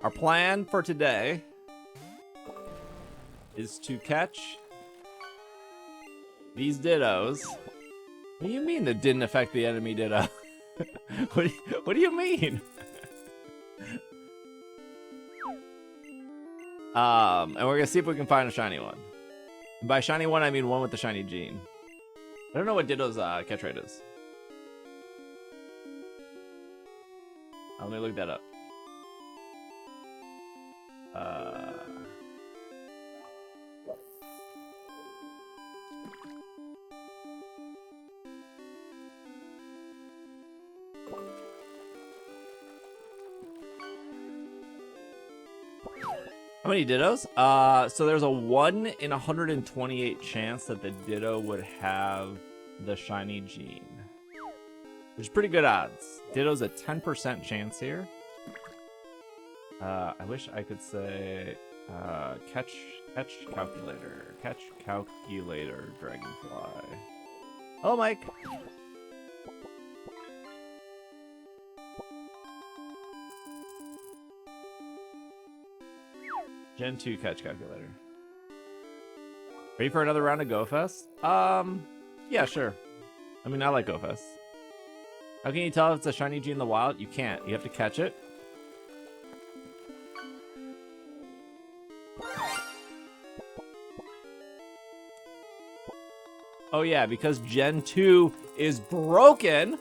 Our plan for today is to catch these Dittos. What do you mean that didn't affect the enemy Ditto? What do you mean? And we're gonna see if we can find a shiny one. And by shiny one, I mean one with the shiny gene. I don't know what Ditto's catch rate is. Let me look that up. How many Dittos? So there's a 1 in 128 chance that the Ditto would have the shiny gene. Which is pretty good odds. Ditto's a 10% chance here. I wish I could say catch calculator. Catch calculator dragonfly. Hello, Mike. Gen 2 catch calculator. Ready for another round of GoFest? Yeah, sure. I mean, I like GoFest. How can you tell if it's a shiny G in the wild? You can't. You have to catch it. Oh yeah, because Gen 2 is broken,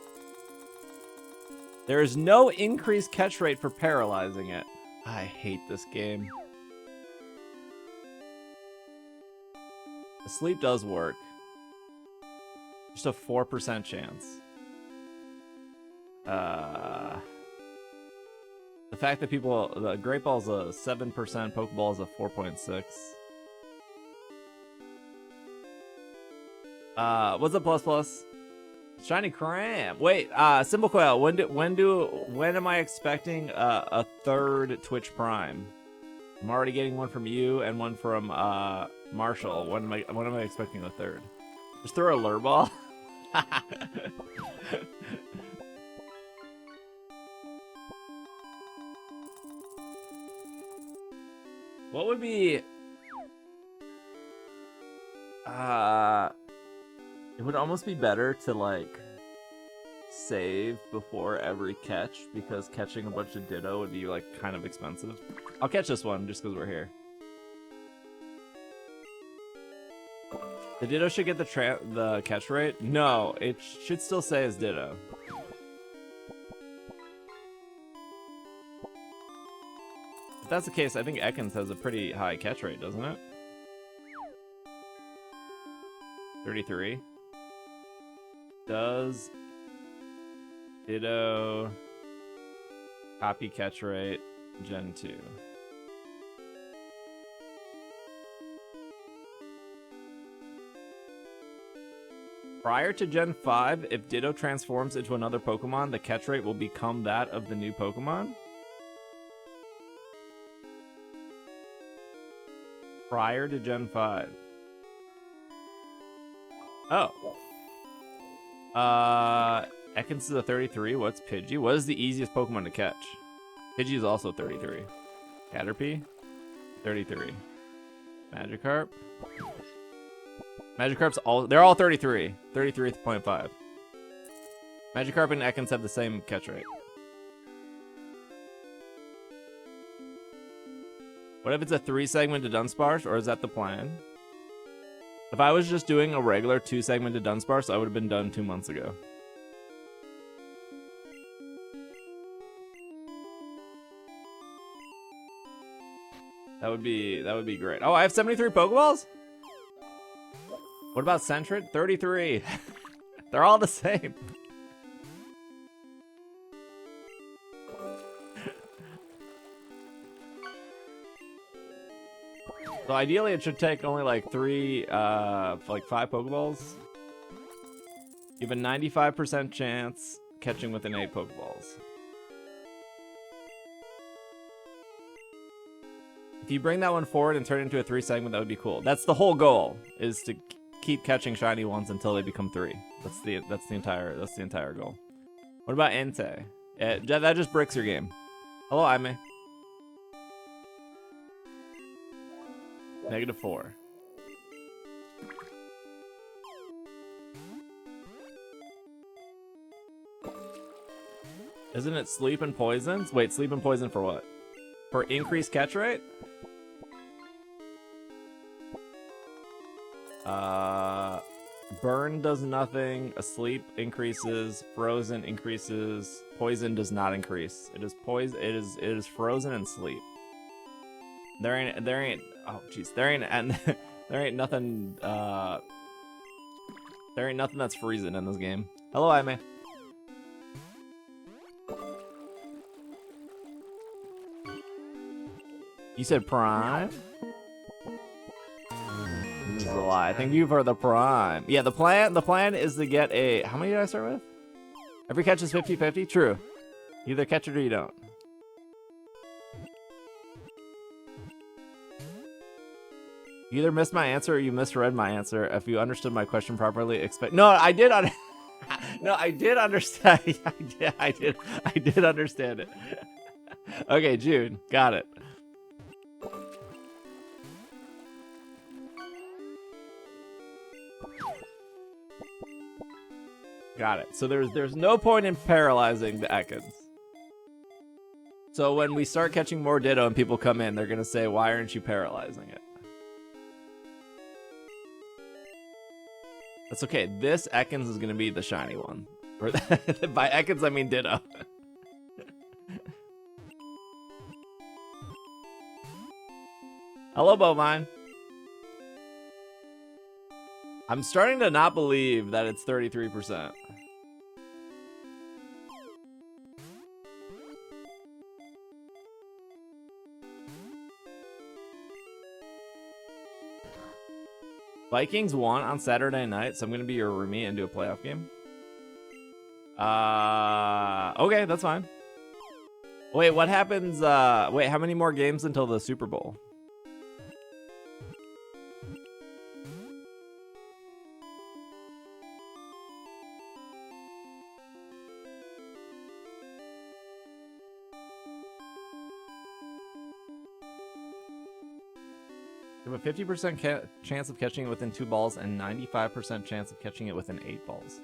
there is no increased catch rate for paralyzing it. I hate this game. The sleep does work. Just a 4% chance. The fact that the Great Ball's a 7%, Pokeball is a 4.6. What's up, plus? Shiny Cram. Wait, Symbol Coil. When am I expecting a third Twitch Prime? I'm already getting one from you and one from Marshall. When am I expecting a third? Just throw a lure ball. What would be? It would almost be better to like save before every catch, because catching a bunch of Ditto would be like kind of expensive. I'll catch this one just because we're here. The Ditto should get the catch rate? No, it should still say as Ditto. If that's the case, I think Ekans has a pretty high catch rate, doesn't it? 33. Does Ditto copy catch rate Gen 2? Prior to Gen 5, if Ditto transforms into another Pokemon, the catch rate will become that of the new Pokemon? Prior to Gen 5. Oh. Ekans is a 33. What's Pidgey? What is the easiest Pokemon to catch? Pidgey is also 33. Caterpie? 33. Magikarp? Magikarp's they're all 33. 33.5. Magikarp and Ekans have the same catch rate. What if it's a 3-segmented Dunsparce, or is that the plan? If I was just doing a regular 2-segmented Dunsparce, I would have been done 2 months ago. That would be great. Oh, I have 73 Pokeballs? What about Sentret? 33. They're all the same. So ideally, it should take only like 5 Pokeballs. You have a 95% chance catching within 8 Pokeballs. If you bring that one forward and turn it into a 3-segment, that would be cool. That's the whole goal, is to keep catching shiny ones until they become 3. That's the entire goal. What about Entei? That just bricks your game. Hello, Aime. -4. Isn't it sleep and poisons? Wait, sleep and poison for what? For increased catch rate? Burn does nothing. Asleep increases. Frozen increases. Poison does not increase. It is poison. It is frozen and sleep. There ain't. Oh jeez. There ain't nothing. There ain't nothing that's freezing in this game. Hello, Aime. You said prime? This is a lie. Thank you for the prime. Yeah, the plan is to get a... How many did I start with? Every catch is 50-50? True. You either catch it or you don't. You either missed my answer or you misread my answer. If you understood my question properly, expect... No, I did No, I did understand. I did understand it. Okay, June. Got it. Got it. So there's no point in paralyzing the Ekans. So when we start catching more Ditto and people come in, they're gonna say, "Why aren't you paralyzing it?" That's okay. This Ekans is gonna be the shiny one. Or by Ekans I mean Ditto. Hello, Bovine. I'm starting to not believe that it's 33%. Vikings won on Saturday night, so I'm gonna be your roomie and do a playoff game. Okay, that's fine. Wait, what happens? Wait, how many more games until the Super Bowl? You have a 50% chance of catching it within 2 balls and 95% chance of catching it within 8 balls.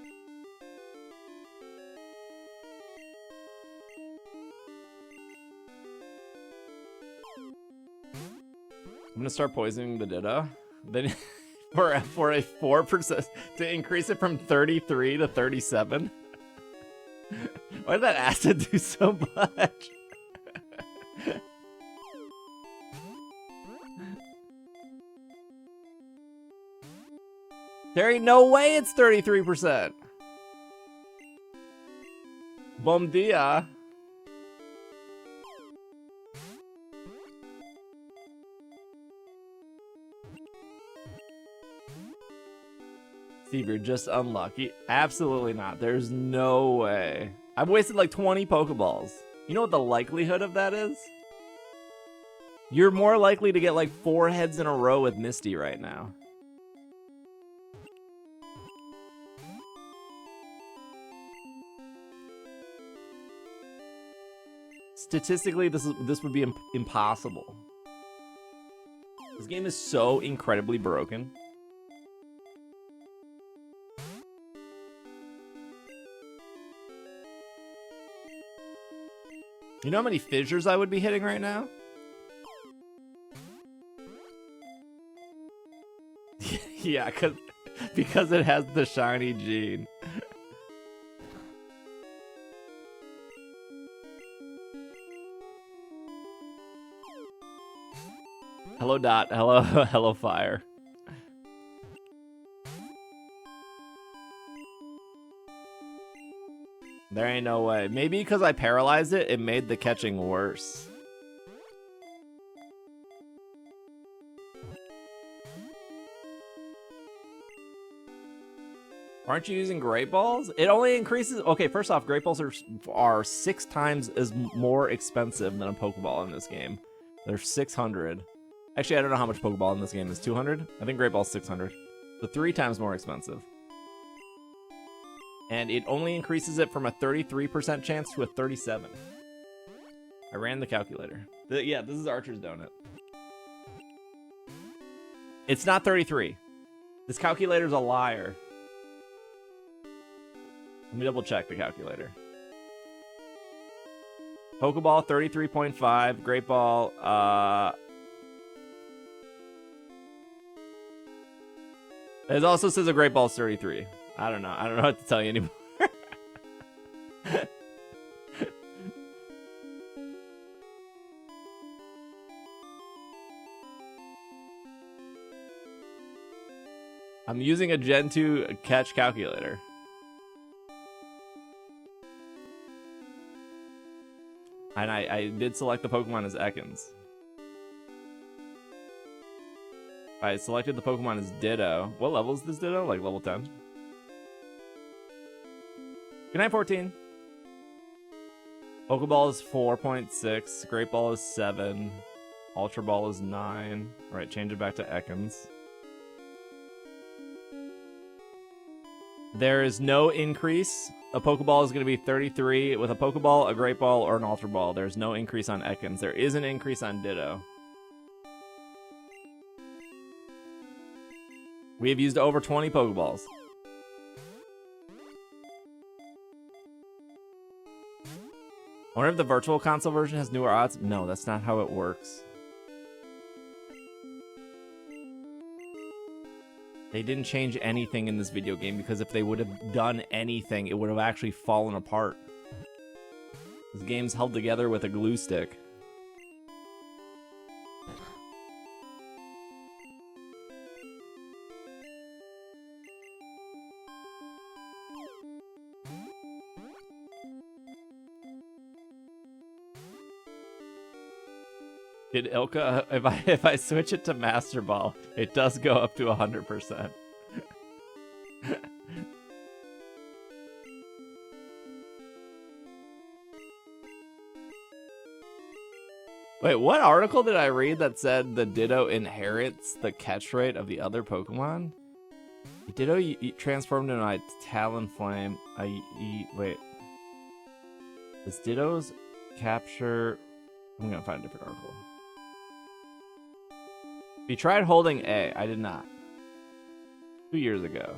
I'm gonna start poisoning the Ditto. Then for a 4% to increase it from 33 to 37. Why did that acid do so much? There ain't no way it's 33%. Bom dia. Steve, you're just unlucky. Absolutely not. There's no way. I've wasted like 20 Pokeballs. You know what the likelihood of that is? You're more likely to get like 4 heads in a row with Misty right now. Statistically, this would be impossible. This game is so incredibly broken. You know how many fissures I would be hitting right now? Yeah, because it has the shiny gene. Hello, Dot. Hello, Fire. There ain't no way. Maybe because I paralyzed it, it made the catching worse. Aren't you using Great Balls? It only increases... Okay, first off, Great Balls are 6 times as more expensive than a Pokeball in this game. They're 600. Actually, I don't know how much Pokeball in this game is. 200? I think Great Ball's 600. So 3 times more expensive. And it only increases it from a 33% chance to a 37. I ran the calculator. Yeah, this is Archer's Donut. It's not 33. This calculator's a liar. Let me double check the calculator. Pokeball 33.5. Great Ball. It also says a Great Ball's 33. I don't know. I don't know what to tell you anymore. I'm using a Gen 2 catch calculator. And I did select the Pokemon as Ekans. I selected the Pokemon as Ditto. What level is this Ditto? Like level 10? Good night, 14. Pokeball is 4.6. Great Ball is 7. Ultra Ball is 9. All right, change it back to Ekans. There is no increase. A Pokeball is going to be 33 with a Pokeball, a Great Ball, or an Ultra Ball. There's no increase on Ekans. There is an increase on Ditto. We have used over 20 Pokeballs. I wonder if the Virtual Console version has newer odds. No, that's not how it works. They didn't change anything in this video game because if they would have done anything, it would have actually fallen apart. This game's held together with a glue stick. Did Ilka, if I switch it to Master Ball, it does go up to 100%. Wait, what article did I read that said the Ditto inherits the catch rate of the other Pokemon? Ditto transformed into a Talonflame. Wait. Does Ditto's capture... I'm gonna find a different article. You tried holding A. I did not. 2 years ago.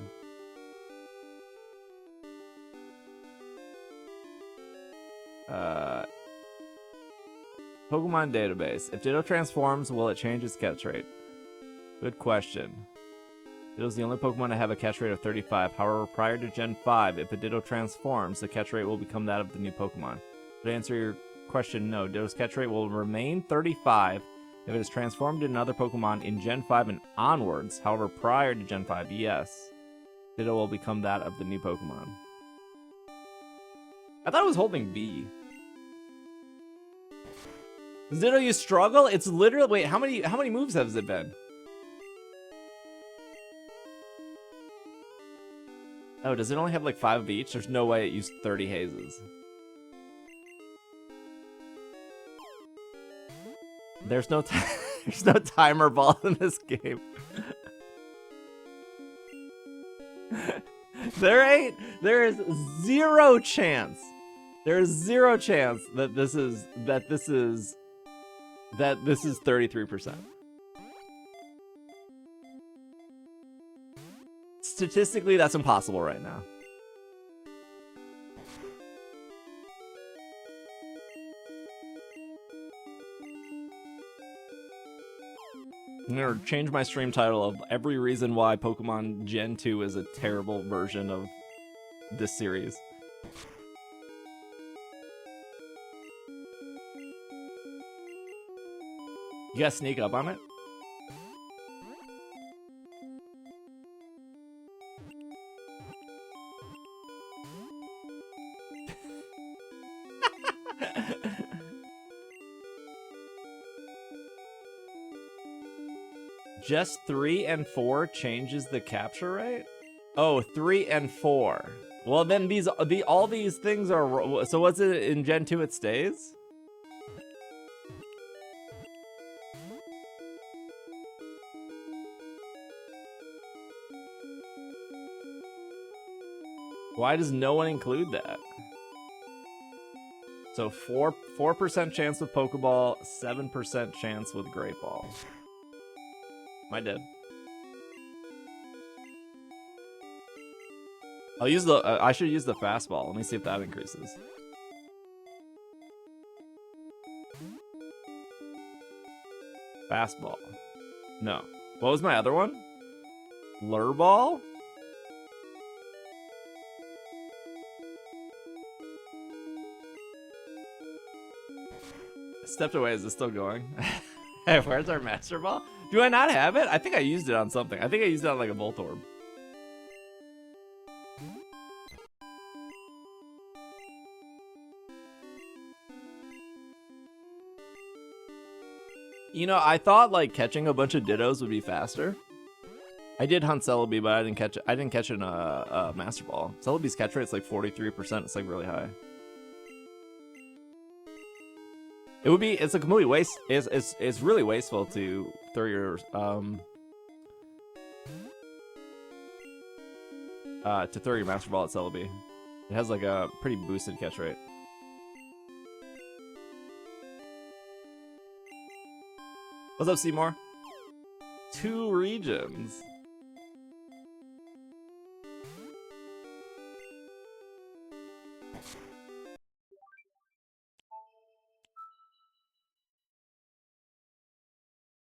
Pokemon database. If Ditto transforms, will it change its catch rate? Good question. Ditto's the only Pokemon to have a catch rate of 35. However, prior to Gen 5, if a Ditto transforms, the catch rate will become that of the new Pokemon. To answer your question, no. Ditto's catch rate will remain 35 if it is transformed into another Pokemon in Gen 5 and onwards. However, prior to Gen 5, yes. Ditto will become that of the new Pokemon. I thought it was holding B. Does Ditto use Struggle? It's literally... Wait, how many moves has it been? Oh, does it only have like 5 of each? There's no way it used 30 hazes. There's no timer ball in this game. There is zero chance. There is zero chance that this is 33%. Statistically, that's impossible right now. I'm gonna change my stream title of every reason why Pokemon Gen 2 is a terrible version of this series. You gotta sneak up on it? Just 3 and 4 changes the capture rate? Oh, 3 and 4. Well, then all these things are... So what's it in Gen 2 it stays? Why does no one include that? So 4% chance with Pokeball, 7% chance with Great Ball. Am I dead? I'll use the. I should use the fastball. Let me see if that increases. Fastball. No. What was my other one? Lure ball? Stepped away. Is this still going? Hey, where's our master ball? Do I not have it? I think I used it on something. I think I used it on like a Voltorb. You know, I thought like catching a bunch of Dittos would be faster. I did hunt Celebi, but I didn't catch it. I didn't catch it in a Master Ball. Celebi's catch rate's like 43%. It's like really high. It would be. It's a complete waste. It's really wasteful to throw your Master Ball at Celebi. It has like a pretty boosted catch rate. What's up, Seymour? 2 regions.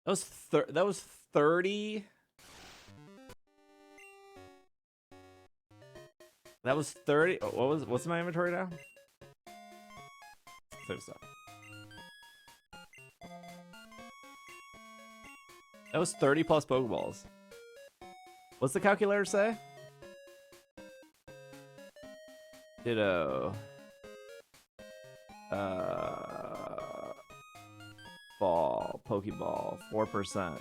That was 30. That was 30. What's my inventory now? Same stuff. That was 30 plus Pokeballs. What's the calculator say? Ditto. Ball, Pokeball, 4%.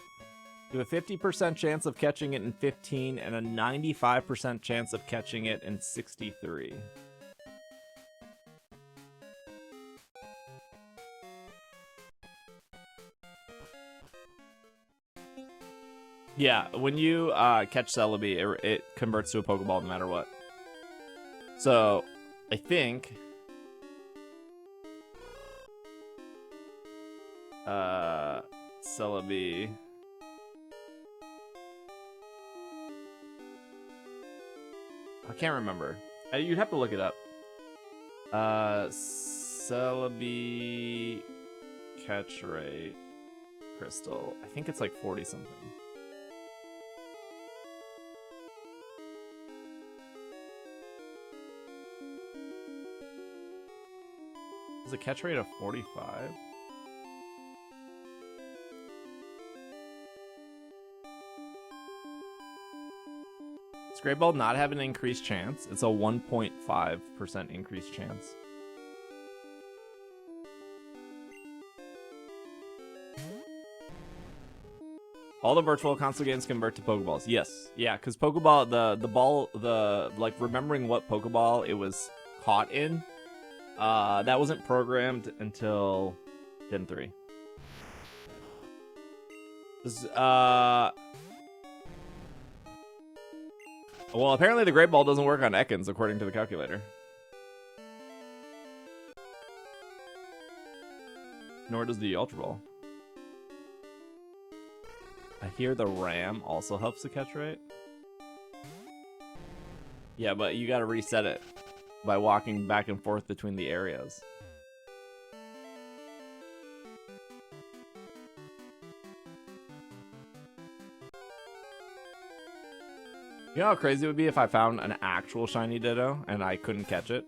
You have a 50% chance of catching it in 15 and a 95% chance of catching it in 63. Yeah, when you catch Celebi, it converts to a Pokeball no matter what. So, I think... Celebi... I can't remember. You'd have to look it up. Celebi... catch rate... crystal. I think it's like 40 something. Is a catch rate of 45? Does Great Ball not have an increased chance? It's a 1.5% increased chance. All the virtual console games convert to Pokeballs. Yes. Yeah, because Pokeball, like remembering what Pokeball it was caught in, that wasn't programmed until Gen 3. Well, apparently the Great Ball doesn't work on Ekans, according to the calculator. Nor does the Ultra Ball. I hear the RAM also helps the catch rate. Yeah, but you gotta reset it by walking back and forth between the areas. You know how crazy it would be if I found an actual shiny Ditto and I couldn't catch it?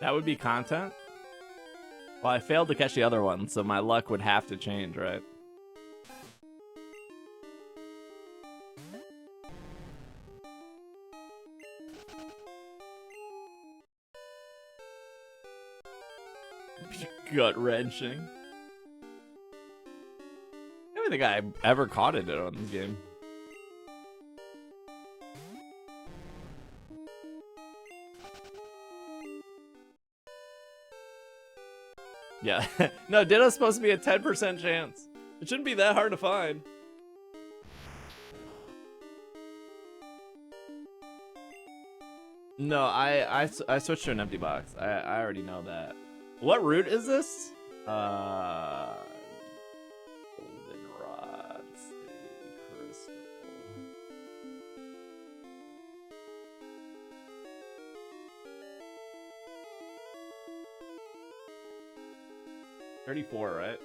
That would be content? Well, I failed to catch the other one, so my luck would have to change, right? Gut-wrenching. I don't think I ever caught it on this game. Yeah. No, Ditto's supposed to be a 10% chance. It shouldn't be that hard to find. No, I switched to an empty box. I already know that. What route is this? Goldenrod City Crystal. $34, right?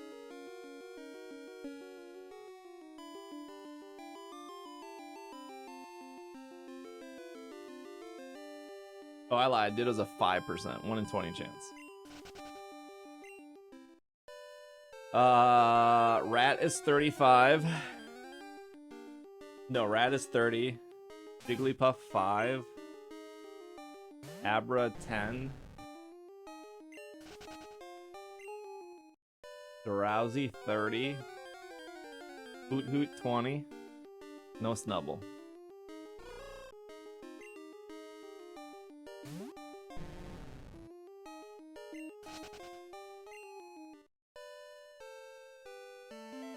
Oh, I lied. Ditto's a 5%, 1 in 20 chance. Rat is 35. No, Rat is 30. Jigglypuff 5. Abra 10. Drowsy 30. Hoot Hoot 20. No Snubble.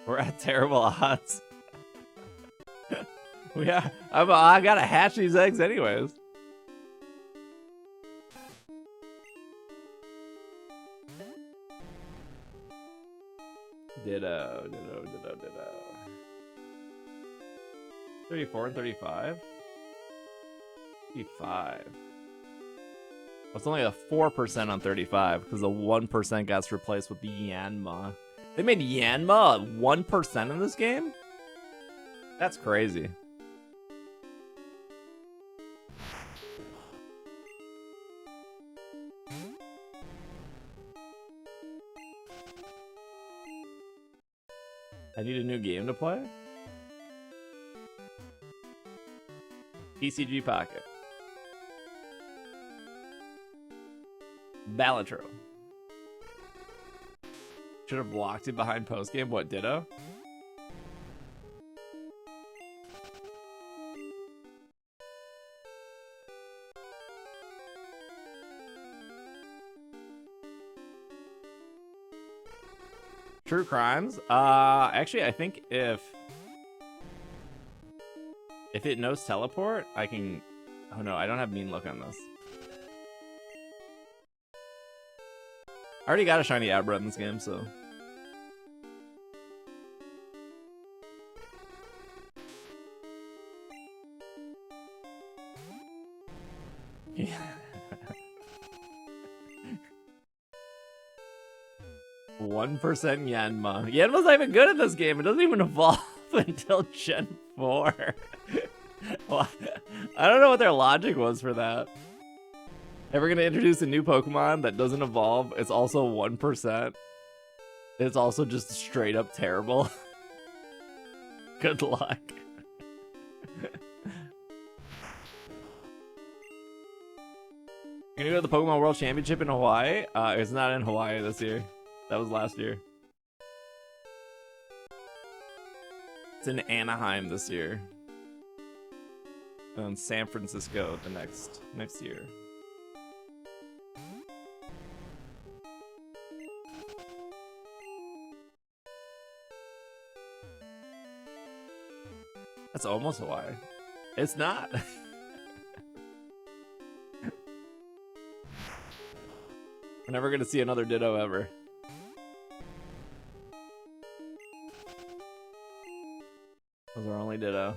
We're at terrible odds. Yeah, I gotta hatch these eggs anyways. Ditto. 34 and 35. 35. It's only a 4% on 35 because the 1% gets replaced with the Yanma. They made Yanma 1% in this game? That's crazy. I need a new game to play? PCG Pocket. Balatro. Should have blocked it behind postgame. What, Ditto? True crimes? Actually, I think if it knows teleport, I can... Oh no, I don't have mean look on this. I already got a shiny Abra in this game, so... Yeah. 1% Yanma. Yanma's not even good at this game. It doesn't even evolve until Gen 4. Well, I don't know what their logic was for that. Ever gonna introduce a new Pokemon that doesn't evolve? It's also 1%. It's also just straight up terrible. Good luck. You're gonna go to the Pokemon World Championship in Hawaii? It's not in Hawaii this year. That was last year. It's in Anaheim this year. And San Francisco the next year. That's almost Hawaii. It's not. We're never gonna see another Ditto ever. That was our only Ditto.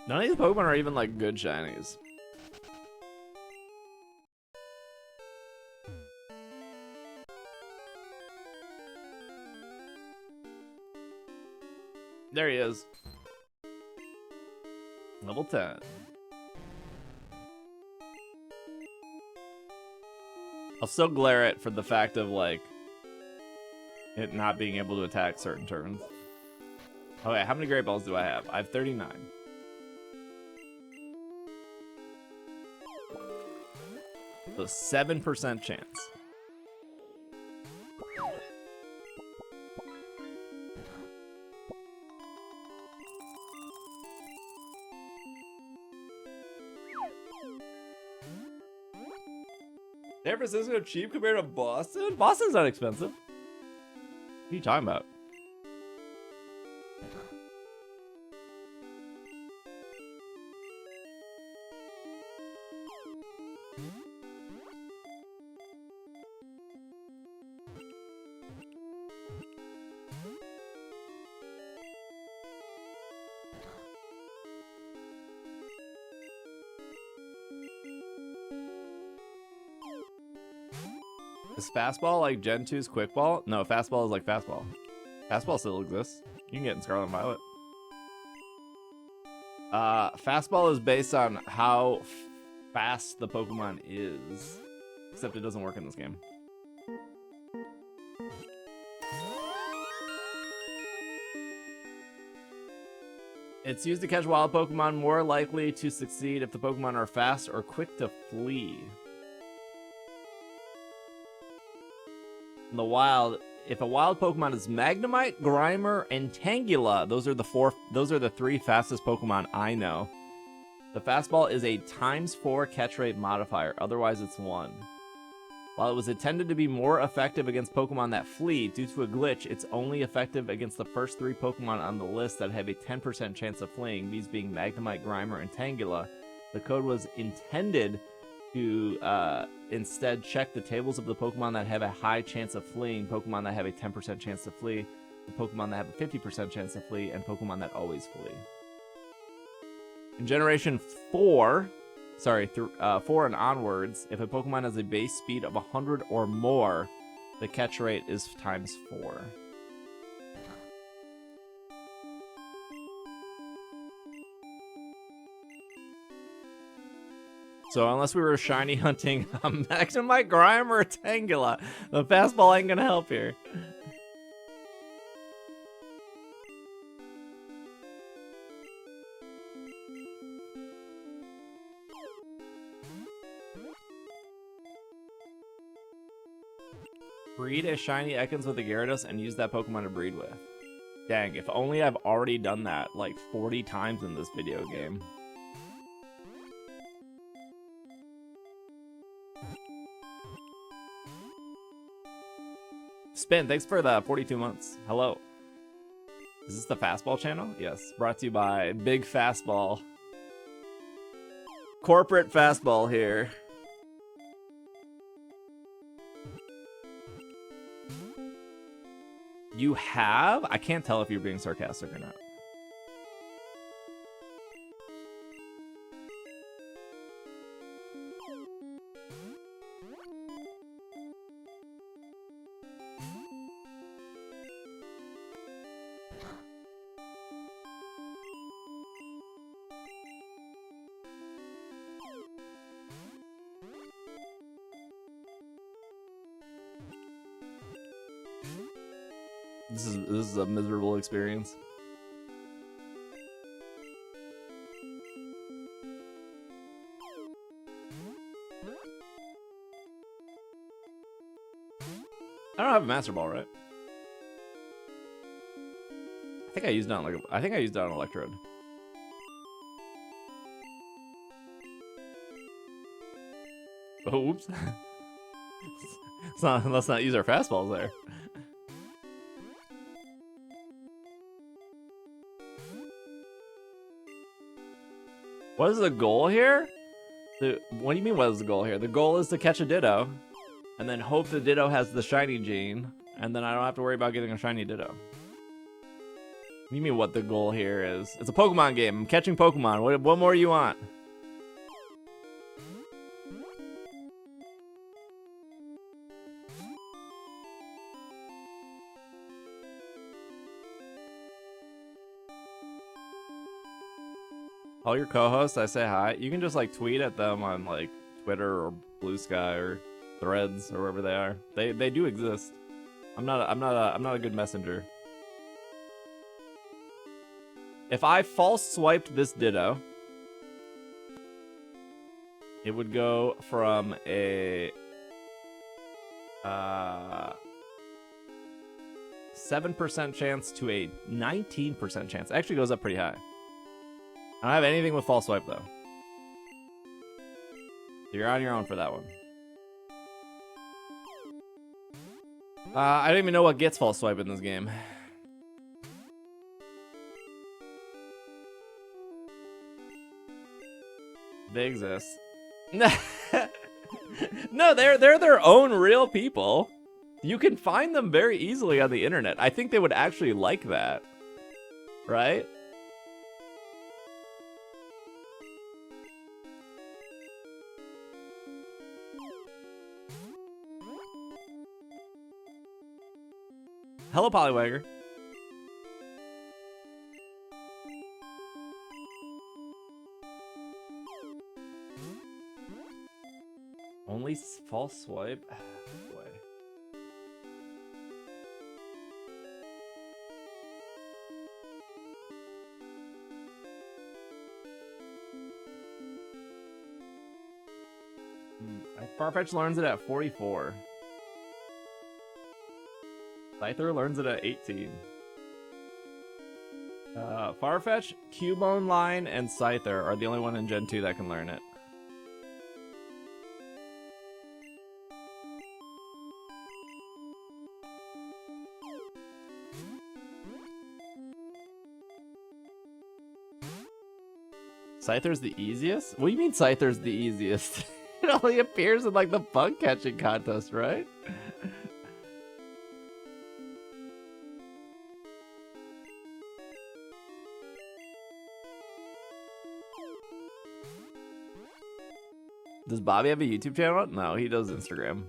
None of these Pokemon are even like good shinies. There he is. Level 10. I'll still glare it for the fact of like it not being able to attack certain turns. Okay, how many Great Balls do I have? I have 39. So 7% chance. San Francisco cheap compared to Boston? Boston's not expensive. What are you talking about? Is fastball like Gen 2's quick ball? No, fastball is like fastball. Fastball still exists. You can get in Scarlet and Violet. Fastball is based on how fast the Pokemon is. Except it doesn't work in this game. It's used to catch wild Pokemon, more likely to succeed if the Pokemon are fast or quick to flee. In the wild, if a wild Pokemon is Magnemite, Grimer, and Tangela, those are the 3 fastest Pokemon I know. The fastball is a ×4 catch rate modifier, otherwise it's 1. While it was intended to be more effective against Pokemon that flee, due to a glitch, it's only effective against the first 3 Pokemon on the list that have a 10% chance of fleeing, these being Magnemite, Grimer, and Tangela. The code was intended to instead check the tables of the Pokemon that have a high chance of fleeing, Pokemon that have a 10% chance to flee, the Pokemon that have a 50% chance to flee, and Pokemon that always flee. In Generation 4, 4 and onwards, if a Pokemon has a base speed of 100 or more, the catch rate is ×4. So unless we were shiny hunting Magnemite, Grimer, or Tangela, the fastball ain't gonna help here. Breed a shiny Ekans with a Gyarados and use that Pokemon to breed with. Dang, if only I've already done that like 40 times in this video game. Spin, thanks for the 42 months. Hello. Is this the Fastball channel? Yes. Brought to you by Big Fastball. Corporate Fastball here. You have? I can't tell if you're being sarcastic or not. This is a miserable experience. I don't have a Master Ball, right? I think I used it on Electrode. Oh, oops. Let's not use our fastballs there. What is the goal here? What do you mean, what is the goal here? The goal is to catch a Ditto, and then hope the Ditto has the shiny gene, and then I don't have to worry about getting a shiny Ditto. What do you mean what the goal here is? It's a Pokemon game. I'm catching Pokemon. What more do you want? All your co-hosts, I say hi. You can just like tweet at them on like Twitter or Blue Sky or Threads or wherever they are. They do exist. I'm not a good messenger. If I false swiped this Ditto, it would go from a 7% chance to a 19% chance. It actually goes up pretty high. I don't have anything with false swipe though. So you're on your own for that one. I don't even know what gets false swipe in this game. They exist. No, they're their own real people. You can find them very easily on the internet. I think they would actually like that. Right? Hello, Polywagger. Only false swipe? Boy. Farfetch learns it at 44. Scyther learns it at 18. Farfetch, Cubone Line, and Scyther are the only one in Gen 2 that can learn it. Scyther's the easiest? What do you mean Scyther's the easiest? It only appears in like the bug catching contest, right? Does Bobby have a YouTube channel? No, he does Instagram.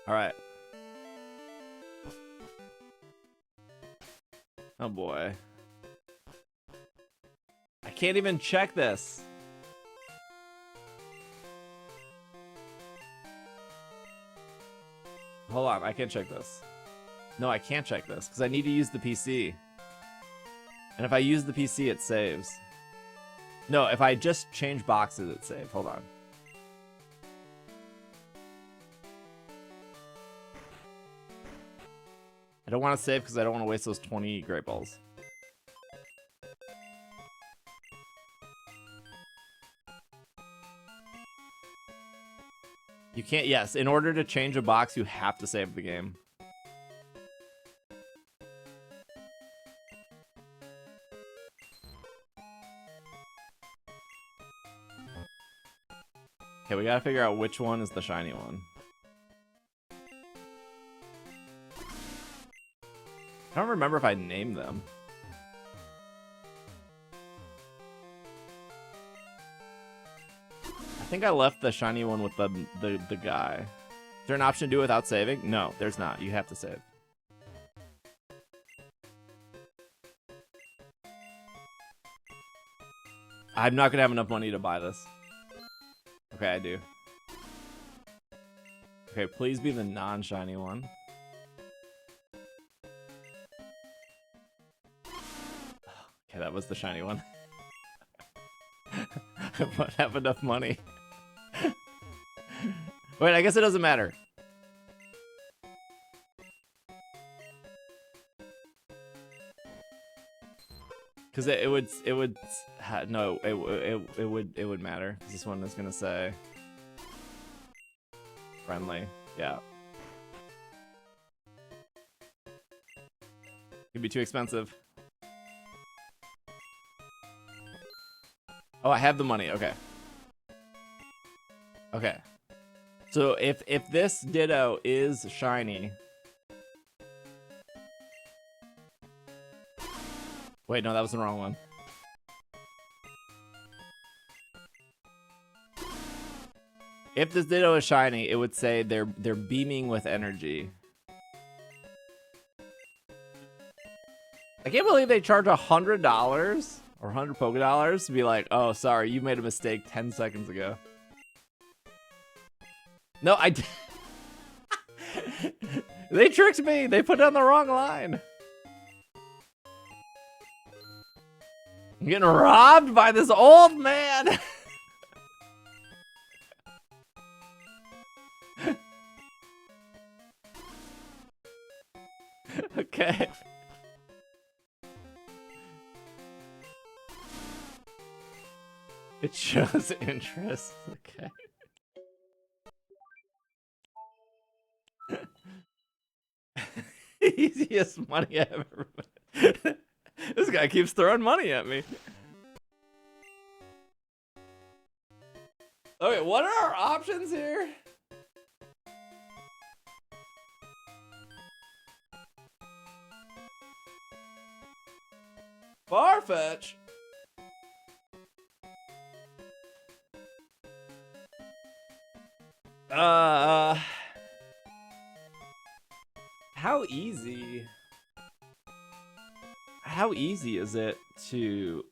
All right. Oh boy. I can't even check this. Hold on, I can't check this. No, I can't check this because I need to use the PC. And if I use the PC, it saves. No, if I just change boxes, it saves. Hold on. I don't want to save because I don't want to waste those 20 Great Balls. You can't, yes, in order to change a box, you have to save the game. Okay, we gotta figure out which one is the shiny one. I don't remember if I named them. I think I left the shiny one with the guy. Is there an option to do it without saving? No, there's not. You have to save. I'm not gonna have enough money to buy this. Okay, I do. Okay, please be the non-shiny one. Okay, that was the shiny one. I won't have enough money. Wait, I guess it doesn't matter. Because it would no, it would matter. This one is gonna say friendly, yeah. Could be too expensive. Oh, I have the money. Okay. Okay. So if this Ditto is shiny. Wait, no, that was the wrong one. If this Ditto is shiny, it would say they're beaming with energy. I can't believe they charge $100 or 100 Poké Dollars to be like, oh, sorry, you made a mistake 10 seconds ago. No, I did. They tricked me. They put down the wrong line. I'm getting robbed by this old man. Okay. It shows interest. Okay. Easiest money I ever made. This guy keeps throwing money at me. Okay, what are our options here? Farfetch. How easy is it to?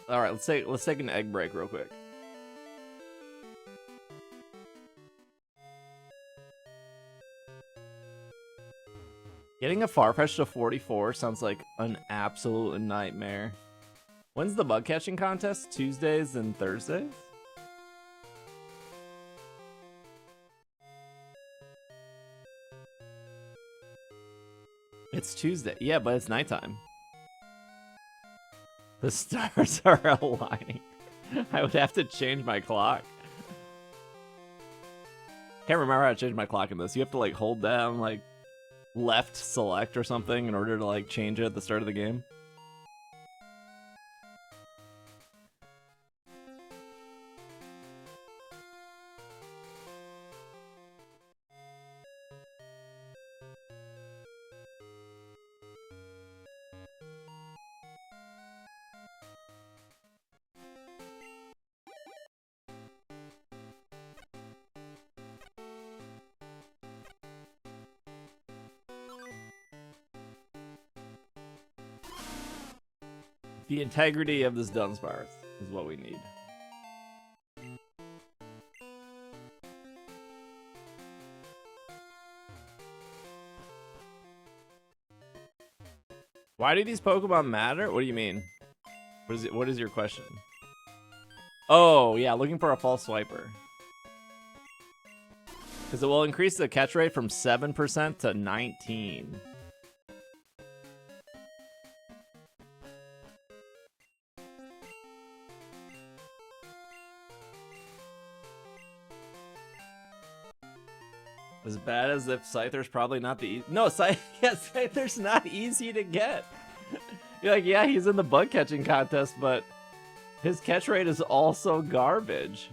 All right, let's take an egg break real quick. Getting a Farfetch to 44 sounds like an absolute nightmare. When's the bug catching contest? Tuesdays and Thursdays? It's Tuesday. Yeah, but it's nighttime. The stars are aligning. I would have to change my clock. Can't remember how to change my clock in this. You have to like hold down like left select or something in order to like change it at the start of the game. The integrity of this Dunsparce is what we need. Why do these Pokemon matter? What do you mean? What is your question? Oh, yeah, looking for a false swiper. Because it will increase the catch rate from 7% to 19%. As bad as if Scyther's probably not the Scyther's not easy to get. You're like, yeah, he's in the bug catching contest, but his catch rate is also garbage.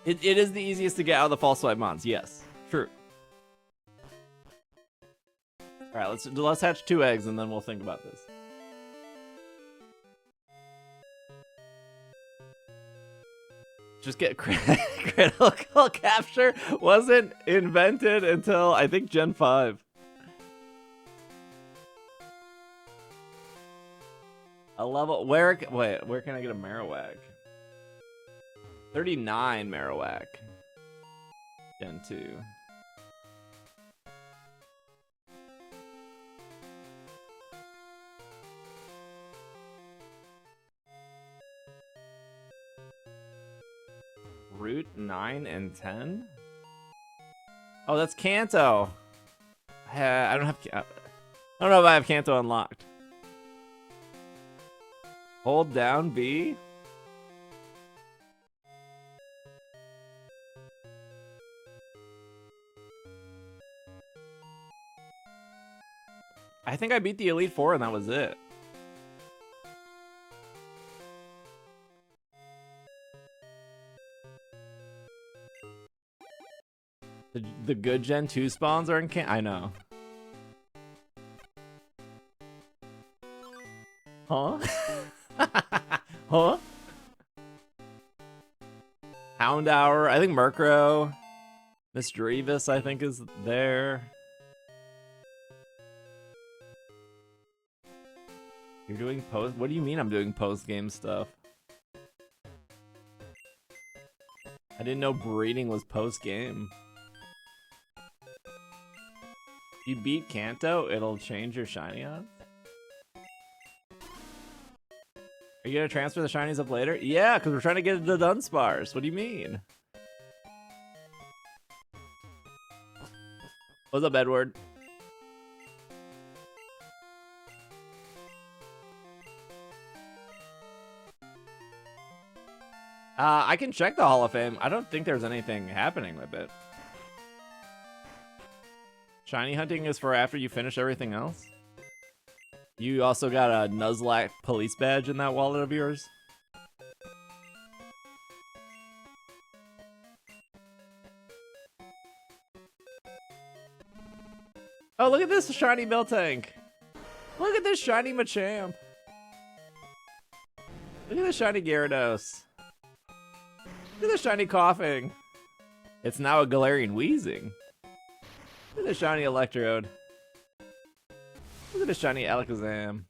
It is the easiest to get out of the false swipe mons, yes. True. Alright, let's hatch 2 eggs and then we'll think about this. Just get critical capture wasn't invented until I think Gen 5. A level where can I get a Marowak? 39 Marowak. Gen 2. Route 9 and 10? Oh, that's Kanto. I don't know if I have Kanto unlocked. Hold down B. I think I beat the Elite Four and that was it. The good Gen 2 spawns are in I know. Huh? Huh? Houndour. I think Murkrow. Miss Drevis, I think, is there. You're doing post? What do you mean I'm doing post-game stuff? I didn't know breeding was post-game. If you beat Kanto, it'll change your shiny odds? Are you gonna transfer the shinies up later? Yeah, because we're trying to get the Dunsparce. What do you mean? What's up, Edward? I can check the Hall of Fame. I don't think there's anything happening with it. Shiny hunting is for after you finish everything else? You also got a Nuzlocke police badge in that wallet of yours? Oh, look at this shiny Miltank. Look at this shiny Machamp. Look at this shiny Gyarados. Look at this shiny Coughing. It's now a Galarian Wheezing. Look at this shiny Electrode. Look at this shiny Alakazam.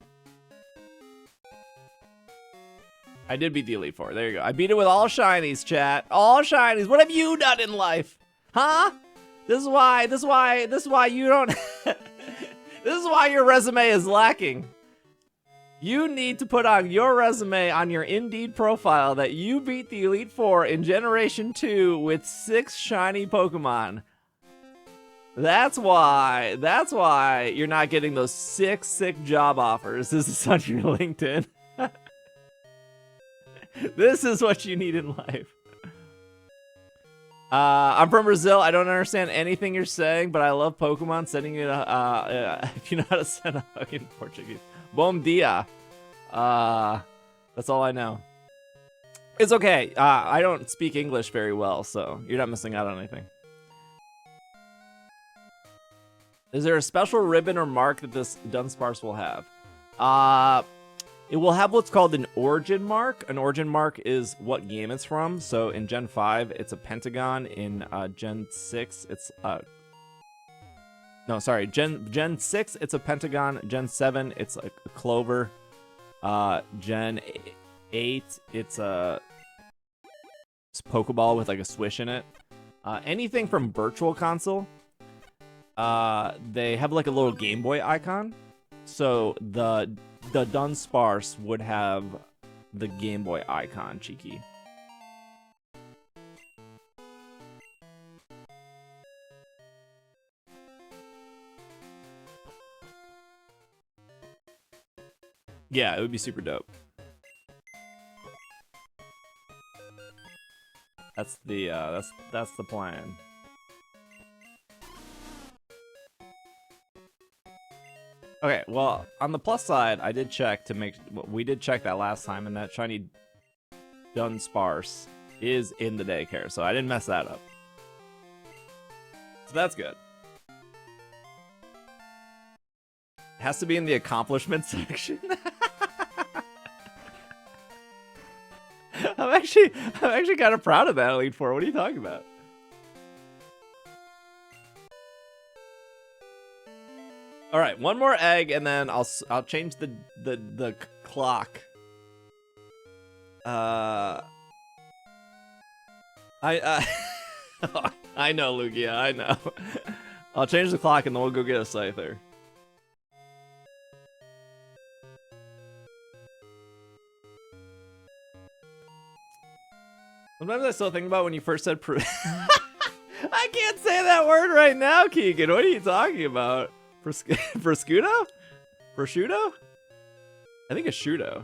I did beat the Elite Four. There you go. I beat it with all shinies, chat. All shinies. What have you done in life? Huh? This is why you don't this is why your resume is lacking. You need to put on your resume on your Indeed profile that you beat the Elite Four in Generation 2 with 6 shiny Pokemon. That's why you're not getting those 6 sick job offers. This is on your LinkedIn. This is what you need in life. I'm from Brazil. I don't understand anything you're saying, but I love Pokemon. Sending you if you know how to send a hug in Portuguese. Bom dia. That's all I know. It's okay. I don't speak English very well, so you're not missing out on anything. Is there a special ribbon or mark that this Dunsparce will have? It will have what's called an origin mark. An origin mark is what game it's from. So in Gen 5, it's a pentagon. In Gen 6, it's no, sorry, Gen 6, it's a pentagon. Gen 7, it's a clover. Gen 8, it's a Pokeball with like a swish in it. Anything from Virtual Console, they have like a little Game Boy icon. So the Dunsparce would have the Game Boy icon, cheeky. Yeah, it would be super dope. That's the plan. Okay, well, on the plus side, I did check to make we did check that last time, and that shiny Dunsparce is in the daycare, so I didn't mess that up. So that's good. It has to be in the accomplishment section. I'm actually kind of proud of that Elite Four. What are you talking about? All right, one more egg, and then I'll change the clock. I know, Lugia. I know. I'll change the clock, and then we'll go get a Scyther. Sometimes I still think about when you first said I can't say that word right now, Keegan. What are you talking about? Prosciutto? Prosciutto? I think it's Shudo.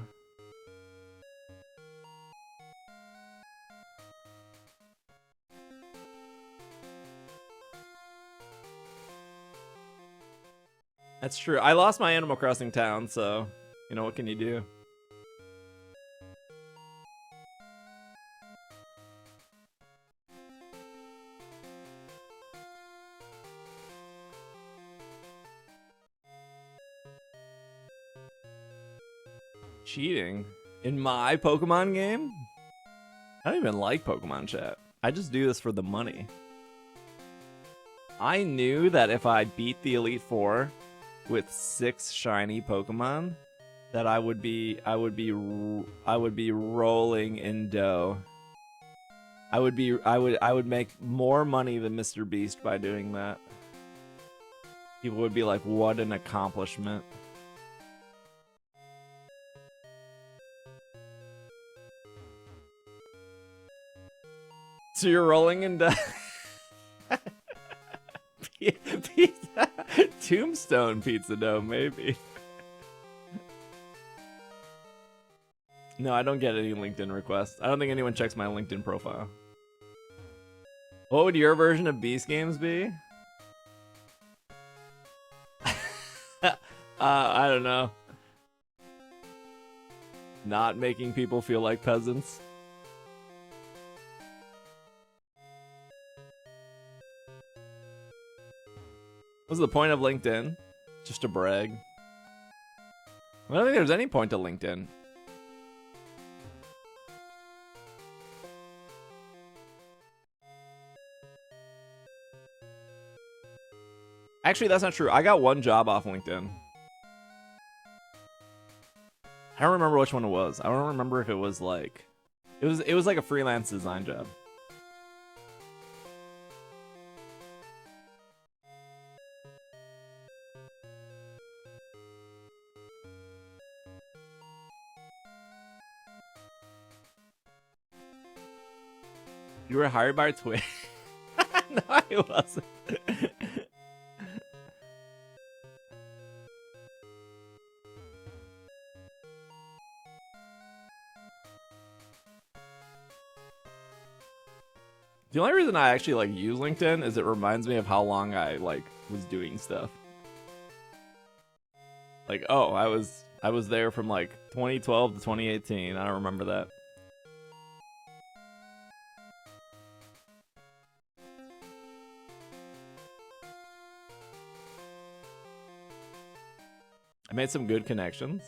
That's true. I lost my Animal Crossing town, so, you know, what can you do? Cheating? In my Pokemon game? I don't even like Pokemon chat. I just do this for the money. I knew that if I beat the Elite Four with 6 shiny Pokemon, that I would be rolling in dough. I would make more money than Mr. Beast by doing that. People would be like, what an accomplishment. So you're rolling into pizza, Tombstone pizza dough, maybe. No, I don't get any LinkedIn requests. I don't think anyone checks my LinkedIn profile. What would your version of Beast Games be? I don't know. Not making people feel like peasants. What's the point of LinkedIn? Just to brag. I don't think there's any point to LinkedIn. Actually, that's not true. I got one job off LinkedIn. I don't remember which one it was. I don't remember if it was like... It was like a freelance design job. You were hired by Twitch? No, I wasn't. The only reason I actually like use LinkedIn is it reminds me of how long I like was doing stuff. Like, oh, I was there from like 2012 to 2018. I don't remember that. I made some good connections.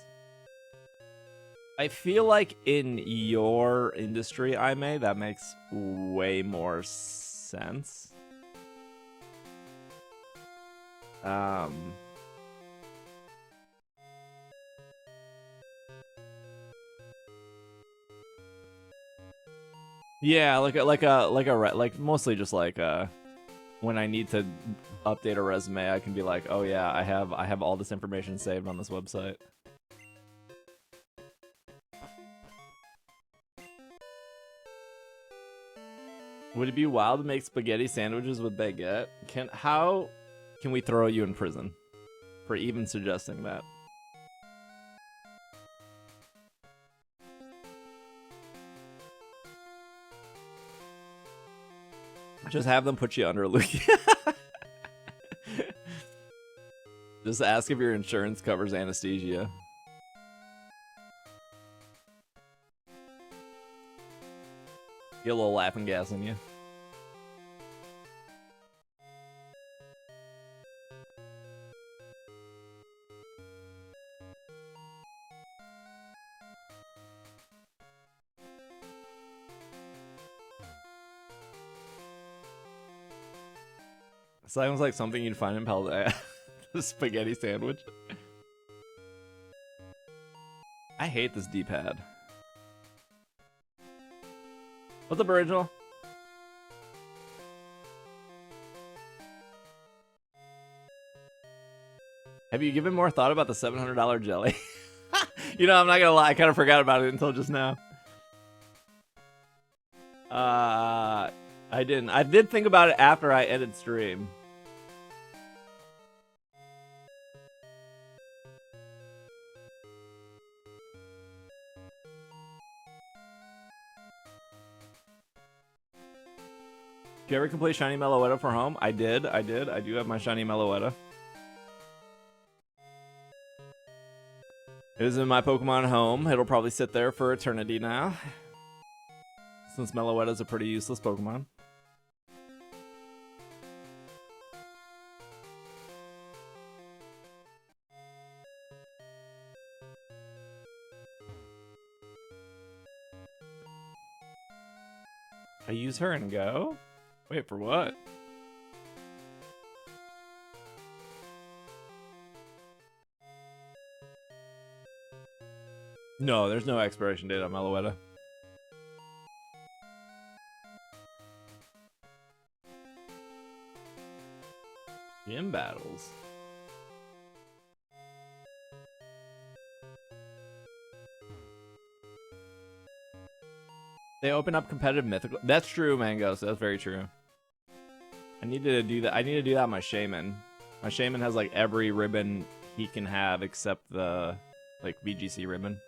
I feel like in your industry, I may, that makes way more sense. Yeah, like mostly just like when I need to update a resume, I can be like, oh yeah, I have all this information saved on this website. Would it be wild to make spaghetti sandwiches with baguette? How can we throw you in prison for even suggesting that? Just have them put you under a loogie. Just ask if your insurance covers anesthesia. Get a little laughing gas in you. Sounds like something you'd find in Paldea. The spaghetti sandwich. I hate this D-pad. What's up, original? Have you given more thought about the $700 jelly? You know, I'm not gonna lie, I kind of forgot about it until just now. I didn't. I did think about it after I edited stream. Did you ever complete Shiny Meloetta for home? I did. I do have my Shiny Meloetta. It is in my Pokemon home. It'll probably sit there for eternity now, since Meloetta is a pretty useless Pokemon. I use her and go? Wait, for what? No, there's no expiration date on Meloetta. Gym battles. They open up competitive mythical. That's true, Mangos. That's very true. I need to do that. I need to do that on my shaman. My shaman has like every ribbon he can have except the like VGC ribbon.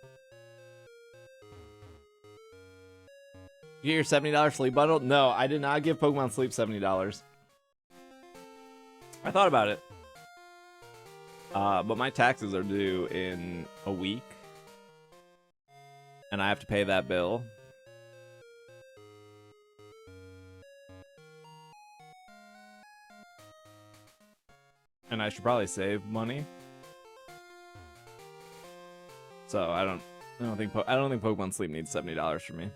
You get your $70 sleep bundle? No, I did not give Pokemon Sleep $70. I thought about it. But my taxes are due in a week. And I have to pay that bill. And I should probably save money. So I don't think Pokemon Sleep needs $70 from me.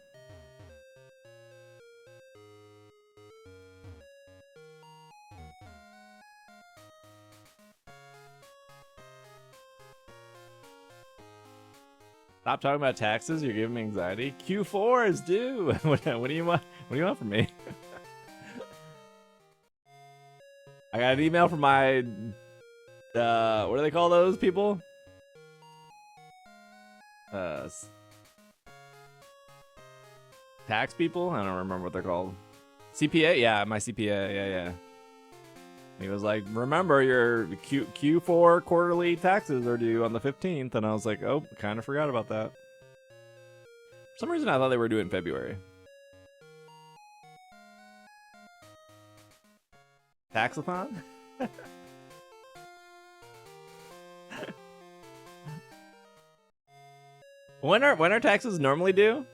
Stop talking about taxes. You're giving me anxiety. Q4 is due. What do you want? What do you want from me? I got an email from my what do they call those people? Tax people? I don't remember what they're called. CPA? Yeah, my CPA. Yeah. He was like, remember your Q4 quarterly taxes are due on the 15th. And I was like, oh, kind of forgot about that. For some reason, I thought they were due in February. Taxathon? When are taxes normally due?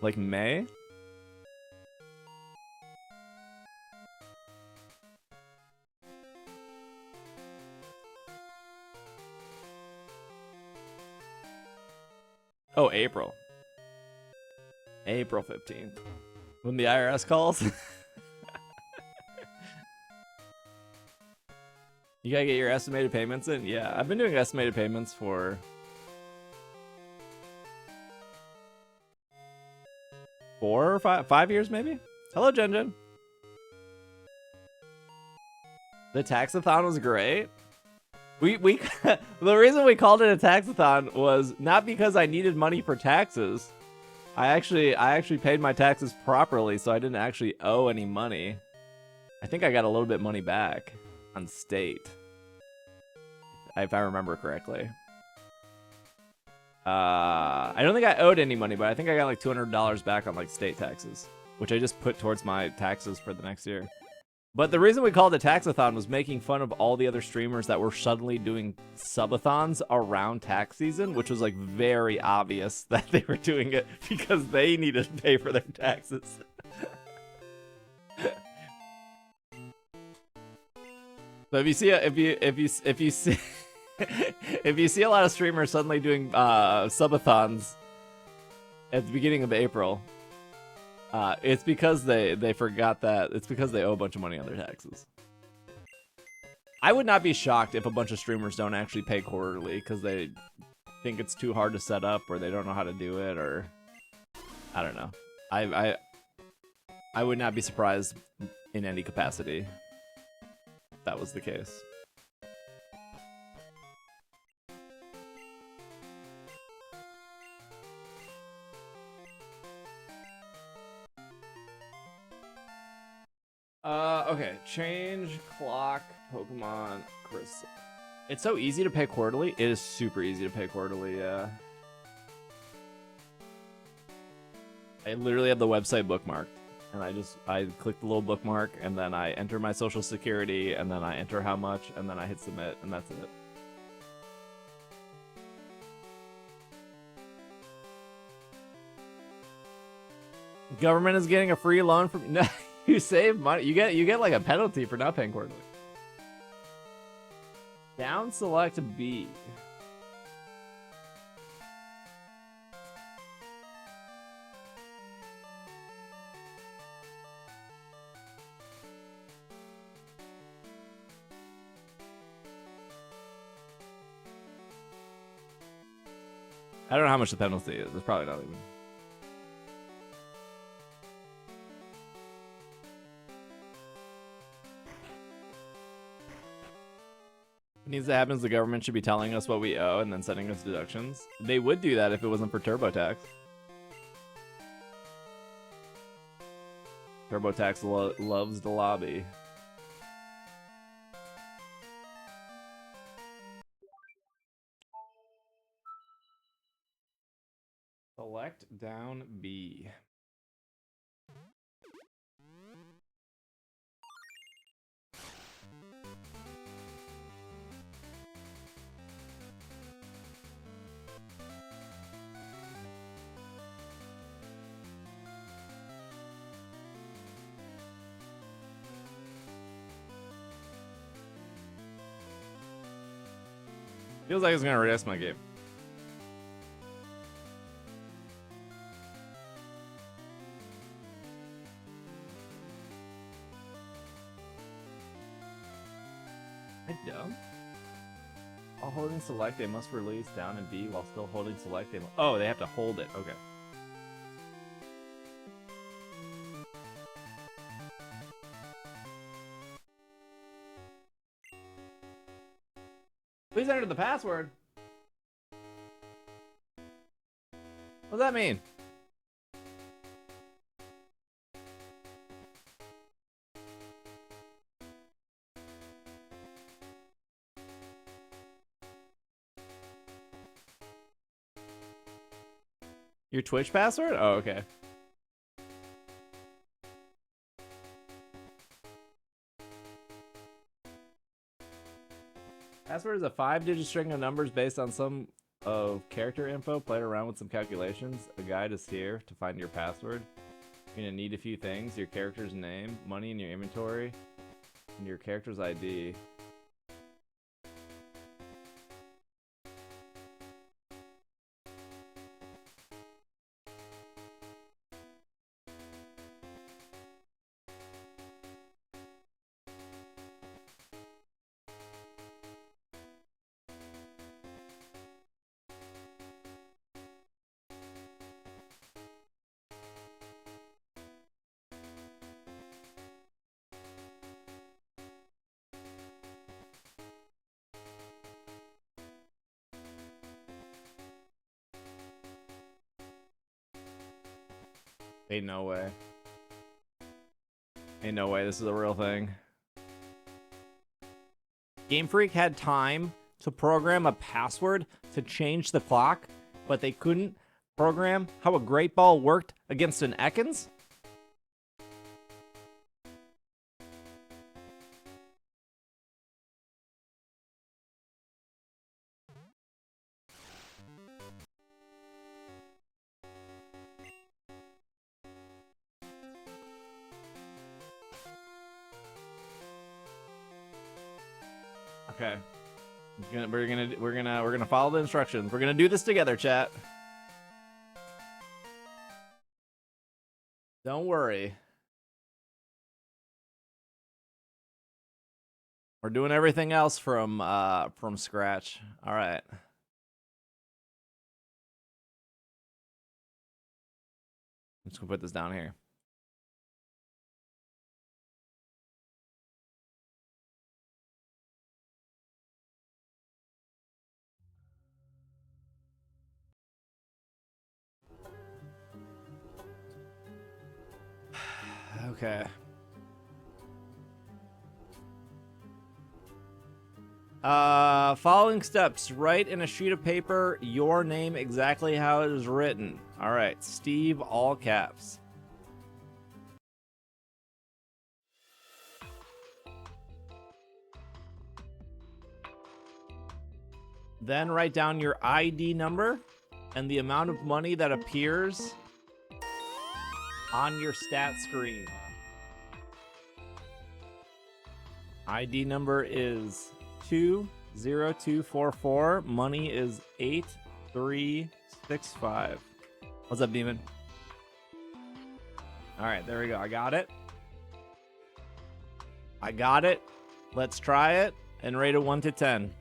Like May? Oh, April. April 15th. When the IRS calls. You gotta get your estimated payments in? Yeah, I've been doing estimated payments for 4 or 5 years maybe? Hello, Jen. The taxathon was great. We the reason we called it a taxathon was not because I needed money for taxes. I actually paid my taxes properly, so I didn't actually owe any money. I think I got a little bit money back on state, if I remember correctly. I don't think I owed any money, but I think I got like $200 back on like state taxes, which I just put towards my taxes for the next year. But the reason we called it Taxathon was making fun of all the other streamers that were suddenly doing subathons around tax season, which was like very obvious that they were doing it because they needed to pay for their taxes. So if you see if you see a lot of streamers suddenly doing subathons at the beginning of April, it's because they forgot that it's because they owe a bunch of money on their taxes. I would not be shocked if a bunch of streamers don't actually pay quarterly because they think it's too hard to set up or they don't know how to do it, or I don't know. I would not be surprised in any capacity if that was the case. Okay, change clock Pokemon Crystal. It's so easy to pay quarterly. It is super easy to pay quarterly, yeah. I literally have the website bookmarked, and I click the little bookmark, and then I enter my social security, and then I enter how much, and then I hit submit, and that's it. Government is getting a free loan from no. You save money. You get like a penalty for not paying quarterly. Down select B. I don't know how much the penalty is. It's probably not even. It needs to happen. The government should be telling us what we owe and then sending us deductions. They would do that if it wasn't for TurboTax. TurboTax loves the lobby. Select down B. Feels like it's gonna rest my game. I dumb. While holding select, they must release down and B while still holding select. Oh, they have to hold it. Okay. Please enter the password. What does that mean? Your Twitch password? Oh, okay. Password is a 5-digit string of numbers based on some of character info. Played around with some calculations. A guide is here to find your password. You're gonna need a few things: your character's name, money in your inventory, and your character's ID. Ain't no way. Ain't no way this is a real thing. Game Freak had time to program a password to change the clock, but they couldn't program how a great ball worked against an Ekans? Okay. We're gonna follow the instructions. We're gonna do this together, chat. Don't worry. We're doing everything else from scratch. All right. I'm just gonna put this down here. Okay. Following steps. Write in a sheet of paper your name exactly how it is written. All right. Steve, all caps. Then write down your ID number and the amount of money that appears on your stat screen. ID number is 20244. Money is 8365. What's up, Demon? All right, there we go. I got it. I got it. Let's try it and rate it 1 to 10.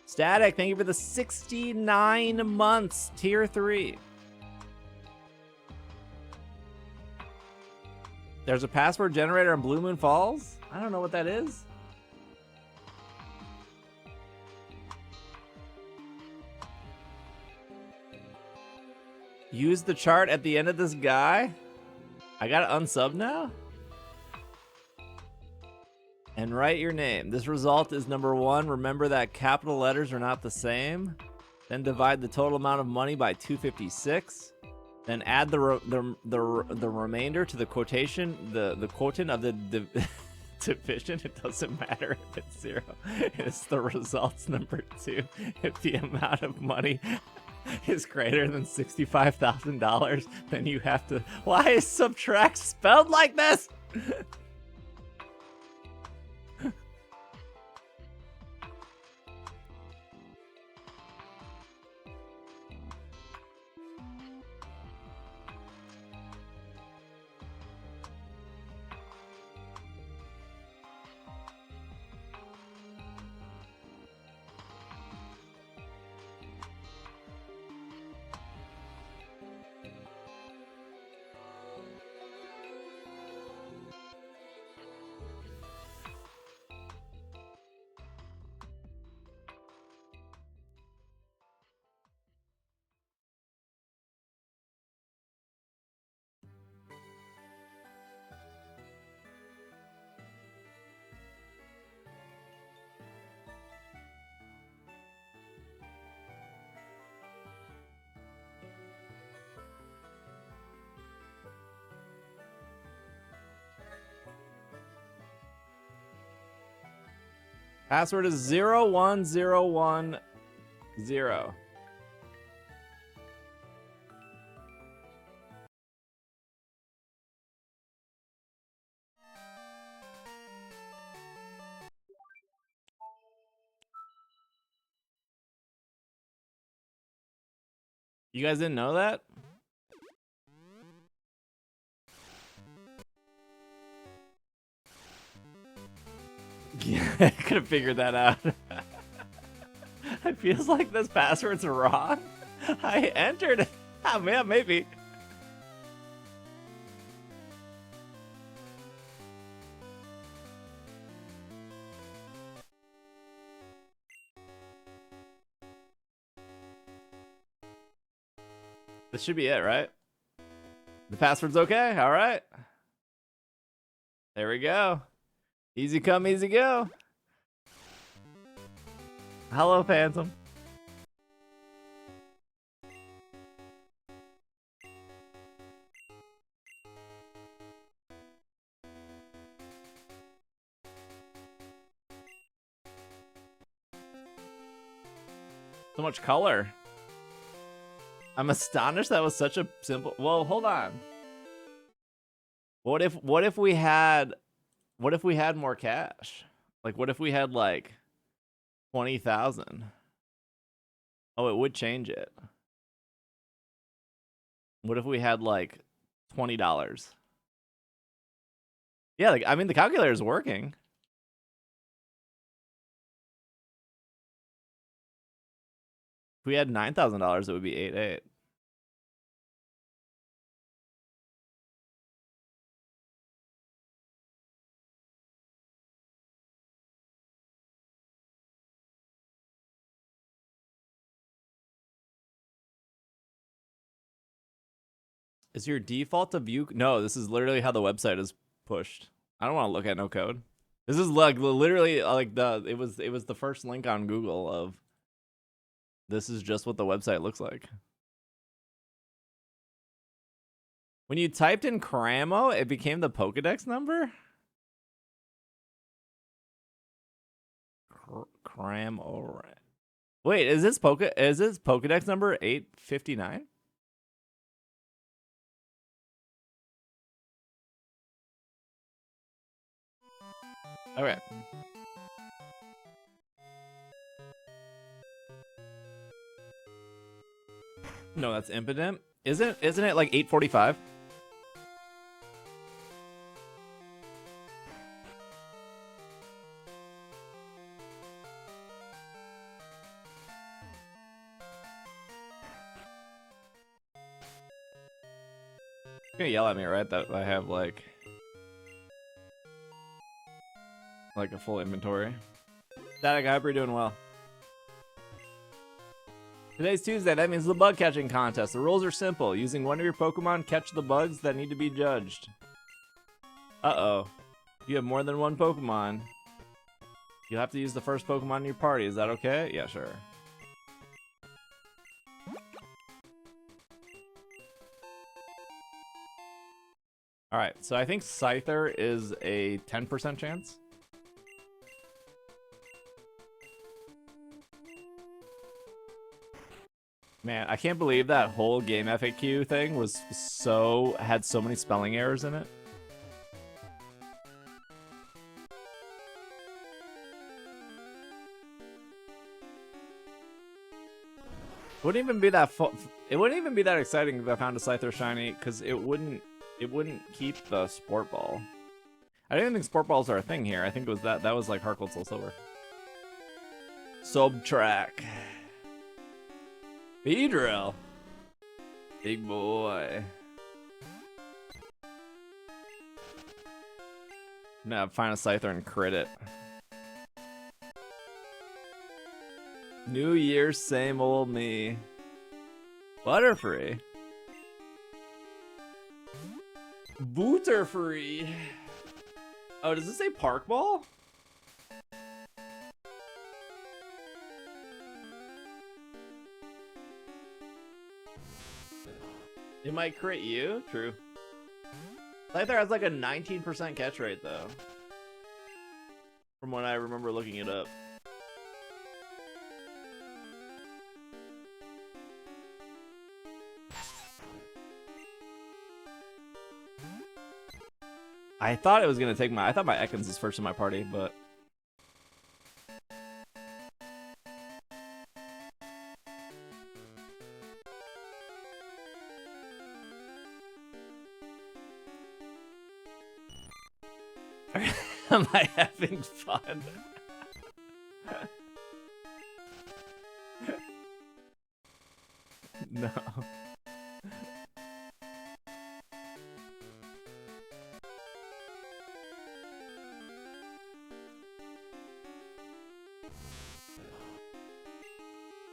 Static, thank you for the 69 months. Tier 3. There's a password generator on Blue Moon Falls? I don't know what that is. Use the chart at the end of this guy. I gotta unsub now? And write your name. This result is number 1. Remember that capital letters are not the same. Then divide the total amount of money by 256. Then add the remainder to the quotation, the quotient of the division. It doesn't matter if it's 0. It's the results number 2. If the amount of money is greater than $65,000, then you have to. Why is subtract spelled like this? Password is 01010. You guys didn't know that? Yeah, I could have figured that out. It feels like this password's wrong. I entered it. Oh, man, maybe. This should be it, right? The password's okay? All right. There we go. Easy come, easy go. Hello, Phantom. So much color. I'm astonished that was such a simple. Well, hold on. What if we had more cash? Like, what if we had like 20,000? Oh, it would change it. What if we had like $20? Yeah, like, I mean, the calculator is working. If we had $9,000, it would be 88. Is your default to view? No, this is literally how the website is pushed. I don't want to look at no code. This is like literally like it was the first link on Google of this is just what the website looks like. When you typed in Cramo, it became the Pokedex number? Cramo. Wait, is this Pokedex number 859? Okay. No, that's impotent. Isn't it like 845? You're gonna yell at me, right? That I have like a full inventory. Static, I hope you're doing well. Today's Tuesday, that means the bug catching contest. The rules are simple. Using one of your Pokemon, catch the bugs that need to be judged. Uh-oh. If you have more than one Pokemon, you'll have to use the first Pokemon in your party. Is that okay? Yeah, sure. Alright, so I think Scyther is a 10% chance. Man, I can't believe that whole game FAQ thing was had so many spelling errors in it. Wouldn't even be that it wouldn't even be that exciting if I found a Scyther shiny, because it wouldn't keep the Sport Ball. I didn't think Sport Balls are a thing here. I think it was that was like Heart Gold Soul Silver. Subtrack. Beedrill. Big boy. Nah, find a Scyther and crit it. New Year, same old me. Butterfree. Booterfree. Oh, does this say Park Ball? It might crit you. True. Scyther has like a 19% catch rate though, from when I remember looking it up. I thought it was gonna take I thought my Ekans is first in my party, but am I having fun? No.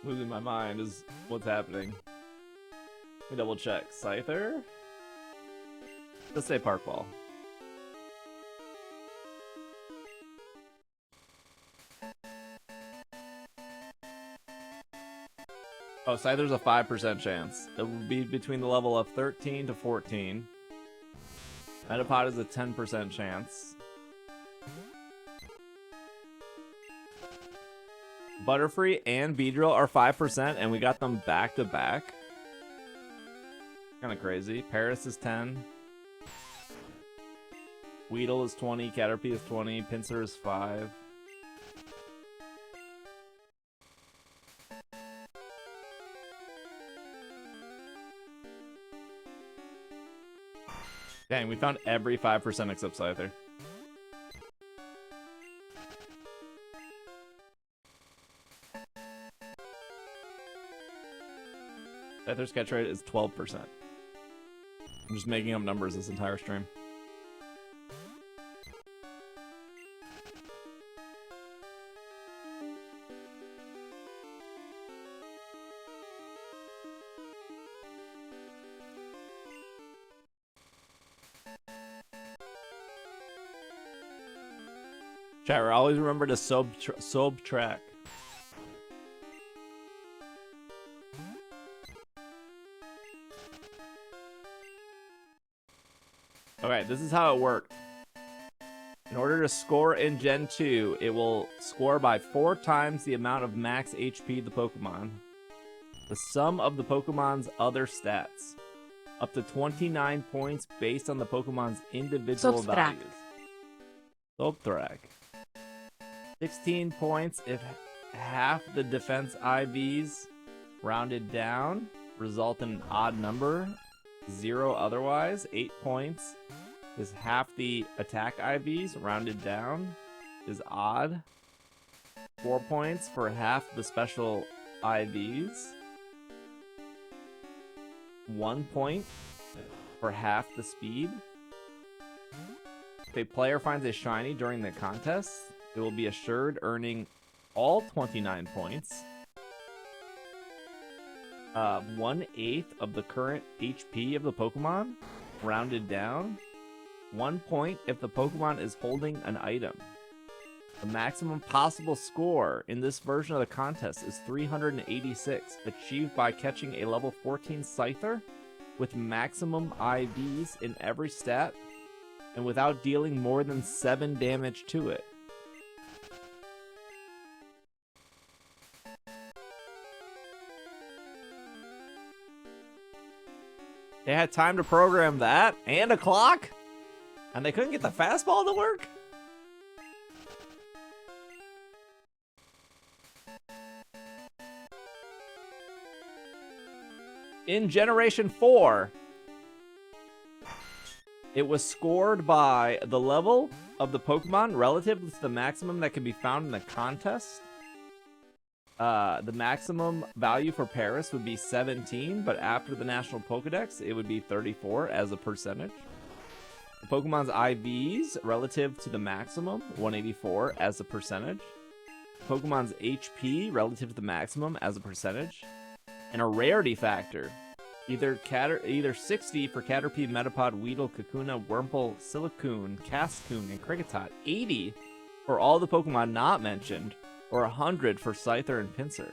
Losing my mind is what's happening. Let me double check. Scyther? Let's say Park Ball. Oh, Scyther's a 5% chance. It will be between the level of 13 to 14. Metapod is a 10% chance. Butterfree and Beedrill are 5%, and we got them back to back. Kind of crazy. Paris is 10. Weedle is 20. Caterpie is 20. Pinsir is 5. Dang, we found every 5% except Scyther. Scyther's catch rate is 12%. I'm just making up numbers this entire stream. Chat, always remember to subtract. Okay, this is how it worked. In order to score in Gen 2, it will score by 4 times the amount of max HP the Pokemon. The sum of the Pokemon's other stats. Up to 29 points based on the Pokemon's individual values. Subtract. 16 points if half the defense IVs rounded down result in an odd number. 0 otherwise. 8 points is half the attack IVs rounded down is odd. 4 points for half the special IVs. 1 point for half the speed. If a player finds a shiny during the contest, it will be assured earning all 29 points. 1/8 of the current HP of the Pokemon, rounded down. 1 point if the Pokemon is holding an item. The maximum possible score in this version of the contest is 386, achieved by catching a level 14 Scyther with maximum IVs in every stat and without dealing more than 7 damage to it. They had time to program that and a clock, and they couldn't get the fastball to work? In Generation 4, it was scored by the level of the Pokemon relative to the maximum that can be found in the contest. The maximum value for Paris would be 17, but after the National Pokedex, it would be 34 as a percentage. The Pokemon's IVs relative to the maximum, 184 as a percentage. Pokemon's HP relative to the maximum as a percentage. And a rarity factor, either 60 for Caterpie, Metapod, Weedle, Kakuna, Wurmple, Silicoon, Cascoon, and Kricketot, 80 for all the Pokemon not mentioned, or 100 for Scyther and Pinsir.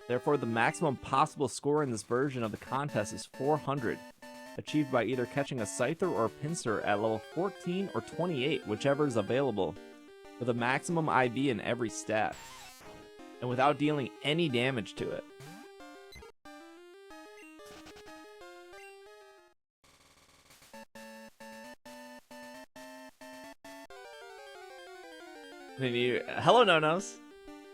Therefore, the maximum possible score in this version of the contest is 400, achieved by either catching a Scyther or a Pinsir at level 14 or 28, whichever is available, with a maximum IV in every stat, and without dealing any damage to it. Maybe hello no-nos.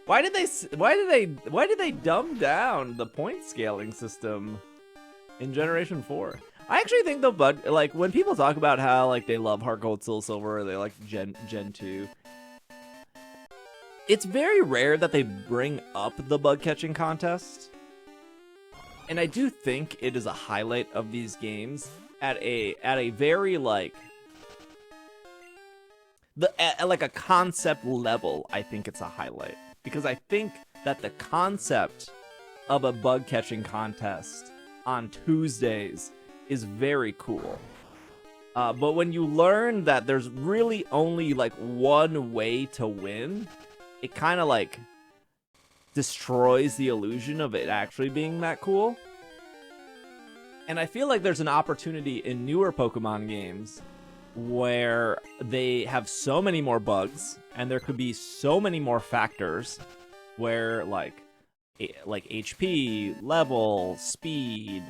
Why did they dumb down the point scaling system in Generation 4? I actually think like when people talk about how like they love Heart Gold, Soul Silver, they like Gen 2. It's very rare that they bring up the bug catching contest. And I do think it is a highlight of these games at a very like at like a concept level. I think it's a highlight because I think that the concept of a bug catching contest on Tuesdays is very cool. But when you learn that there's really only like one way to win, it kind of like destroys the illusion of it actually being that cool. And I feel like there's an opportunity in newer Pokemon games where they have so many more bugs and there could be so many more factors where like HP, level, speed,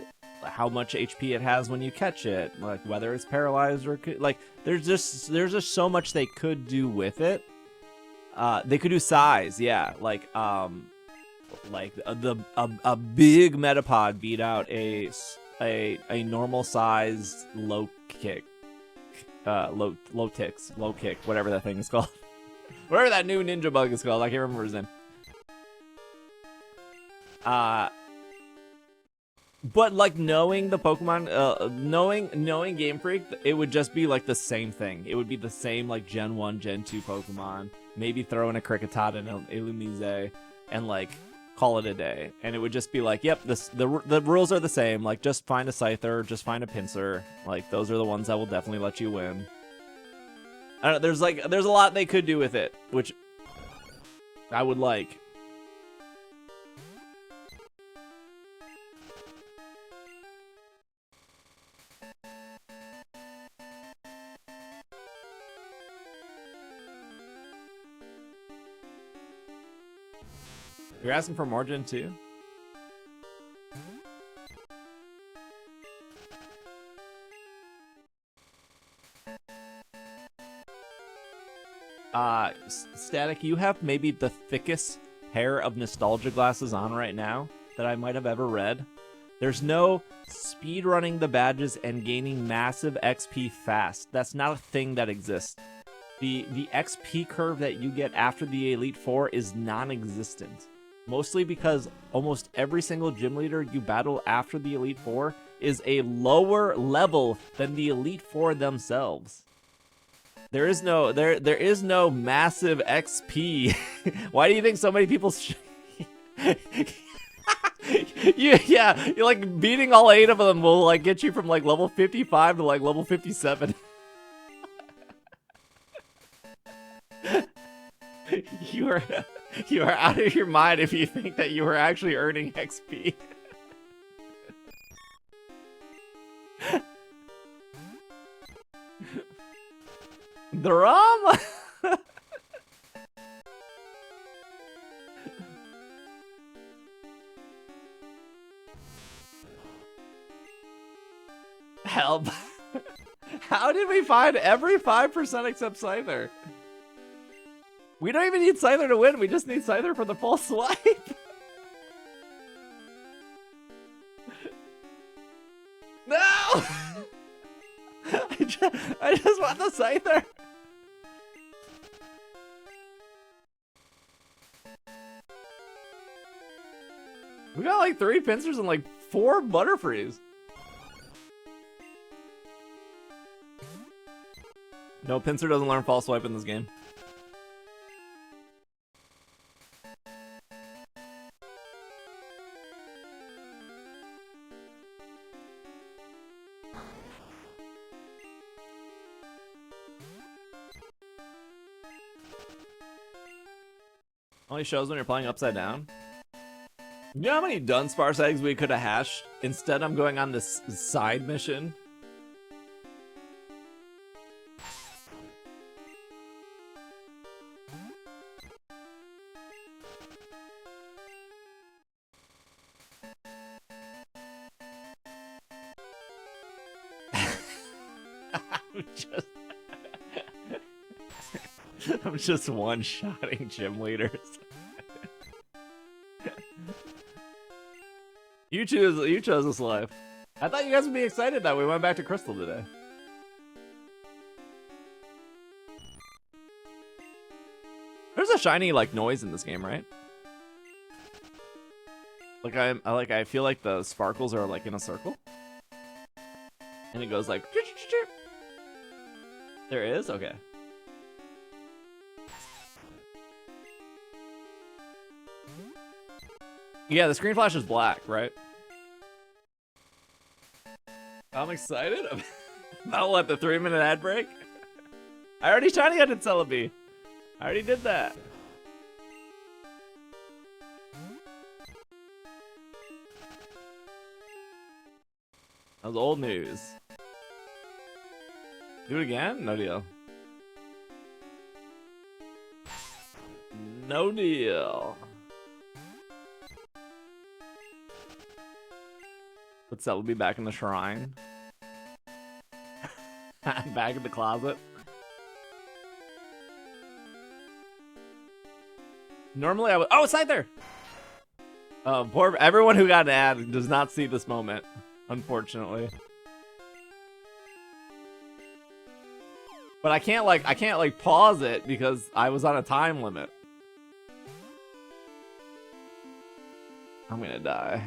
how much HP it has when you catch it, like whether it's paralyzed or like there's just so much they could do with it. They could do size, yeah, like a big Metapod beat out a normal sized low kick, low kick, whatever that thing is called. Whatever that new ninja bug is called, I can't remember his name. But like knowing the Pokemon, knowing Game Freak, it would just be like the same thing. It would be the same like Gen 1, Gen 2 Pokemon. Maybe throw in a Kricketot and an Illumise and like call it a day. And it would just be like, yep, the rules are the same. Like just find a Scyther, just find a Pinsir. Like those are the ones that will definitely let you win. I don't know, there's a lot they could do with it, which I would like. You're asking for more Gen 2? Static, you have maybe the thickest pair of nostalgia glasses on right now that I might have ever read. There's no speedrunning the badges and gaining massive XP fast. That's not a thing that exists. The XP curve that you get after the Elite Four is non-existent. Mostly because almost every single gym leader you battle after the Elite Four is a lower level than the Elite Four themselves. There is no massive XP. Why do you think so many people Yeah, you're like beating all 8 of them will like get you from like level 55 to like level 57. You are out of your mind if you think that you are actually earning XP. Drama. Help. How did we find every 5% except Scyther? We don't even need Scyther to win, we just need Scyther for the full swipe. No! I just want the Scyther. We got like 3 pincers and like 4 Butterfrees. No, Pinsir doesn't learn false swipe in this game. Only shows when you're playing upside down. You know how many Dunsparce eggs we could have hashed? Instead, I'm going on this side mission. I'm just one-shotting gym leaders. You chose this life. I thought you guys would be excited that we went back to Crystal today. There's a shiny like noise in this game, right? Like I feel like the sparkles are like in a circle. And it goes like there is? Okay. Yeah, the screen flash is black, right? I'm excited about what, the 3-minute ad break? I already shiny hunted Celebi. I already did that. That was old news. Do it again? No deal. No deal. Put Celebi back in the shrine. Back in the closet. Normally I would. Oh, it's right there! Poor everyone who got an ad does not see this moment, unfortunately. But I can't like pause it because I was on a time limit. I'm gonna die.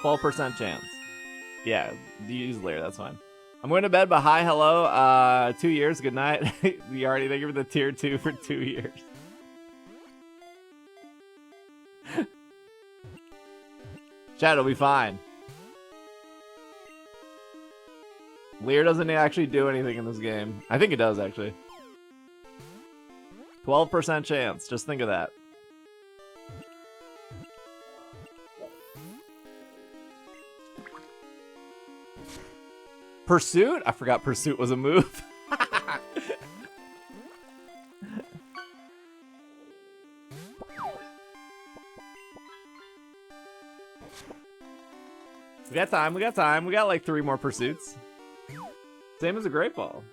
%, chance. Yeah, use later, that's fine. I'm going to bed, but hi, hello. 2 years, good night. You already thank you for the tier 2 for 2 years. Chat, it'll be fine. Lear doesn't actually do anything in this game. I think it does, actually. 12% chance, just think of that. Pursuit? I forgot Pursuit was a move. We got time, we got time. We got like 3 more Pursuits. Same as a Great Ball.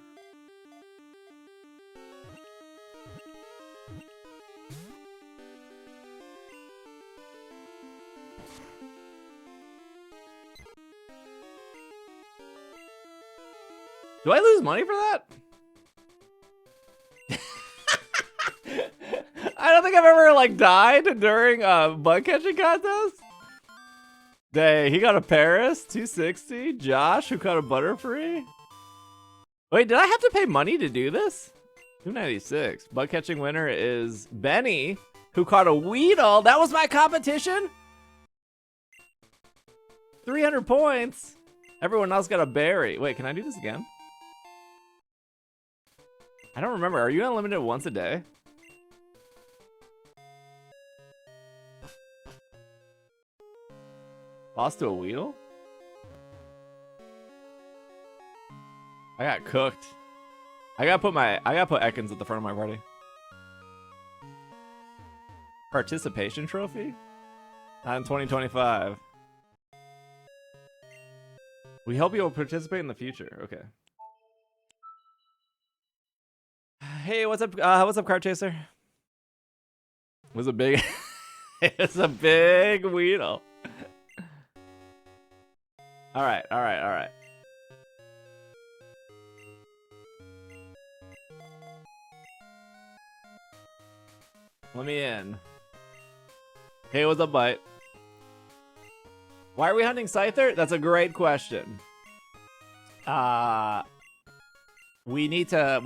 Do I lose money for that? I don't think I've ever like died during a bug catching contest. Dang, he got a Paris, 260. Josh, who caught a Butterfree. Wait, did I have to pay money to do this? 296. Bug catching winner is Benny, who caught a Weedle. That was my competition? 300 points. Everyone else got a berry. Wait, can I do this again? I don't remember. Are you unlimited once a day? Lost to a Weedle? I got cooked. I gotta put Ekans at the front of my party. Participation trophy? Not in 2025. We hope you'll participate in the future. Okay. Hey, what's up? What's up, Card Chaser? It was a big, it's a big Weedle. All right. Let me in. Hey, what's up, Bite? Why are we hunting Scyther? That's a great question. We need to,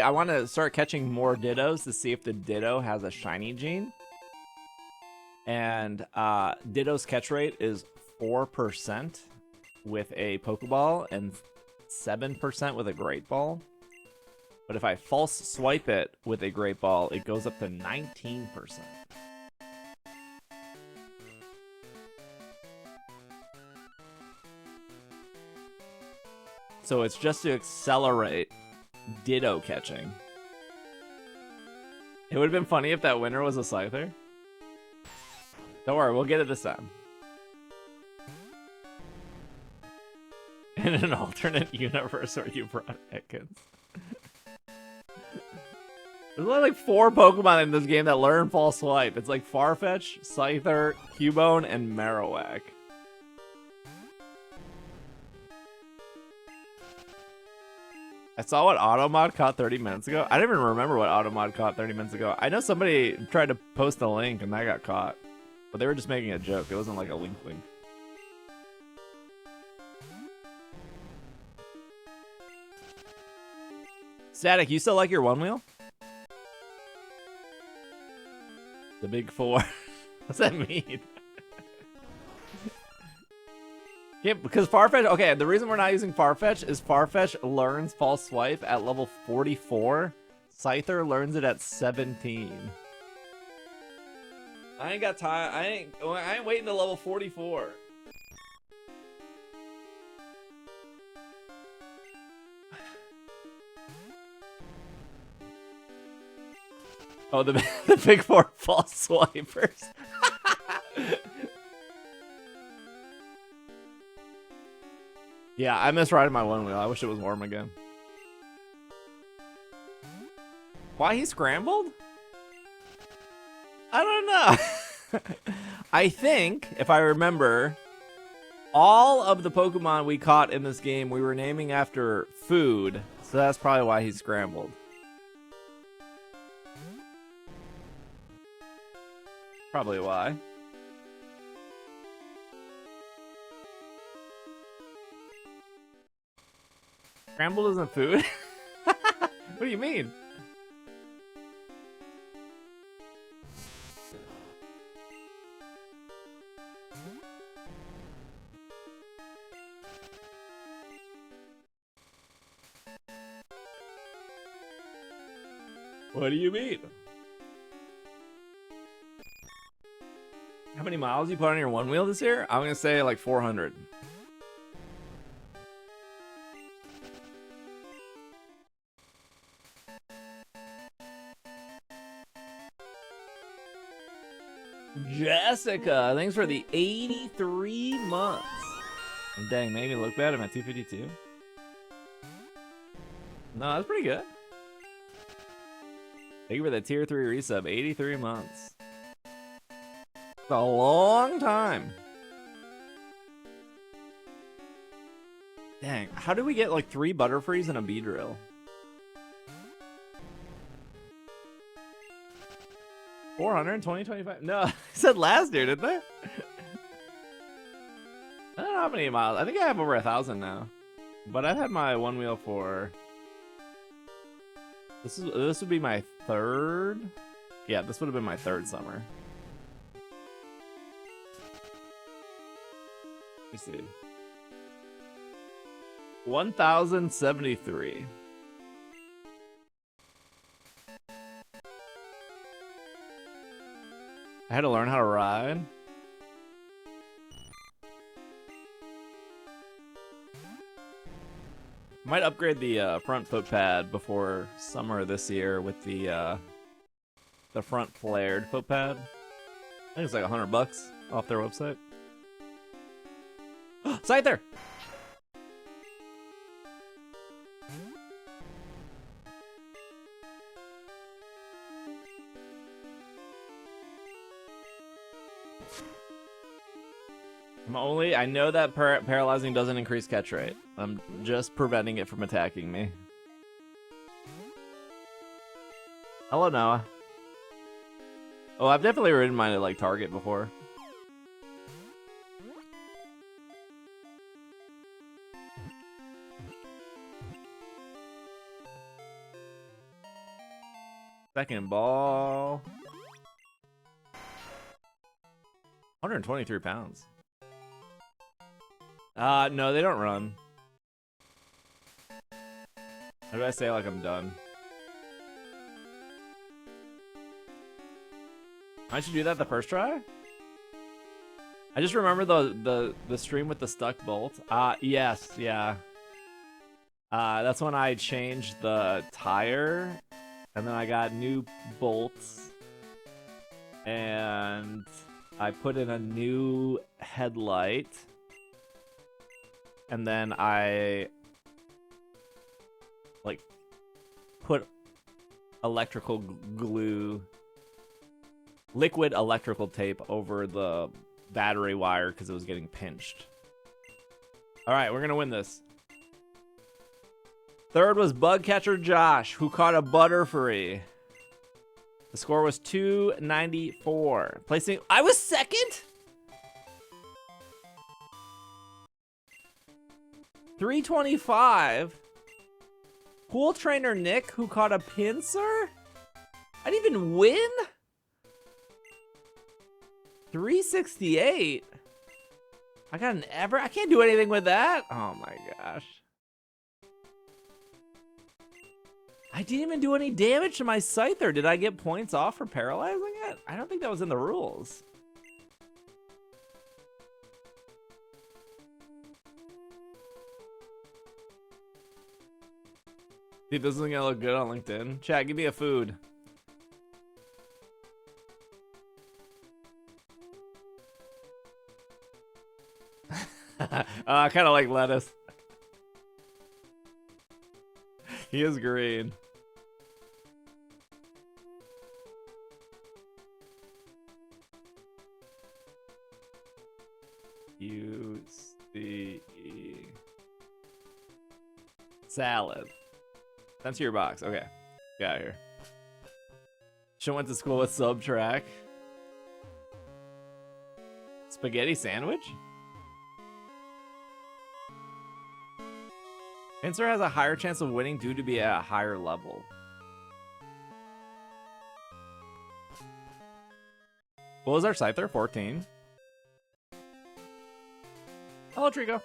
I want to start catching more Dittos to see if the Ditto has a shiny gene. And Ditto's catch rate is 4% with a Pokeball and 7% with a Great Ball. But if I false swipe it with a Great Ball, it goes up to 19%. So it's just to accelerate Ditto catching. It would have been funny if that winner was a Scyther. Don't worry, we'll get it this time. In an alternate universe where you brought Ekans. There's only like 4 Pokemon in this game that learn false swipe. It's like Farfetch, Scyther, Cubone, and Marowak. I saw what Automod caught 30 minutes ago. I don't even remember what Automod caught 30 minutes ago. I know somebody tried to post a link and that got caught. But they were just making a joke. It wasn't like a link. Static, you still like your one wheel? The big 4. What's that mean? Yeah, because Farfetch, okay, the reason we're not using Farfetch is Farfetch learns false swipe at level 44. Scyther learns it at 17. I ain't got time. I ain't waiting to level 44. Oh, the big 4 false swipers. Yeah, I miss riding my one wheel. I wish it was warm again. Why he scrambled? I don't know. I think, if I remember, all of the Pokemon we caught in this game we were naming after food, so that's probably why he scrambled. Probably why. Scrambled isn't food? What do you mean? What do you mean? How many miles you put on your one wheel this year? I'm gonna say like 400. Jessica, thanks for the 83 months. And dang, made me look bad. I'm at 252. No, that's pretty good. Thank you for the tier 3 resub. 83 months. It's a long time. Dang, how did we get like 3 Butterfrees and a Beedrill? $400 in 2025? No, I said last year, didn't they? how many miles. I think I have over 1,000 now. But I've had my one wheel for. This would be my third. Yeah, this would have been my third summer. Let me see. 1,073. I had to learn how to ride. Might upgrade the front foot pad before summer this year with the front flared foot pad. I think it's like $100 off their website. Scyther! I know that paralyzing doesn't increase catch rate. I'm just preventing it from attacking me. Hello, Noah. Oh, I've definitely ridden mine at like Target before. Second ball. 123 pounds. No, they don't run. How do I say like I'm done? Why don't you do that the first try? I just remember the stream with the stuck bolt. Yes, yeah. That's when I changed the tire, and then I got new bolts, and I put in a new headlight. And then I like put electrical glue, liquid electrical tape over the battery wire because it was getting pinched. All right, we're gonna win this. Third was Bug Catcher Josh, who caught a Butterfree. The score was 294. Placing, I was second? 325. Pool trainer Nick, who caught a pincer? I didn't even win? 368. I got an ever. I can't do anything with that. Oh my gosh. I didn't even do any damage to my Scyther. Did I get points off for paralyzing it? I don't think that was in the rules. Dude, this isn't gonna look good on LinkedIn. Chat, give me a food. I kind of like lettuce. He is green. U-C-E. Salad. Sent to your box. Okay. Get out of here. She went to school with Subtrack. Spaghetti sandwich? Pincer has a higher chance of winning due to be at a higher level. What was our Scyther? 14. Hello, Trico.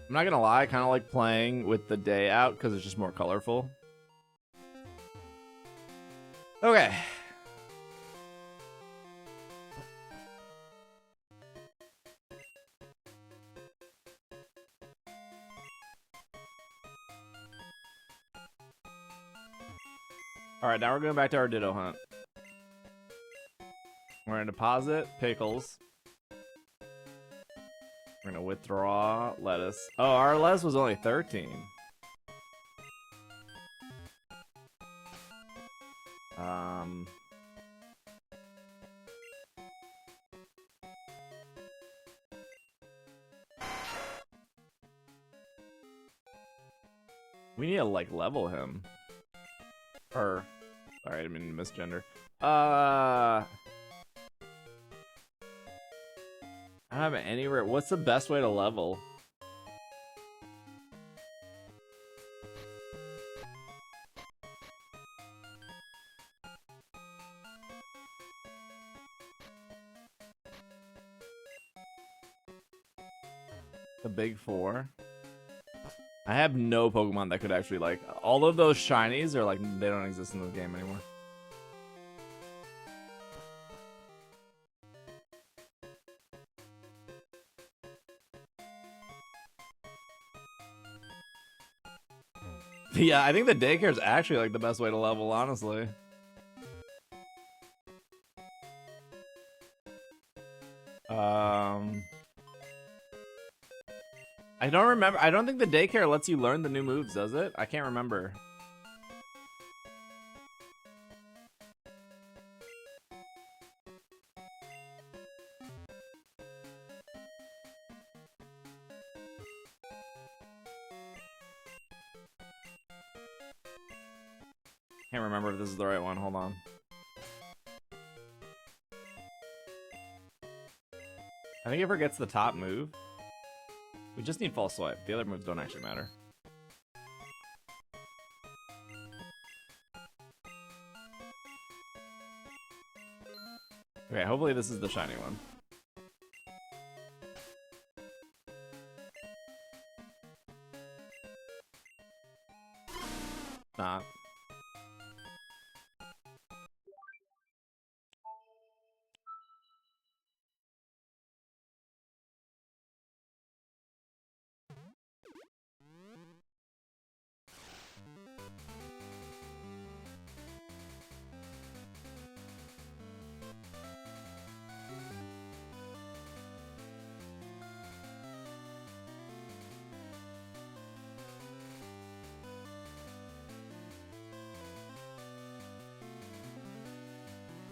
I'm not gonna lie, I kind of like playing with the day out because it's just more colorful. Okay. All right, now we're going back to our Ditto hunt. We're gonna deposit pickles. We're gonna withdraw lettuce. Oh, our lettuce was only 13. We need to like level him. Sorry, I didn't mean to misgender. I don't have anywhere. What's the best way to level? The big four. I have no Pokemon that could actually, like, all of those shinies are like, they don't exist in this game anymore. Yeah, I think the daycare is actually like the best way to level, honestly. I don't remember. I don't think the daycare lets you learn the new moves, does it? I can't remember. Can't remember if this is the right one. Hold on. I think it forgets the top move. We just need false swipe. The other moves don't actually matter. Okay, hopefully this is the shiny one. Not.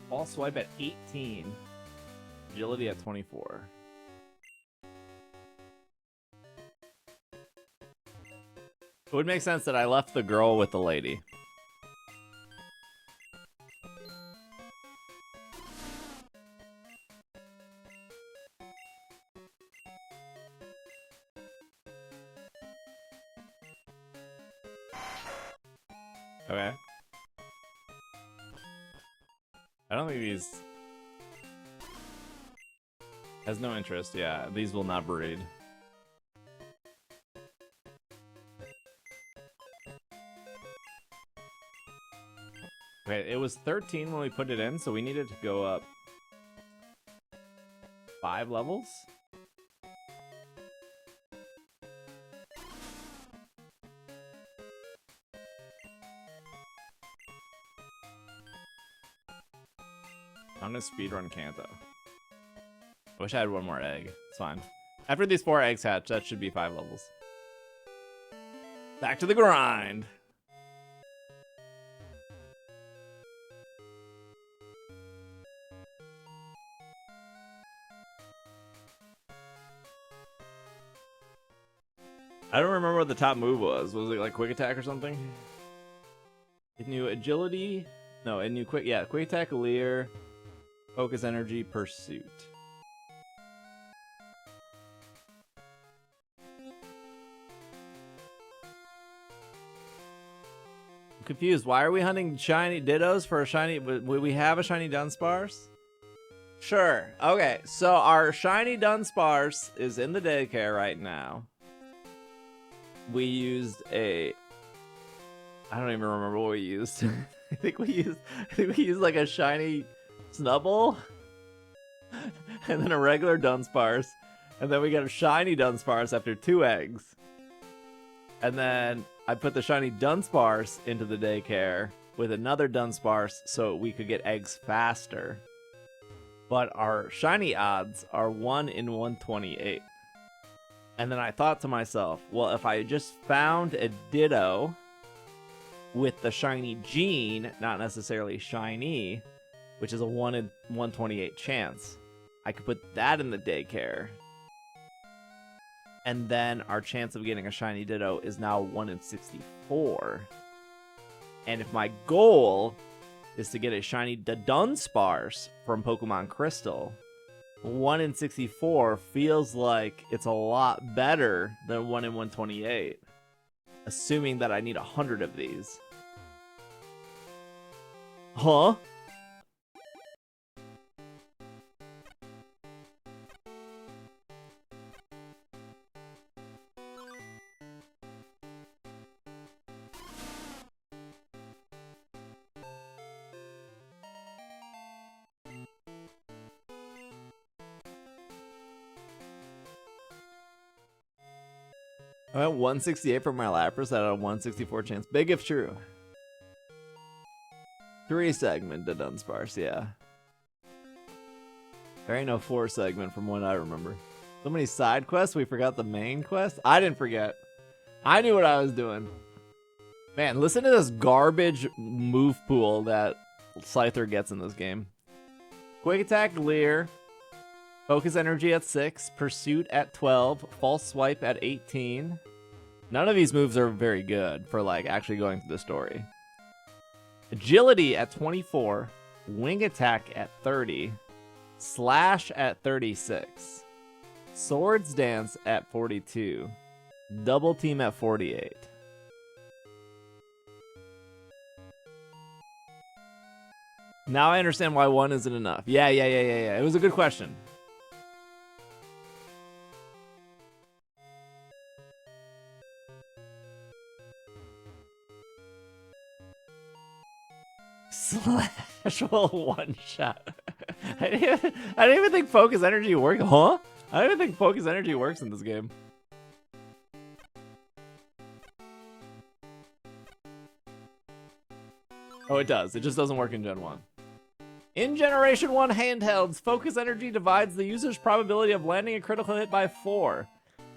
False swipe at 18. Agility at 24. It would make sense that I left the girl with the lady. Okay. I don't think these... Has no interest, yeah. These will not breed. Okay, it was 13 when we put it in, so we needed to go up 5 levels? I'm gonna speedrun Kanto. I wish I had one more egg. It's fine. After these 4 eggs hatch, that should be 5 levels. Back to the grind! I don't remember what the top move was. Was it like quick attack or something? It knew agility. No, it knew quick. Yeah, quick attack, leer, focus energy, pursuit. I'm confused. Why are we hunting shiny Dittos for a shiny? Would we have a shiny Dunsparce? Sure. Okay, so our shiny Dunsparce is in the daycare right now. We used a... I don't even remember what we used. I think we used like a shiny Snubble and then a regular Dunsparce, and then we got a shiny Dunsparce after 2 eggs. And then I put the shiny Dunsparce into the daycare with another Dunsparce so we could get eggs faster. But our shiny odds are 1 in 128. And then I thought to myself, well, if I just found a Ditto with the shiny gene, not necessarily shiny, which is a 1 in 128 chance, I could put that in the daycare. And then our chance of getting a shiny Ditto is now 1 in 64. And if my goal is to get a shiny Dunsparce from Pokemon Crystal, 1 in 64 feels like it's a lot better than 1 in 128, assuming that I need 100 of these. Huh? I went 168 for my Lapras at a 164 chance. Big if true. 3 segment to Dunsparce, yeah. There ain't no 4 segment from what I remember. So many side quests, we forgot the main quest? I didn't forget. I knew what I was doing. Man, listen to this garbage move pool that Scyther gets in this game. Quick Attack, Leer. Focus Energy at 6, Pursuit at 12, False Swipe at 18. None of these moves are very good for like actually going through the story. Agility at 24, Wing Attack at 30, Slash at 36, Swords Dance at 42, Double Team at 48. Now I understand why 1 isn't enough. Yeah. It was a good question. Slash will one shot. I didn't even think Focus Energy worked. Huh? I don't even think Focus Energy works in this game. Oh, it does. It just doesn't work in Gen 1. In Generation 1 handhelds, Focus Energy divides the user's probability of landing a critical hit by 4.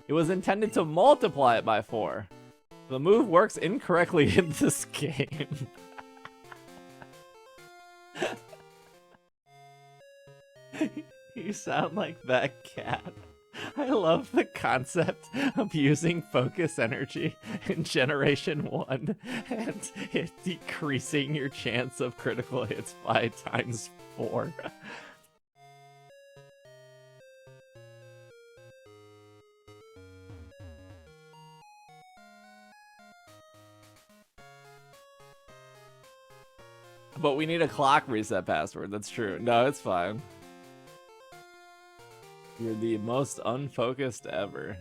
It was intended to multiply it by 4. The move works incorrectly in this game. You sound like that cat. I love the concept of using Focus Energy in Generation 1 and it decreasing your chance of critical hits by ×4. But we need a clock reset password. That's true. No, it's fine. You're the most unfocused ever.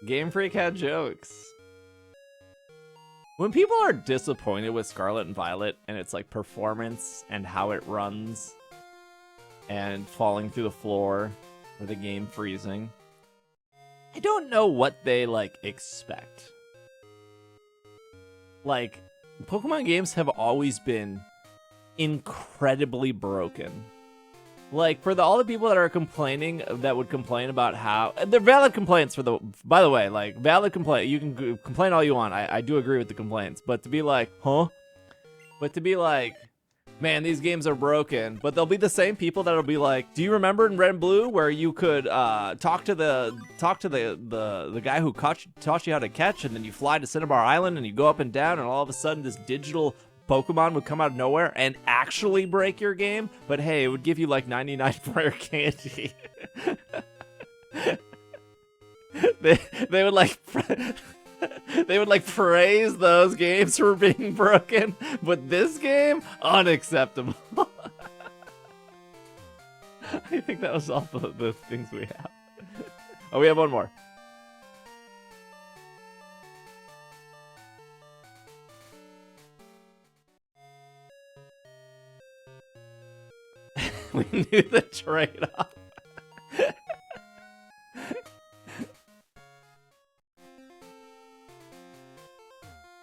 Game Freak had jokes. When people are disappointed with Scarlet and Violet and it's like performance and how it runs and falling through the floor or the game freezing, I don't know what they like expect. Like, Pokemon games have always been incredibly broken. Like, for all the people that are complaining, that would complain about how... They're valid complaints for the... By the way, like, valid complaint. You can complain all you want. I do agree with the complaints. But to be like, huh? But to be like, man, these games are broken. But they'll be the same people that'll be like, do you remember in Red and Blue where you could talk to the guy who taught you how to catch, and then you fly to Cinnabar Island and you go up and down, and all of a sudden this digital Pokemon would come out of nowhere and actually break your game, but hey, it would give you like 99 rare candy. they would like they would like praise those games for being broken, but this game, unacceptable. I think that was all the things we have. Oh, we have one more. We knew the trade-off.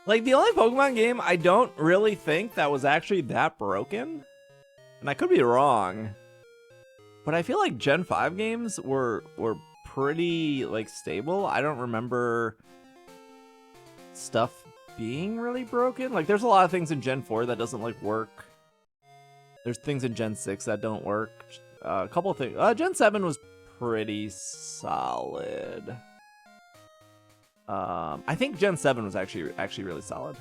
Like, the only Pokemon game I don't really think that was actually that broken, and I could be wrong, but I feel like Gen 5 games were pretty, like, stable. I don't remember stuff being really broken. Like, there's a lot of things in Gen 4 that doesn't, like, work. There's things in Gen 6 that don't work. A couple of things. Gen 7 was pretty solid. I think Gen 7 was actually really solid.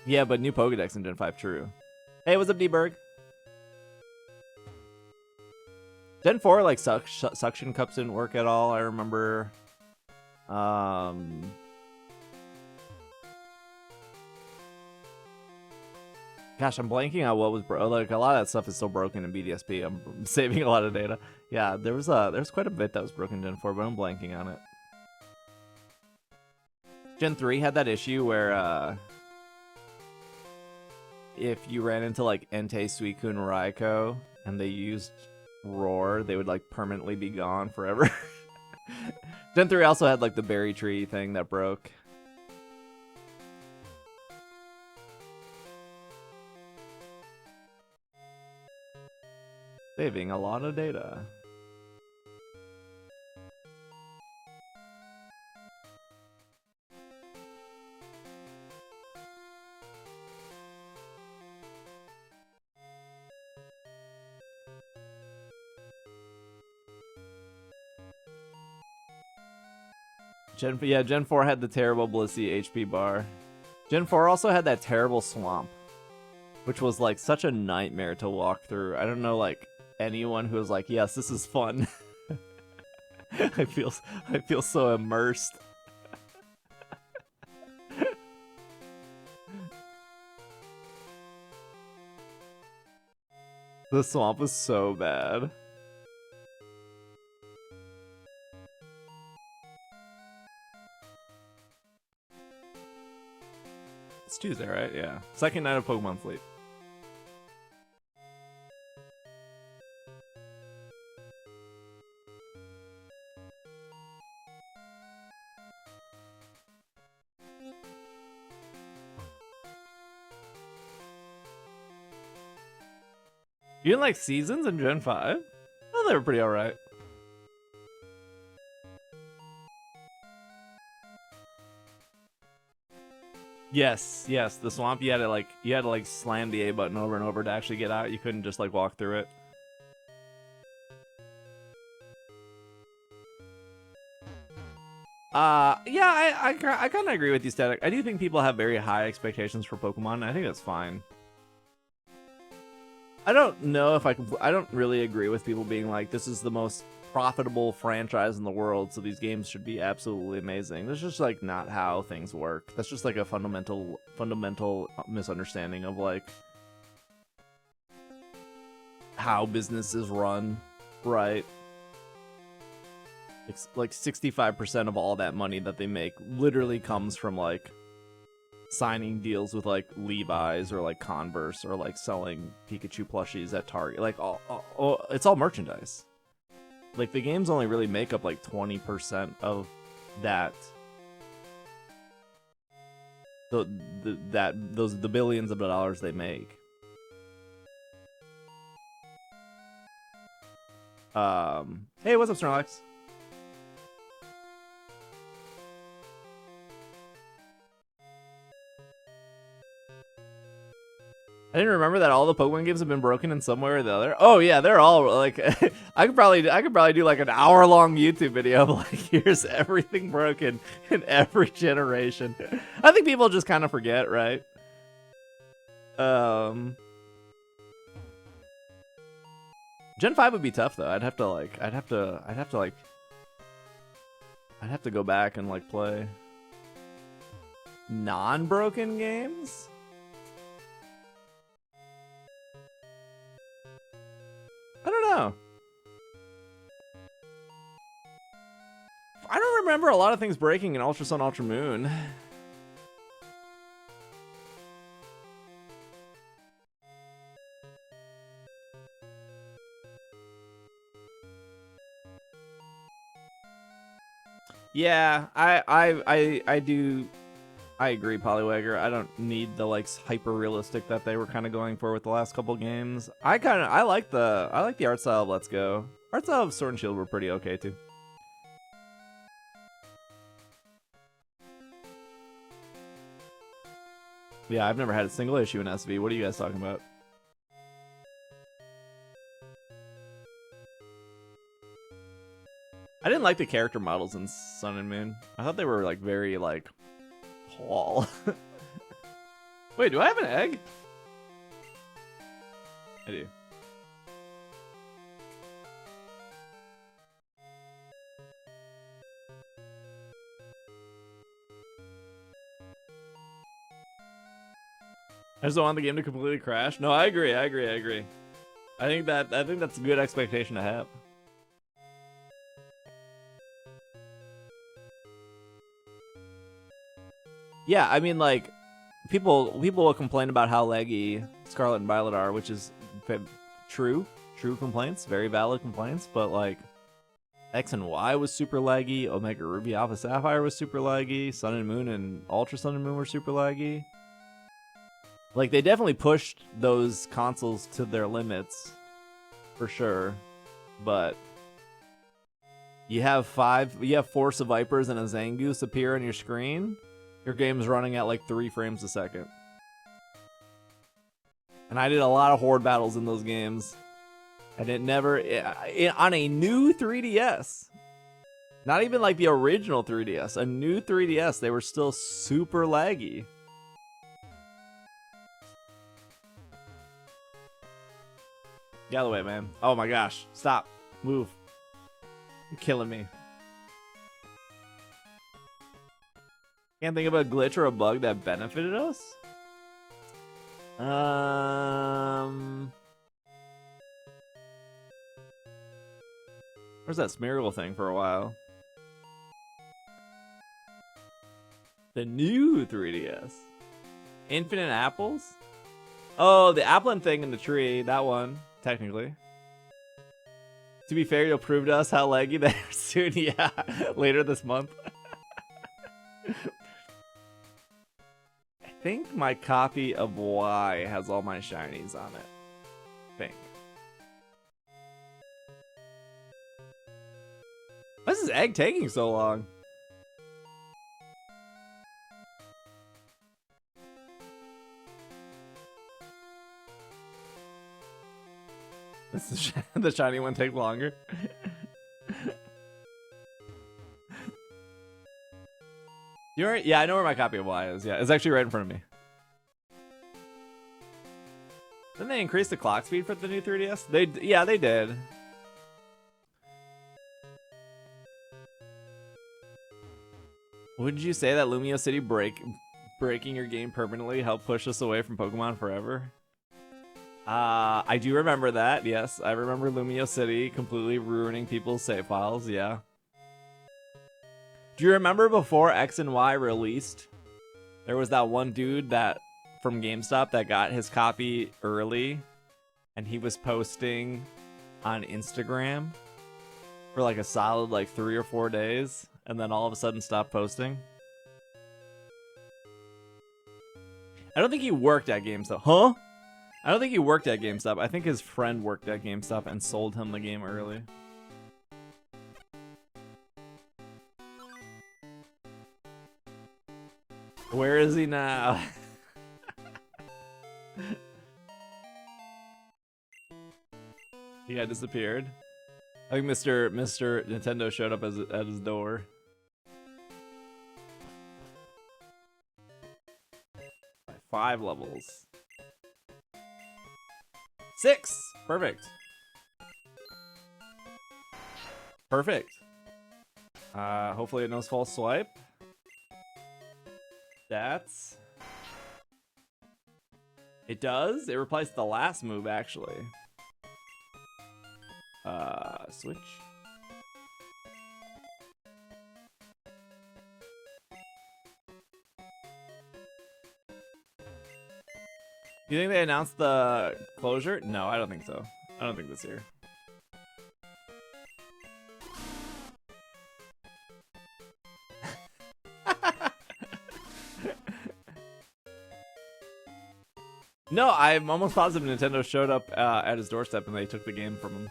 Yeah, but new Pokedex in Gen 5, true. Hey, what's up, D-Berg? Gen 4, like, suction cups didn't work at all, I remember. Gosh, I'm blanking out what was like a lot of that stuff is still broken in BDSP. I'm saving a lot of data. Yeah, there's quite a bit that was broken in Gen 4, but I'm blanking on it. Gen 3 had that issue where if you ran into like Entei, Suicune, and Raikou and they used Roar, they would like permanently be gone forever. Gen 3 also had like the berry tree thing that broke. Saving a lot of data. Gen 4 had the terrible Blissey HP bar. Gen 4 also had that terrible swamp, which was like such a nightmare to walk through. I don't know, like anyone who was like, yes, this is fun. I feel so immersed. The swamp was so bad. It's Tuesday, right? Yeah. Second night of Pokemon Sleep. You didn't like seasons in Gen 5? Oh, they were pretty alright. Yes, the swamp you had to like slam the A button over and over to actually get out. You couldn't just like walk through it. Yeah, I kind of agree with you, Static. I do think people have very high expectations for Pokemon, and I think that's fine. I don't know if I don't really agree with people being like, this is the most profitable franchise in the world, so these games should be absolutely amazing. That's just like not how things work. That's just like a fundamental misunderstanding of like how business is run, right? It's like 65% of all that money that they make literally comes from like signing deals with like Levi's or like Converse or like selling Pikachu plushies at Target. Like it's all merchandise. Like the games only really make up like 20% of that. The billions of dollars they make. Hey, what's up, Snorlax? I didn't remember that all the Pokemon games have been broken in some way or the other. Oh yeah, they're all like I could probably do like an hour-long YouTube video of like here's everything broken in every generation. I think people just kind of forget, right? Gen 5 would be tough though. I'd have to go back and like play non-broken games. I don't know. I don't remember a lot of things breaking in Ultra Sun, Ultra Moon. Yeah, I do. I agree, Poliwagger. I don't need the like hyper realistic that they were kind of going for with the last couple games. I like the art style of Let's Go. Art style of Sword and Shield were pretty okay too. Yeah, I've never had a single issue in SV. What are you guys talking about? I didn't like the character models in Sun and Moon. I thought they were like very like tall. Wait, do I have an egg? I do. I just don't want the game to completely crash. No, I agree. I think that's a good expectation to have. Yeah, I mean, like, people will complain about how laggy Scarlet and Violet are, which is true complaints, very valid complaints. But like, X and Y was super laggy. Omega Ruby Alpha Sapphire was super laggy. Sun and Moon and Ultra Sun and Moon were super laggy. Like, they definitely pushed those consoles to their limits, for sure. But you have Force of Vipers and a Zangoose appear on your screen. Your game's running at like 3 frames a second. And I did a lot of horde battles in those games. And it never... on a new 3DS. Not even like the original 3DS. A new 3DS, they were still super laggy. Get out of the way, man. Oh my gosh. Stop. Move. You're killing me. Can't think of a glitch or a bug that benefited us? Where's that Smeargle thing for a while? The new 3DS. Infinite apples? Oh, the Applin thing in the tree. That one, technically. To be fair, you'll prove to us how laggy they are soon. Yeah, later this month. I think my copy of Y has all my shinies on it. I think. Why is this egg taking so long? The shiny one takes longer. Yeah, I know where my copy of Y is. Yeah, it's actually right in front of me. Didn't they increase the clock speed for the new 3DS? Yeah, they did. Wouldn't you say that Lumio City breaking your game permanently helped push us away from Pokemon forever? I do remember that. Yes, I remember Lumio City completely ruining people's save files. Yeah. Do you remember before X and Y released, there was that one dude that from GameStop that got his copy early, and he was posting on Instagram for like a solid like 3 or 4 days, and then all of a sudden stopped posting? I don't think he worked at GameStop. Huh? I don't think he worked at GameStop. I think his friend worked at GameStop and sold him the game early. Where is he now? He had disappeared. I think Mr. Nintendo showed up at his door. By 5 levels. 6! Perfect. Perfect. Hopefully it knows false swipe. Stats. It does? It replaced the last move, actually. Switch. You think they announced the closure? No, I don't think so. I don't think this year. No, I'm almost positive Nintendo showed up at his doorstep and they took the game from him.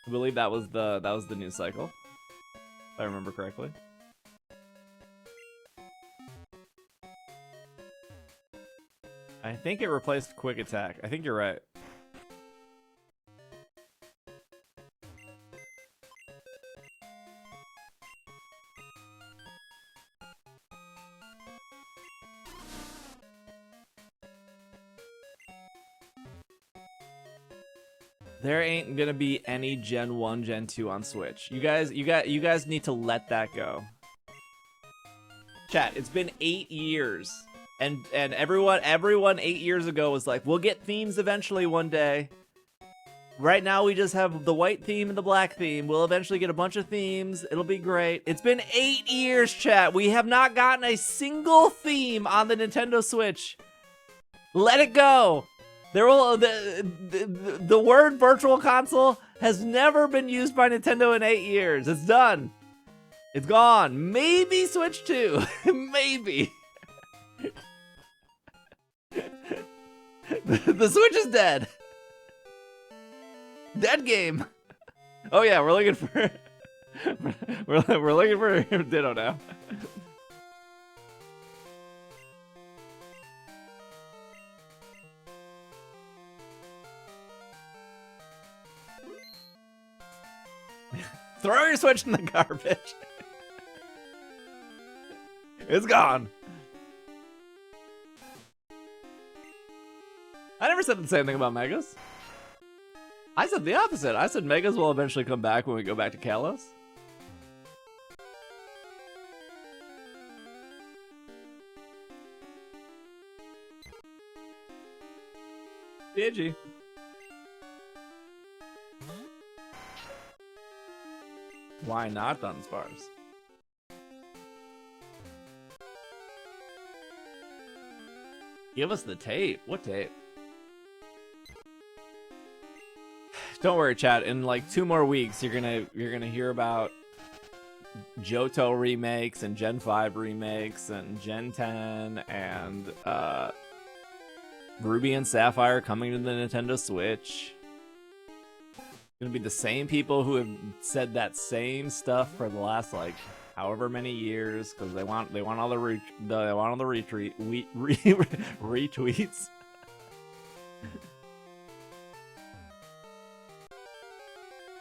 I believe that was the news cycle, if I remember correctly. I think it replaced Quick Attack. I think you're right. There ain't gonna be any Gen 1, Gen 2 on Switch. You guys need to let that go. Chat, it's been 8 years. And everyone 8 years ago was like, we'll get themes eventually one day. Right now we just have the white theme and the black theme. We'll eventually get a bunch of themes. It'll be great. It's been 8 years, chat. We have not gotten a single theme on the Nintendo Switch. Let it go. There will the word virtual console has never been used by Nintendo in 8 years. It's done. It's gone. Maybe Switch 2. Maybe. The Switch is dead. Dead game. Oh yeah, we're looking for we're looking for Ditto now. Throw your Switch in the garbage. It's gone. I never said the same thing about Megas. I said the opposite. I said Megas will eventually come back when we go back to Kalos. Digi. Why not Dunsparce? Give us the tape. What tape? Don't worry, chat. In like 2 more weeks, you're gonna hear about Johto remakes and Gen 5 remakes and Gen 10 and Ruby and Sapphire coming to the Nintendo Switch. Gonna be the same people who have said that same stuff for the last like however many years because they want all the retweets.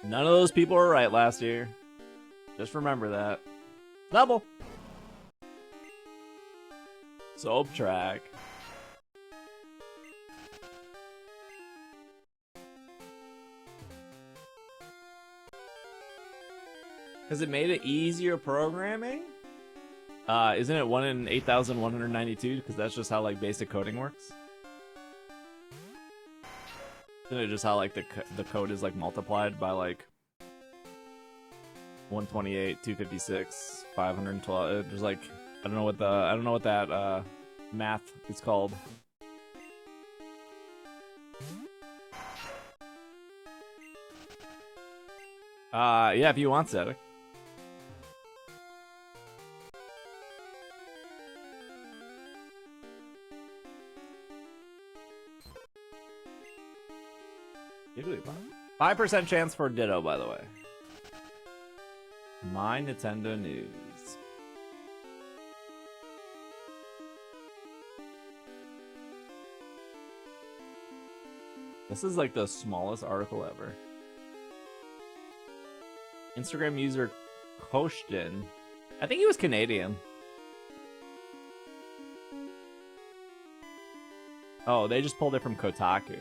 None of those people were right last year. Just remember that. Double. Soap track. Has it made it easier programming? Isn't it 1 in 8,192? Because that's just how like basic coding works. Isn't it just how like the code is like multiplied by like 128, 256, 512? There's like I don't know what that math is called. Yeah, if you want, Static. Giggly 5% chance for Ditto, by the way. My Nintendo News. This is like the smallest article ever. Instagram user Koshtin. I think he was Canadian. Oh, they just pulled it from Kotaku.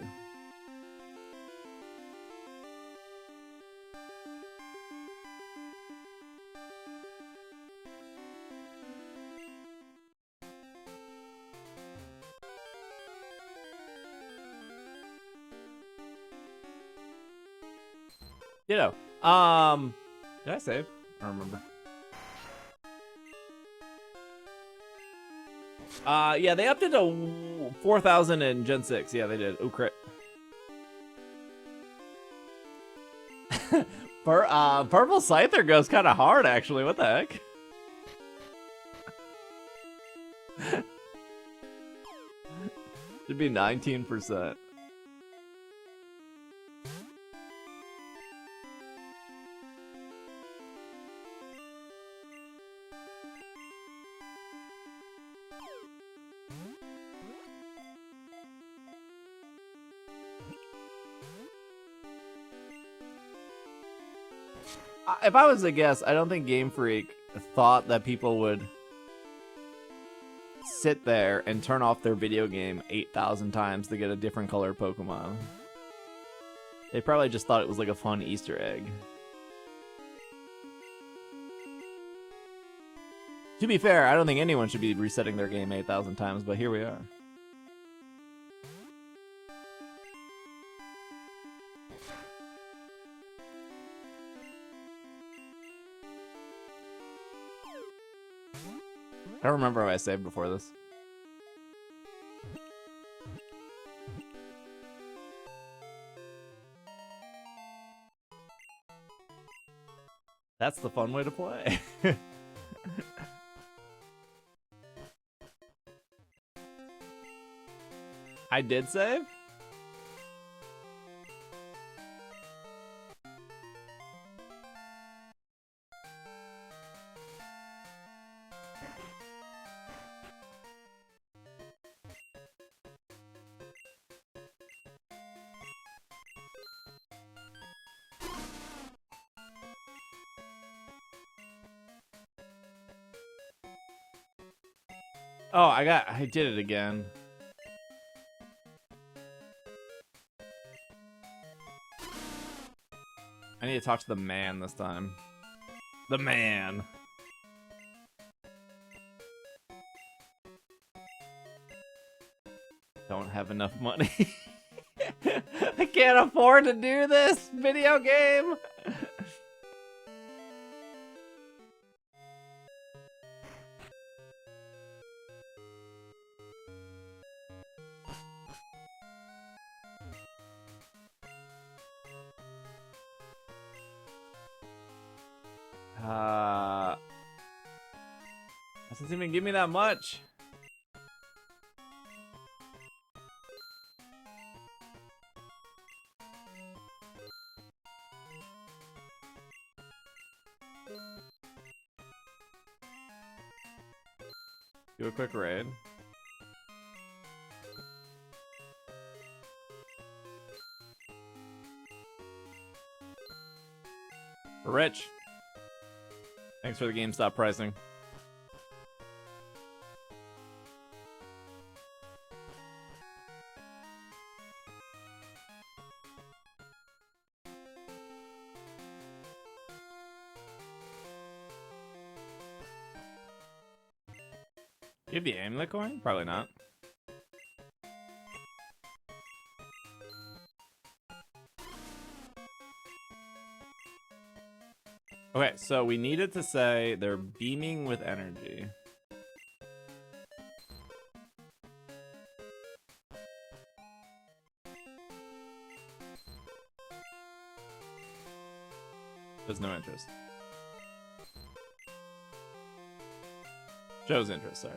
Ditto. Did I save? I don't remember. Yeah, they upped it to 4,000 in Gen 6. Yeah, they did. Ooh, crit. Purple Scyther goes kind of hard, actually. What the heck? Should be 19%. If I was to guess, I don't think Game Freak thought that people would sit there and turn off their video game 8,000 times to get a different color Pokemon. They probably just thought it was like a fun Easter egg. To be fair, I don't think anyone should be resetting their game 8,000 times, but here we are. I don't remember what I saved before this. That's the fun way to play. I did save? Oh, I did it again. I need to talk to the man this time. The man. Don't have enough money. I can't afford to do this video game. Doesn't even give me that much. Do a quick raid. We're rich. Thanks for the GameStop pricing. You have the amulet coin? Probably not. Okay, so we needed to say they're beaming with energy. There's no interest. Shows interest, sorry.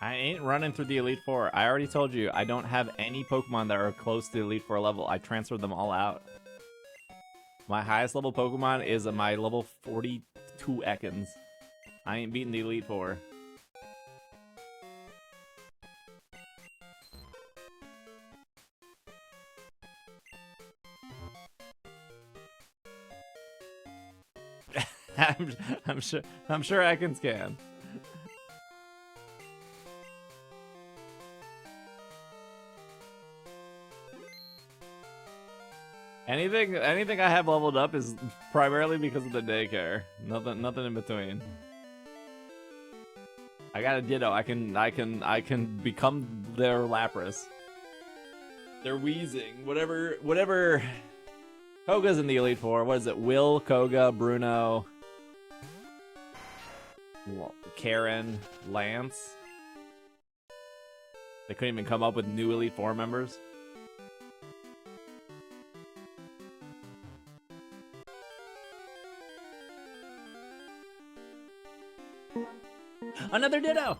I ain't running through the Elite Four. I already told you, I don't have any Pokemon that are close to the Elite Four level. I transferred them all out. My highest level Pokemon is my level 42 Ekans. I ain't beating the Elite Four. I'm sure Ekans can. Anything I have leveled up is primarily because of the daycare. Nothing in between. I got a Ditto. I can become their Lapras. They're wheezing. Whatever. Koga's in the Elite Four. What is it? Will, Koga, Bruno, Karen, Lance. They couldn't even come up with new Elite Four members. Another Ditto!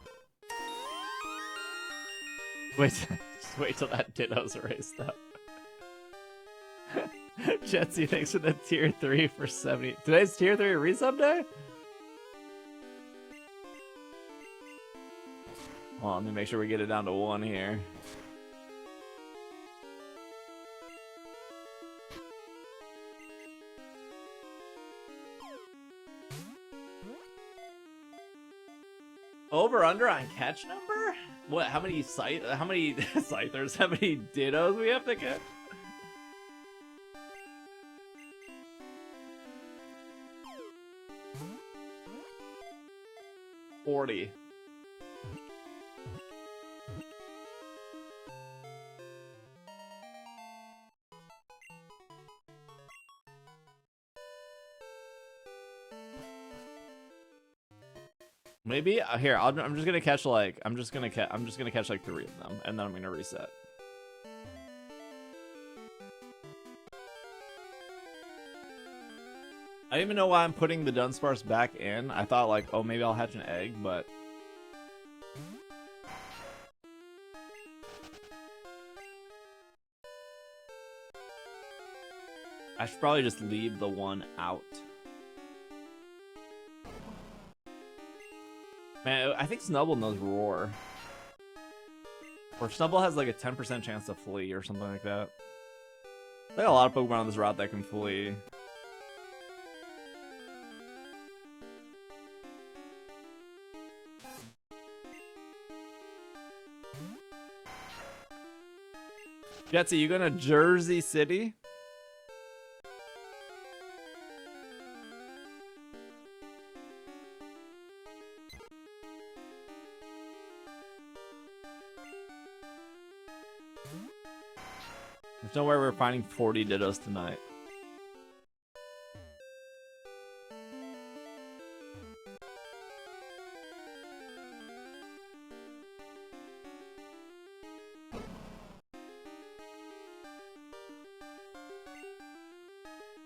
Wait, just wait till that Ditto's erased up. Jetsy, thanks for the tier 3 for 70. Today's tier 3 resub day? Hold on, let me make sure we get it down to 1 here. Over under on catch number? What? How many scythers? How many dittos we have to catch? 40. Maybe here. I'm just gonna catch like I'm just gonna catch like 3 of them, and then I'm gonna reset. I don't even know why I'm putting the Dunsparce back in. I thought like, oh, maybe I'll hatch an egg, but I should probably just leave the 1 out. Man, I think Snubble knows Roar. Or Snubble has like a 10% chance to flee or something like that. There are a lot of Pokemon on this route that can flee. Jetsy, you going to Jersey City? There's no way we're finding 40 Dittos tonight.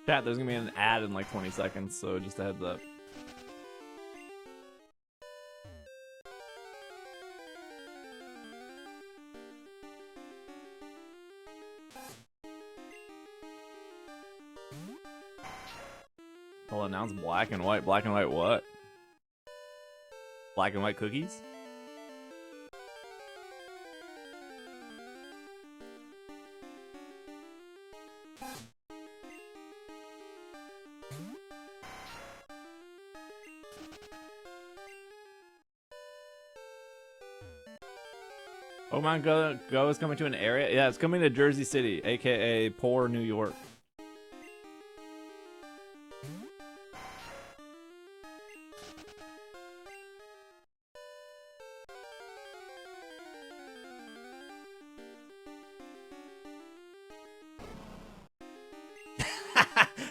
Chat, there's gonna be an ad in like 20 seconds, so just a heads up. I'll announce black and white. Black and white what? Black and white cookies? Pokemon Go is coming to an area? Yeah, it's coming to Jersey City, aka poor New York.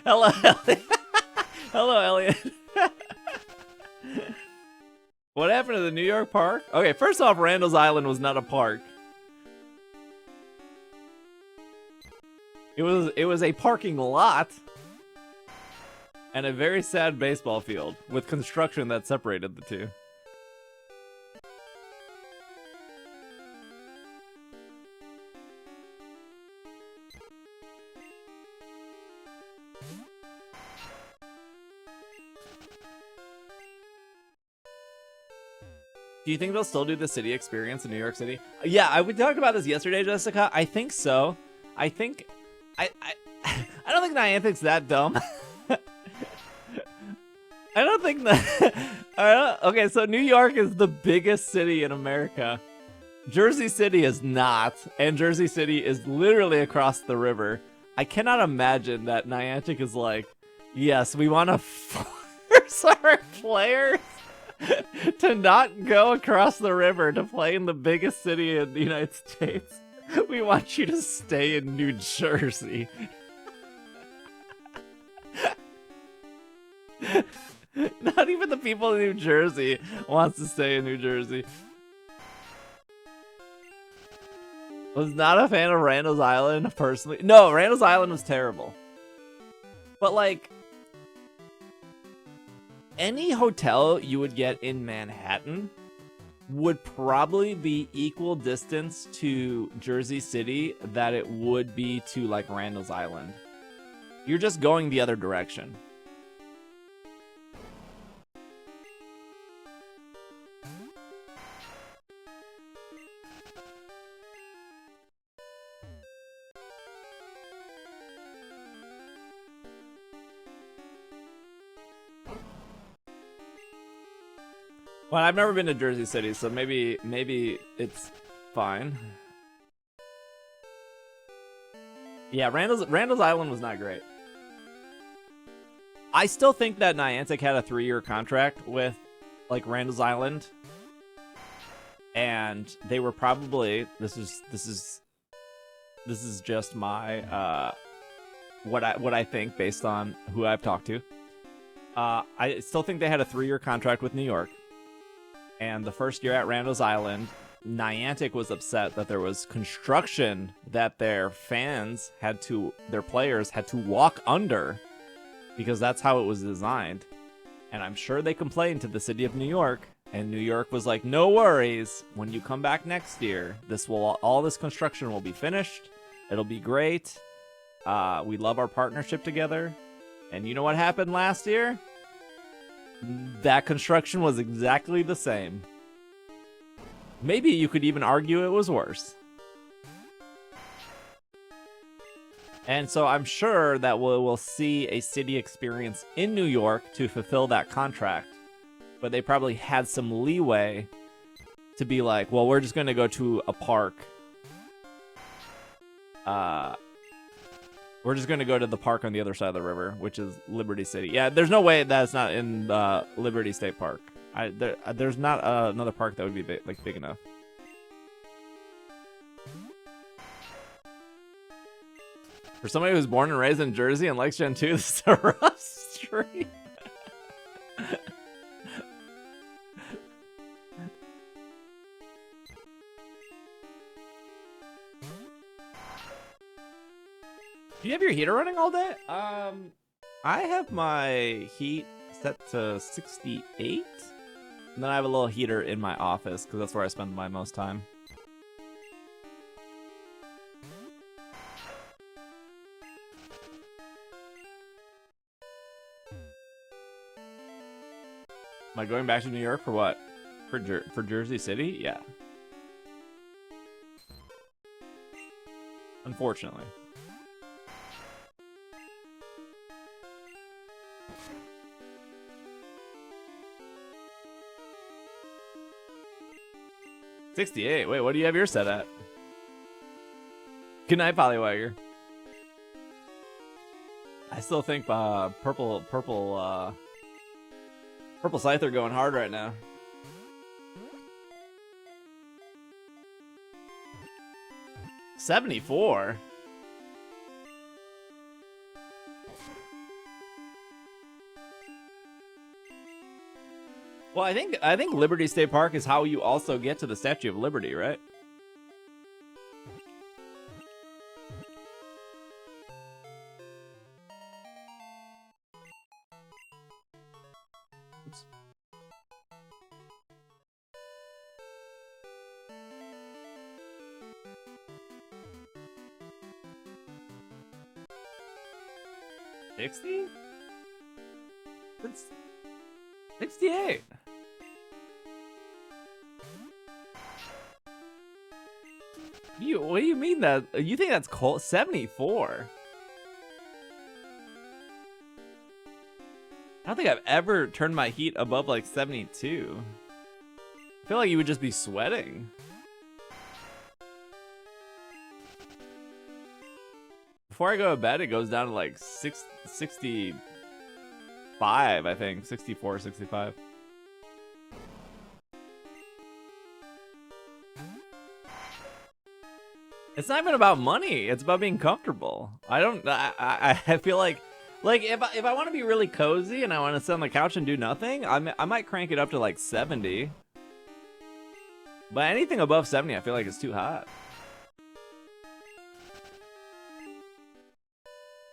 Hello, Elliot. Hello, Elliot. What happened to the New York park? Okay, first off, Randall's Island was not a park. It was a parking lot and a very sad baseball field with construction that separated the two. Do you think they'll still do the city experience in New York City? Yeah, we talked about this yesterday, Jessica. I think so. I think I don't think Niantic's that dumb. I don't think that. Okay, so New York is the biggest city in America. Jersey City is not, and Jersey City is literally across the river. I cannot imagine that Niantic is like, yes, we want to force our players to not go across the river to play in the biggest city in the United States. We want you to stay in New Jersey. Not even the people in New Jersey wants to stay in New Jersey. Was not a fan of Randall's Island, personally. No, Randall's Island was terrible. But like, any hotel you would get in Manhattan would probably be equal distance to Jersey City that it would be to like Randall's Island. You're just going the other direction. Well, I've never been to Jersey City, so maybe it's fine. Yeah, Randall's Island was not great. I still think that Niantic had a 3-year contract with like Randall's Island, and they were probably this is just my what I think based on who I've talked to. I still think they had a 3-year contract with New York, and the first year at Randall's Island, Niantic was upset that there was construction that their players had to walk under, because that's how it was designed. And I'm sure they complained to the city of New York, and New York was like, no worries, when you come back next year, all this construction will be finished. It'll be great. We love our partnership together. And you know what happened last year? That construction was exactly the same. Maybe you could even argue it was worse. And so I'm sure that we'll see a city experience in New York to fulfill that contract. But they probably had some leeway to be like, well, we're just going to go to a park. We're just going to go to the park on the other side of the river, which is Liberty City. Yeah, there's no way that's not in Liberty State Park. There's not another park that would be big enough. For somebody who's born and raised in Jersey and likes Gen 2, this is a rough stream. Do you have your heater running all day? I have my heat set to 68. And then I have a little heater in my office, because that's where I spend my most time. Am I going back to New York for what? For Jersey City? Yeah. Unfortunately. $68. Wait, what do you have your set at? Good night, Polywagger. I still think purple Scyther going hard right now. $74. Well, I think Liberty State Park is how you also get to the Statue of Liberty, right? Oops. $60? That's 68. What do you mean that? You think that's cold? 74. I don't think I've ever turned my heat above like 72. I feel like you would just be sweating. Before I go to bed, it goes down to like 65, I think. 64, 65. It's not even about money. It's about being comfortable. I feel like if I want to be really cozy and I want to sit on the couch and do nothing, I might crank it up to like 70. But anything above 70, I feel like it's too hot.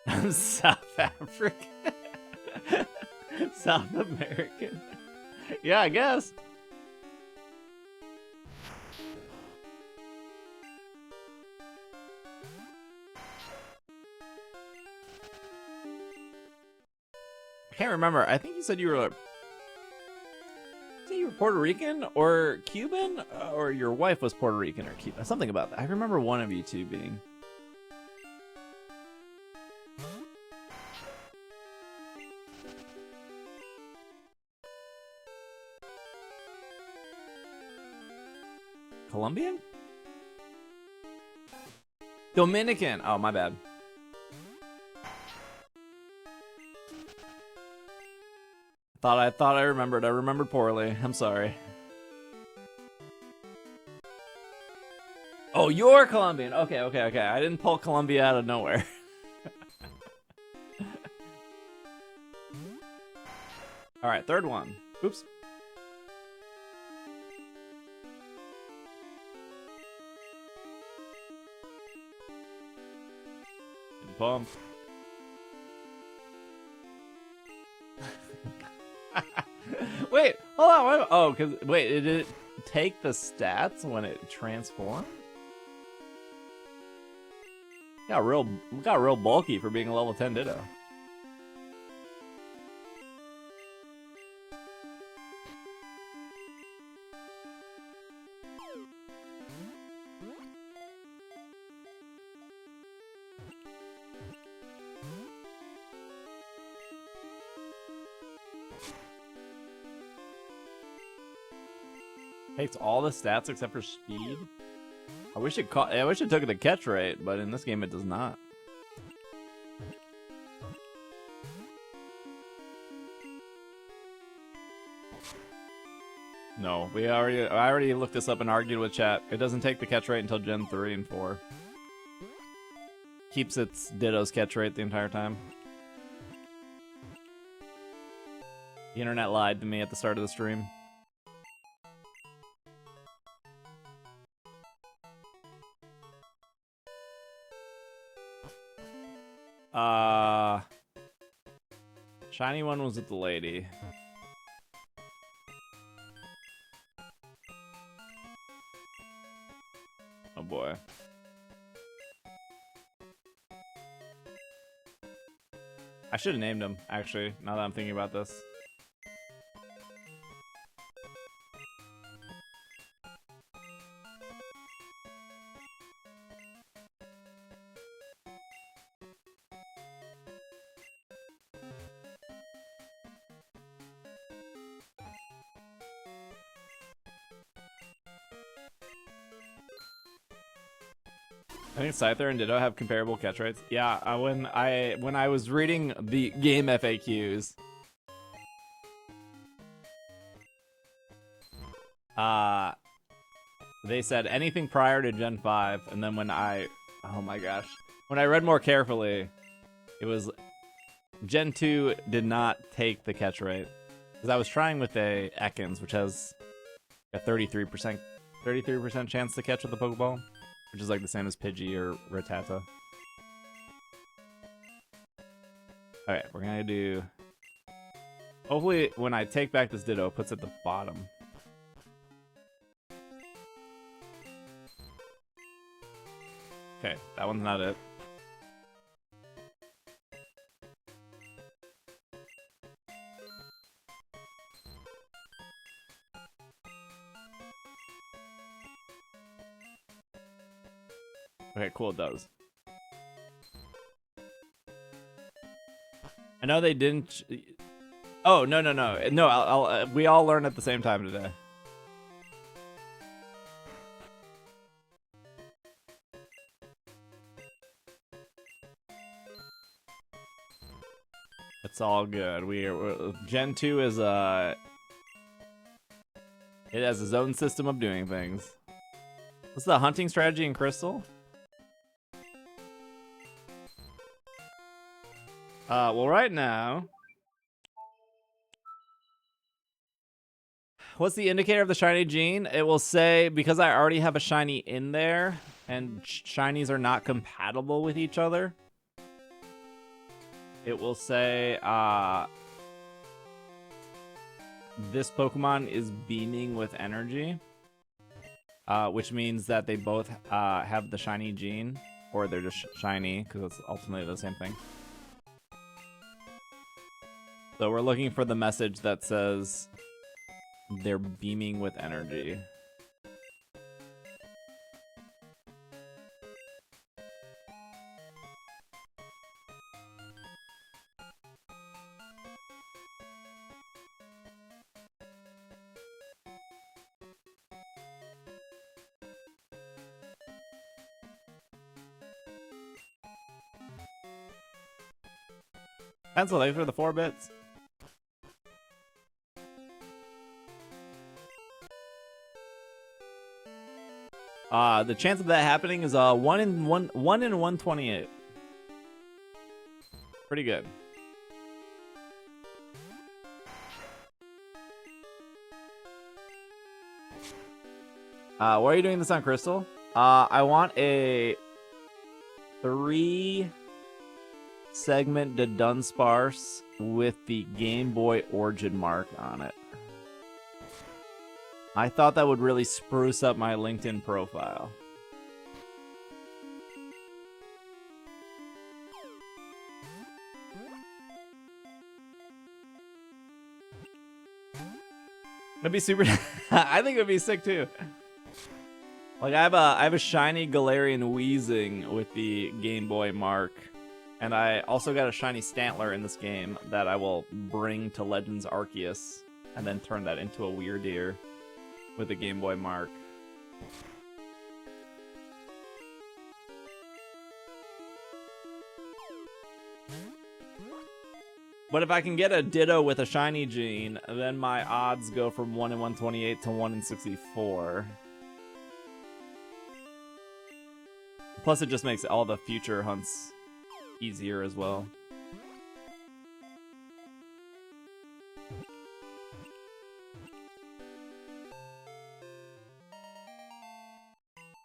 I'm South African. South American. Yeah, I guess. I can't remember. I think you said you were Puerto Rican or Cuban, or your wife was Puerto Rican or Cuban. Something about that. I remember one of you two being. Colombian? Dominican. Oh, my bad. I thought I remembered. I remembered poorly. I'm sorry. Oh, you're Colombian. Okay. I didn't pull Colombia out of nowhere. All right, third one. Oops. Pumped. Wait, hold on. Oh, wait, did it take the stats when it transformed? Got real bulky for being a level 10 Ditto. Takes all the stats except for speed. I wish it took the catch rate, but in this game it does not. No, I already looked this up and argued with chat. It doesn't take the catch rate until Gen 3 and 4. Keeps its Ditto's catch rate the entire time. The internet lied to me at the start of the stream. Shiny one was with the lady. Oh boy. I should have named him, actually, now that I'm thinking about this. I think Scyther and Ditto have comparable catch rates. Yeah, when I was reading the game FAQs, they said anything prior to Gen 5, and then oh my gosh, when I read more carefully, it was Gen 2 did not take the catch rate. Because I was trying with a Ekans, which has a 33% chance to catch with the Pokeball. Which is like the same as Pidgey or Rattata. Alright, we're gonna do... Hopefully, when I take back this Ditto, it puts it at the bottom. Okay, that one's not it. Okay, cool, it does. I know they didn't... Oh, no. No, we all learn at the same time today. It's all good. Gen 2 is, it has its own system of doing things. What's the hunting strategy in Crystal? Well, right now... What's the indicator of the shiny gene? It will say, because I already have a shiny in there, and shinies are not compatible with each other, it will say, this Pokemon is beaming with energy, which means that they both have the shiny gene, or they're just shiny, because it's ultimately the same thing. So we're looking for the message that says they're beaming with energy. Pencil, thanks for the 4 bits. The chance of that happening is 1 in 128. Pretty good. Why are you doing this on Crystal? I want a 3-segment to Dunsparce with the Game Boy Origin mark on it. I thought that would really spruce up my LinkedIn profile. That'd be super. I think it'd be sick too. Like I have a shiny Galarian Weezing with the Game Boy mark, and I also got a shiny Stantler in this game that I will bring to Legends Arceus, and then turn that into a Weirdeer with a Game Boy mark. But if I can get a Ditto with a shiny gene, then my odds go from 1 in 128 to 1 in 64. Plus, it just makes all the future hunts easier as well.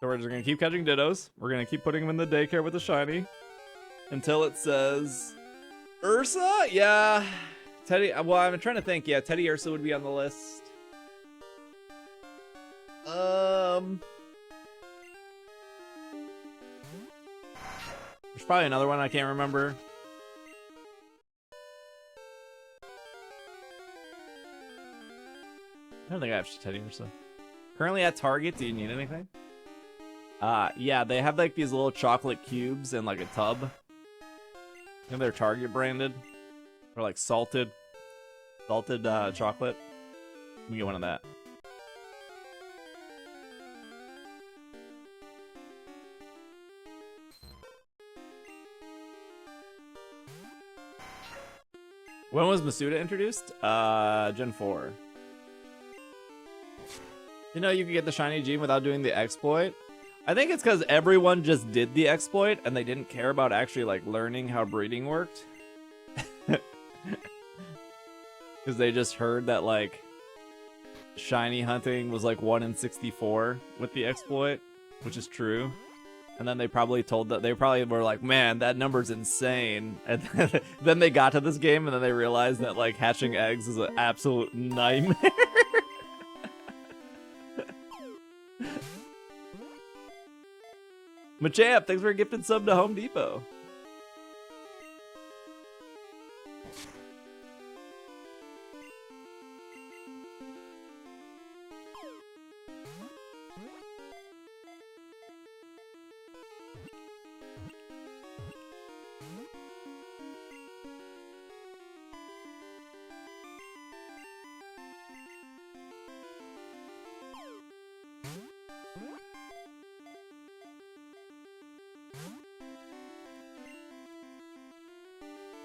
So we're just going to keep catching Dittos. We're going to keep putting them in the daycare with a shiny until it says Ursa? Yeah. Teddy, well, I'm trying to think. Yeah, Teddy Ursa would be on the list. There's probably another one I can't remember. I don't think I have Teddy Ursa. Currently at Target, do you need anything? Yeah, they have like these little chocolate cubes in like a tub. And they're Target branded. Or like salted chocolate. Let me get one of that. When was Masuda introduced? Gen 4. You know you could get the shiny gene without doing the exploit? I think it's because everyone just did the exploit and they didn't care about actually like learning how breeding worked. Because they just heard that like shiny hunting was like 1 in 64 with the exploit, which is true. And then they probably were like, man, that number's insane. And then they got to this game and then they realized that like hatching eggs is an absolute nightmare. Machamp, thanks for a gifted sub to Home Depot.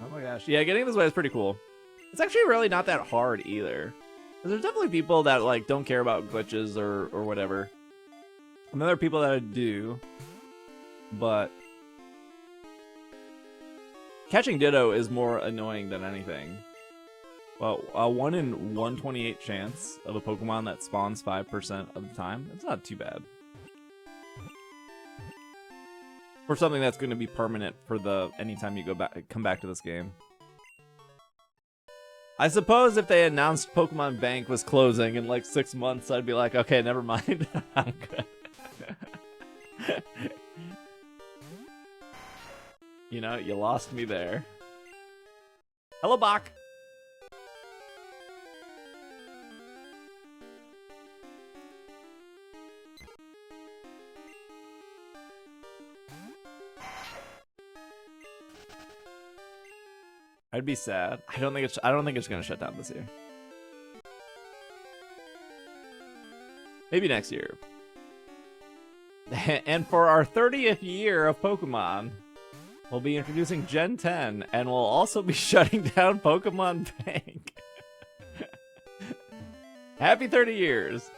Oh my gosh. Yeah, getting this way is pretty cool. It's actually really not that hard either. There's definitely people that like don't care about glitches or whatever. And then there are people that do. But catching Ditto is more annoying than anything. Well, a 1 in 128 chance of a Pokemon that spawns 5% of the time. It's not too bad. For something that's going to be permanent for the anytime you come back to this game. I suppose if they announced Pokemon Bank was closing in like 6 months, I'd be like, okay, never mind. I'm good. You know, you lost me there. Hello, Bach. I'd be sad. I don't think it's gonna shut down this year. Maybe next year. And for our 30th year of Pokemon, We'll be introducing Gen 10, and we'll also be shutting down Pokemon Bank. Happy 30 years.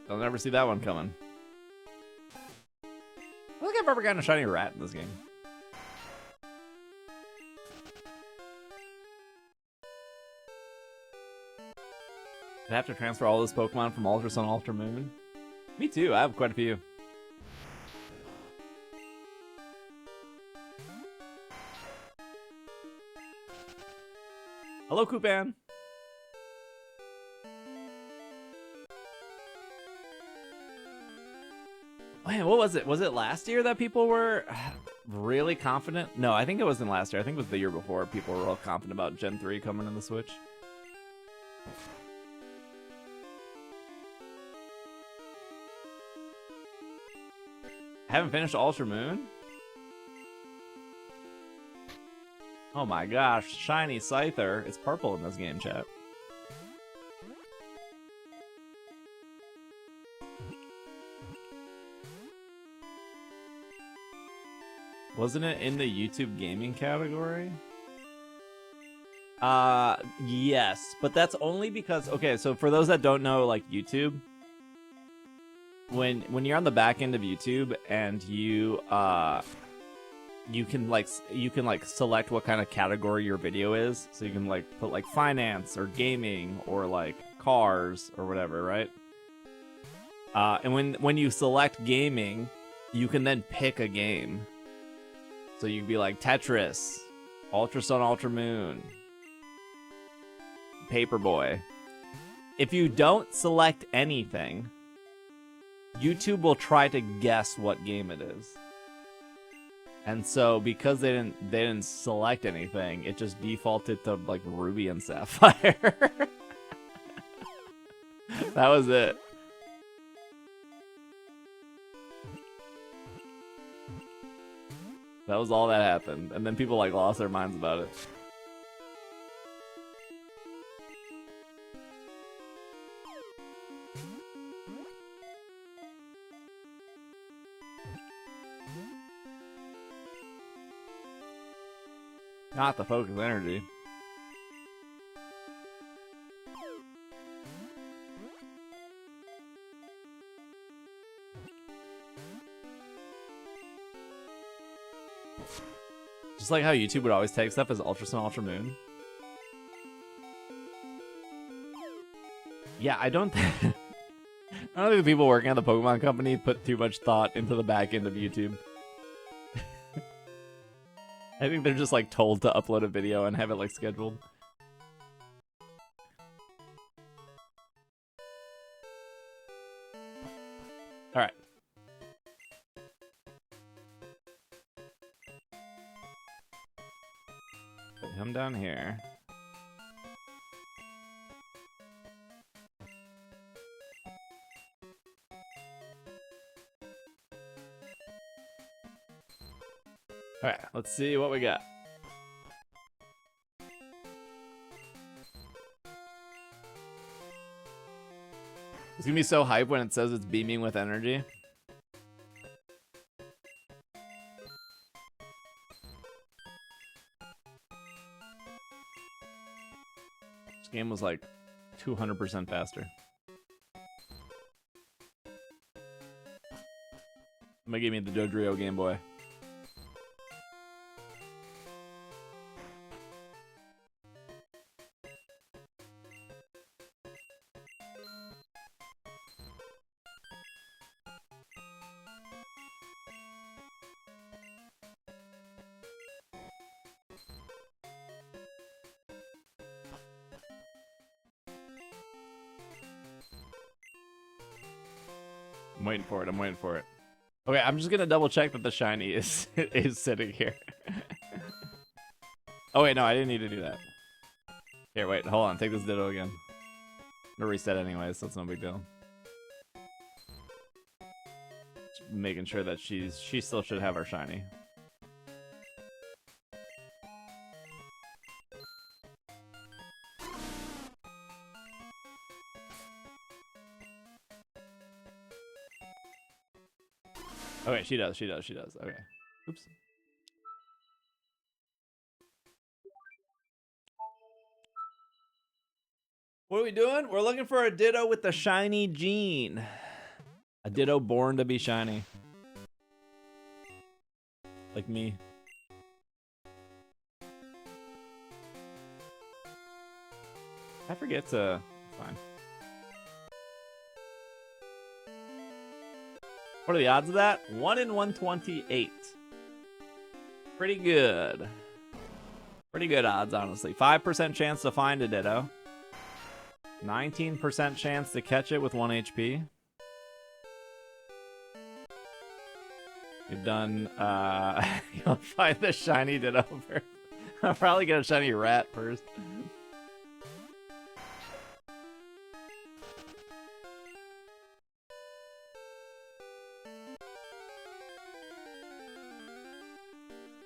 I'll never see that one coming. I don't think I've ever gotten a shiny rat in this game. I have to transfer all those Pokemon from Ultra Sun, Ultra Moon. Me too, I have quite a few. Hello, Kupan. Man, what was it? Was it last year that people were really confident? No, I think it wasn't last year. I think it was the year before. People were all confident about Gen 3 coming in the Switch. I haven't finished Ultra Moon? Oh my gosh, shiny Scyther. It's purple in this game, chat. Wasn't it in the YouTube gaming category? Yes, but that's only because, okay, so for those that don't know, like, YouTube, when you're on the back end of YouTube and you can select what kind of category your video is. So you can like put like finance or gaming or like cars or whatever, right? And when you select gaming, you can then pick a game. So you could be like Tetris, Ultra Sun, Ultra Moon, Paperboy. If you don't select anything, YouTube will try to guess what game it is. And so because they didn't select anything, it just defaulted to like Ruby and Sapphire. That was it. That was all that happened. And then people like lost their minds about it. Not the focus energy. Just like how YouTube would always take stuff as Ultra Sun, Ultra Moon. Yeah, I don't think the people working at the Pokemon Company put too much thought into the back end of YouTube. I think they're just like told to upload a video and have it like scheduled. All right. Come down here. All right, let's see what we got. It's gonna be so hype when it says it's beaming with energy. This game was like 200% faster. I'm gonna give me the Dodrio Game Boy. I'm waiting for it. I'm waiting for it. Okay, I'm just gonna double check that the shiny is sitting here. Oh wait, no, I didn't need to do that. Here, wait, hold on. Take this Ditto again. I'm gonna reset anyways, so it's no big deal. making sure that she still should have her shiny. Okay, she does. Okay. Oops. What are we doing? We're looking for a Ditto with the shiny gene. A Ditto born to be shiny. Like me. I forget to... Fine. What are the odds of that? 1 in 128. Pretty good. Pretty good odds, honestly. 5% chance to find a Ditto. 19% chance to catch it with 1 HP. You've done, you'll find the shiny Ditto first. I'll probably get a shiny rat first.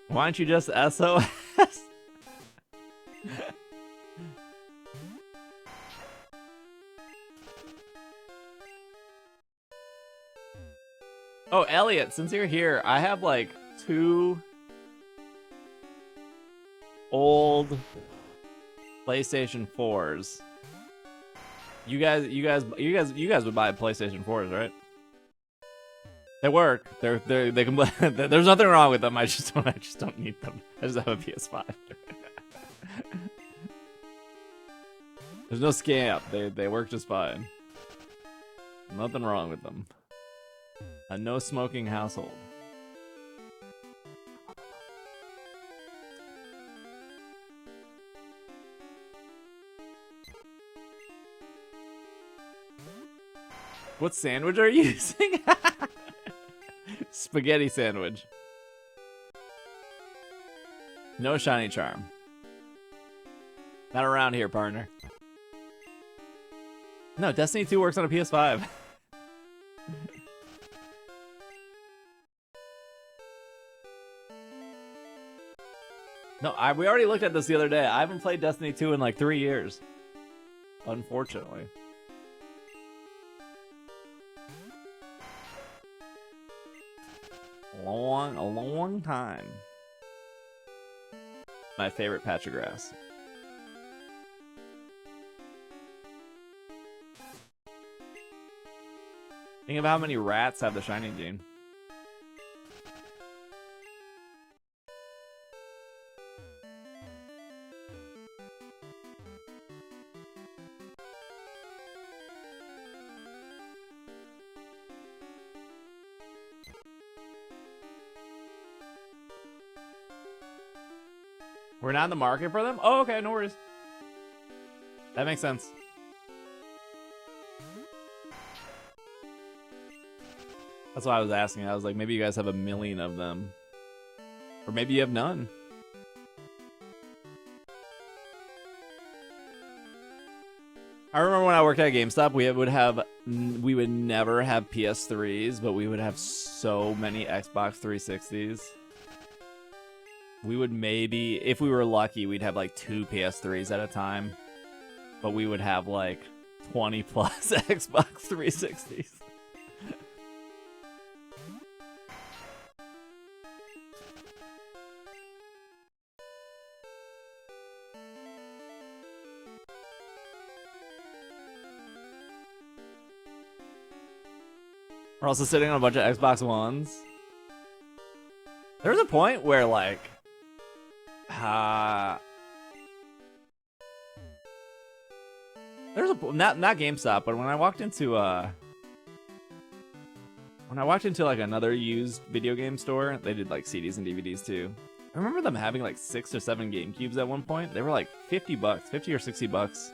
Why don't you just SOS? Oh, Elliot, since you're here, I have like 2 old PlayStation 4s. You guys would buy PlayStation 4s, right? They work. They can. There's nothing wrong with them. I just don't need them. I just have a PS5. There's no scam. They work just fine. Nothing wrong with them. A no smoking household. What sandwich are you using? Spaghetti sandwich. No shiny charm. Not around here, partner. No, Destiny 2 works on a PS5. No, we already looked at this the other day. I haven't played Destiny 2 in like 3 years. Unfortunately. A long time. My favorite patch of grass. Think of how many rats have the shiny gene. We're not in the market for them? Oh, okay, no worries. That makes sense. That's why I was asking. I was like, maybe you guys have a million of them. Or maybe you have none. I remember when I worked at GameStop, we would never have PS3s, but we would have so many Xbox 360s. We would maybe, if we were lucky, we'd have like 2 PS3s at a time. But we would have like 20 plus Xbox 360s. We're also sitting on a bunch of Xbox Ones. There was a point where like, there's a not GameStop, but when I walked into like another used video game store, they did like CDs and DVDs too. I remember them having like 6 or 7 GameCubes at one point. They were like $50, 50 or $60.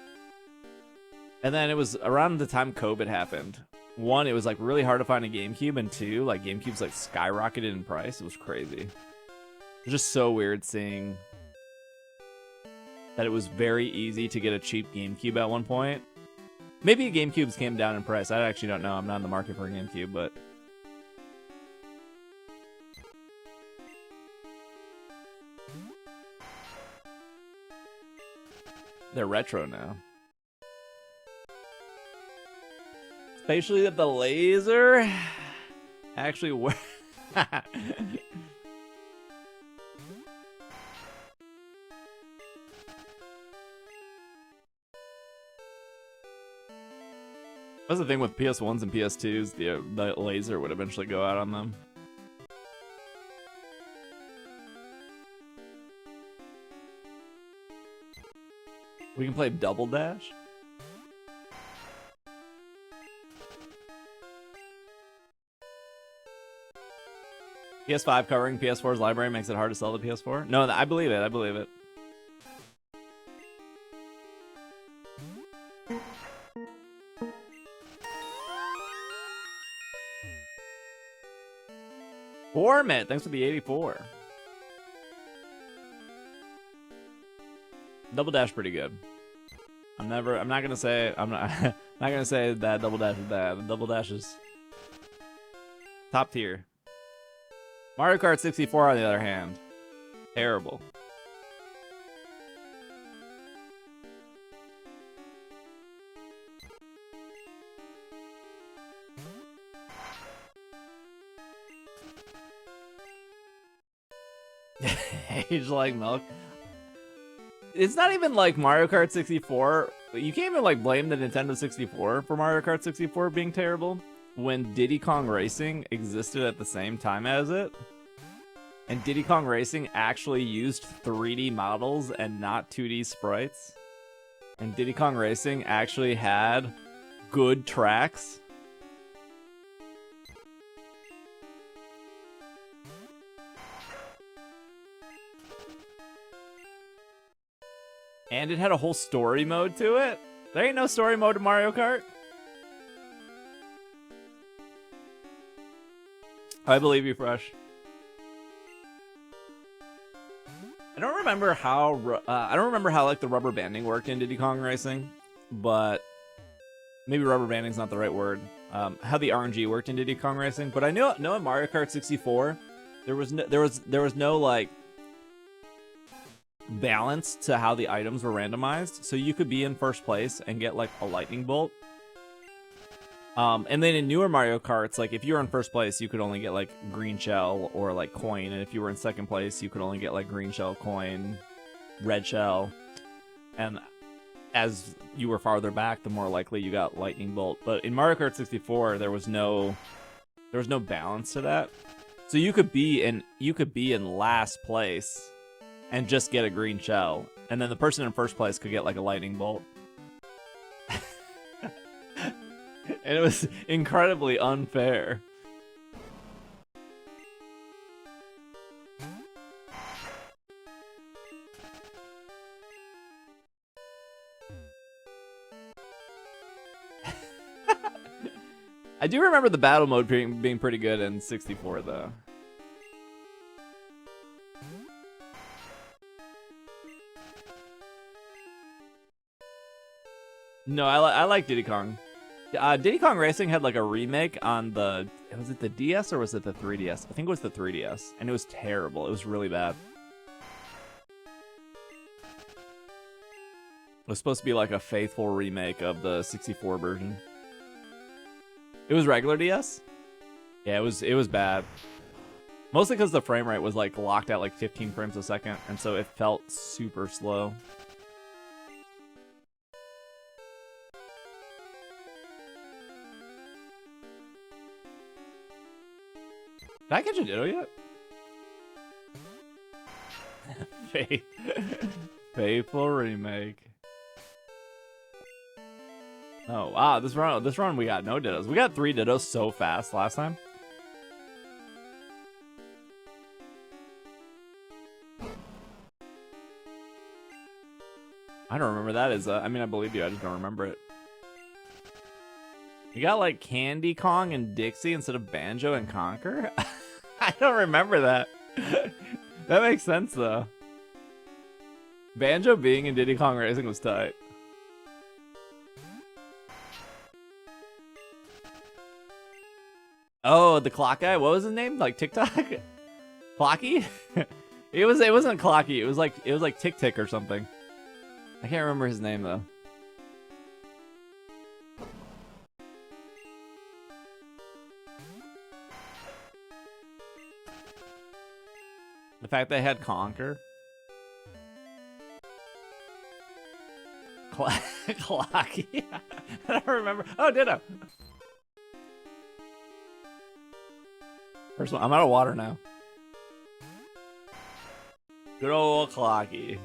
And then it was around the time COVID happened. 1, it was like really hard to find a GameCube, and 2, like GameCubes like skyrocketed in price. It was crazy. It was just so weird seeing that it was very easy to get a cheap GameCube at one point. Maybe GameCubes came down in price. I actually don't know. I'm not in the market for a GameCube, but They're retro now. Especially the laser actually works. That's the thing with PS1s and PS2s, the laser would eventually go out on them. We can play Double Dash. PS5 covering PS4's library makes it hard to sell the PS4? No, I believe it. I believe it. Formit, thanks for the 84. Double Dash pretty good. I'm not gonna say not gonna say that Double Dash is bad. Double Dash is top tier. Mario Kart 64 on the other hand, terrible. Age like milk. It's not even like Mario Kart 64. You can't even like blame the Nintendo 64 for Mario Kart 64 being terrible when Diddy Kong Racing existed at the same time as it. And Diddy Kong Racing actually used 3D models and not 2D sprites. And Diddy Kong Racing actually had good tracks. And it had a whole story mode to it. There ain't no story mode in Mario Kart. I believe you, Fresh. I don't remember how like the rubber banding worked in Diddy Kong Racing, but maybe rubber banding's not the right word. How the RNG worked in Diddy Kong Racing, but I know in Mario Kart 64 there was no like balance to how the items were randomized, so you could be in first place and get like a lightning bolt. And then in newer Mario Karts, like if you were in first place, you could only get like green shell or like coin, and if you were in second place, you could only get like green shell, coin, red shell. And as you were farther back, the more likely you got lightning bolt. But in Mario Kart 64, there was no balance to that. So you could be in last place and just get a green shell, and then the person in first place could get like a lightning bolt. And it was incredibly unfair. I do remember the battle mode being pretty good in 64 though. No, I like Diddy Kong. Diddy Kong Racing had like a remake on was it the DS or was it the 3DS? I think it was the 3DS, and it was terrible. It was really bad. It was supposed to be like a faithful remake of the 64 version. It was regular DS? Yeah, it was bad. Mostly because the frame rate was like locked at like 15 frames a second, and so it felt super slow. Did I catch a Ditto yet? Faithful remake. Oh wow, this run we got no Dittos. We got 3 Dittos so fast last time. I don't remember that as I mean, I believe you, I just don't remember it. You got like Candy Kong and Dixie instead of Banjo and Conker? I don't remember that. That makes sense though. Banjo being in Diddy Kong Racing was tight. Oh, the clock guy? What was his name? Like TikTok? Clocky? It wasn't Clocky. It was like Tick Tick or something. I can't remember his name though. The fact they had Conquer. Clocky. I don't remember. Oh, Ditto. First one. I'm out of water now. Good old Clocky.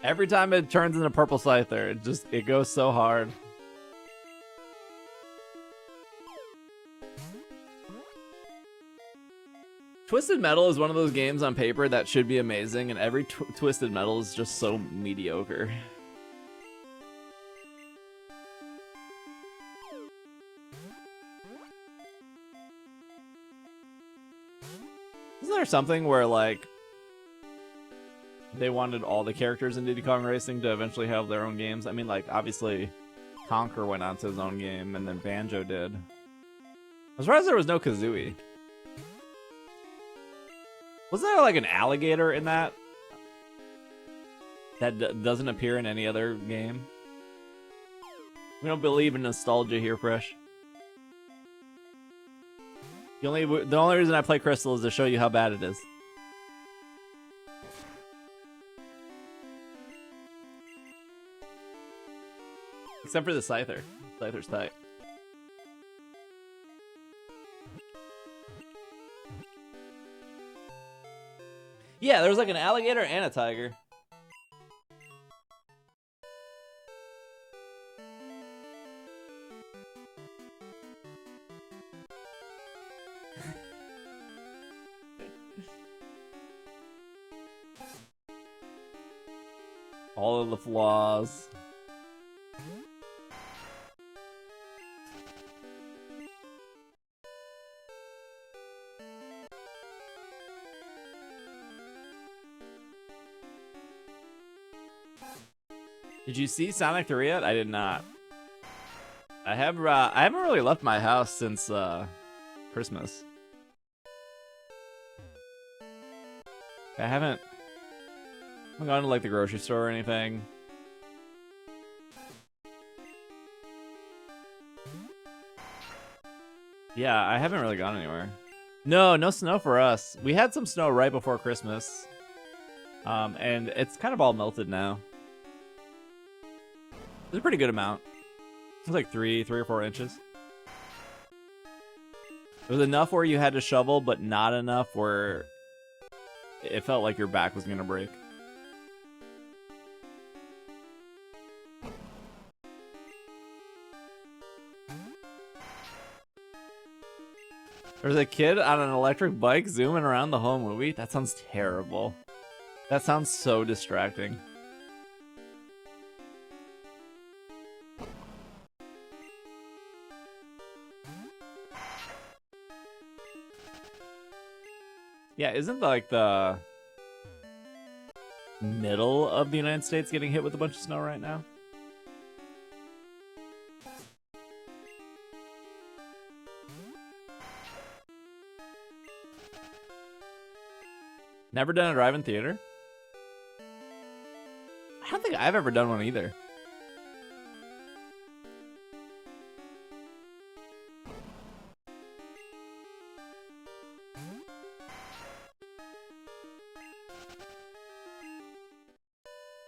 Every time it turns into Purple Scyther, it goes so hard. Twisted Metal is one of those games on paper that should be amazing, and every Twisted Metal is just so mediocre. Isn't there something where, like, they wanted all the characters in Diddy Kong Racing to eventually have their own games? I mean, like, obviously, Conker went on to his own game, and then Banjo did. I'm surprised there was no Kazooie. Wasn't there, like, an alligator in that? That doesn't appear in any other game? We don't believe in nostalgia here, Fresh. The only reason I play Crystal is to show you how bad it is. Except for the Scyther. Scyther's tight. Yeah, there was like an alligator and a tiger. All of the flaws. Did you see Sonic 3 yet? I did not. I haven't really left my house since Christmas. I haven't gone to like the grocery store or anything. Yeah, I haven't really gone anywhere. No snow for us. We had some snow right before Christmas. And it's kind of all melted now. It's a pretty good amount. It was like 3 or 4 inches. It was enough where you had to shovel, but not enough where it felt like your back was gonna break. There's a kid on an electric bike zooming around the whole movie. That sounds terrible. That sounds so distracting. Yeah, isn't like the middle of the United States getting hit with a bunch of snow right now? Never done a drive-in theater? I don't think I've ever done one either.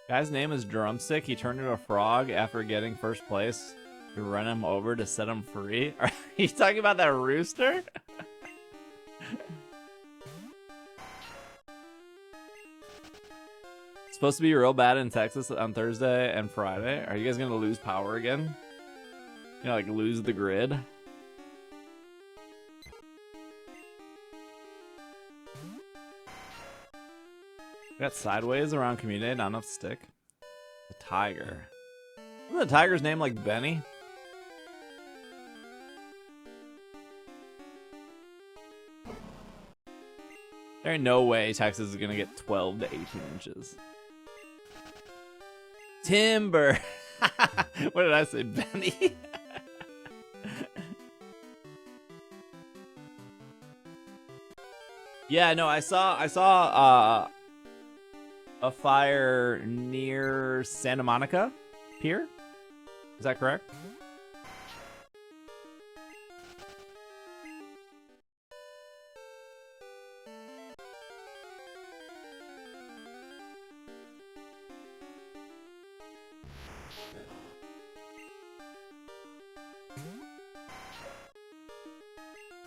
Guy's name is Drumstick. He turned into a frog after getting first place. You run him over to set him free. Are you talking about that rooster? It's supposed to be real bad in Texas on Thursday and Friday. Are you guys gonna lose power again? You know, like lose the grid? We got sideways around community, not enough to stick. The tiger. Isn't the tiger's name like Benny? There ain't no way Texas is gonna get 12 to 18 inches. Timber! What did I say, Benny? Yeah, no, I saw a fire near Santa Monica Pier. Is that correct?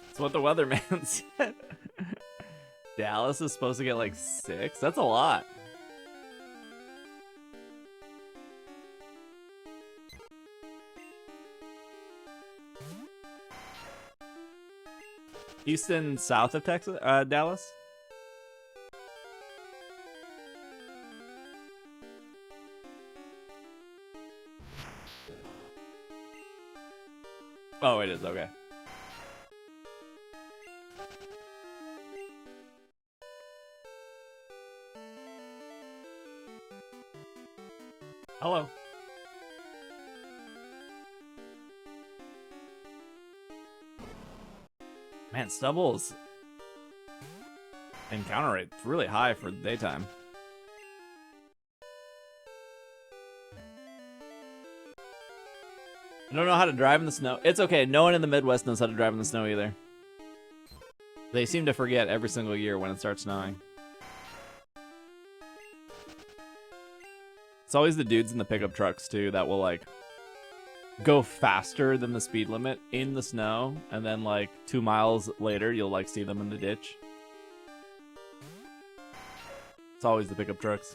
That's what the weatherman said. Dallas is supposed to get like 6. That's a lot. Houston, south of Texas, Dallas. Oh, it is, okay. Hello. Man, Stubble's encounter rate's really high for the daytime. I don't know how to drive in the snow. It's okay. No one in the Midwest knows how to drive in the snow either. They seem to forget every single year when it starts snowing. It's always the dudes in the pickup trucks, too, that will, like, go faster than the speed limit in the snow, and then, like, 2 miles later, you'll, like, see them in the ditch. It's always the pickup trucks.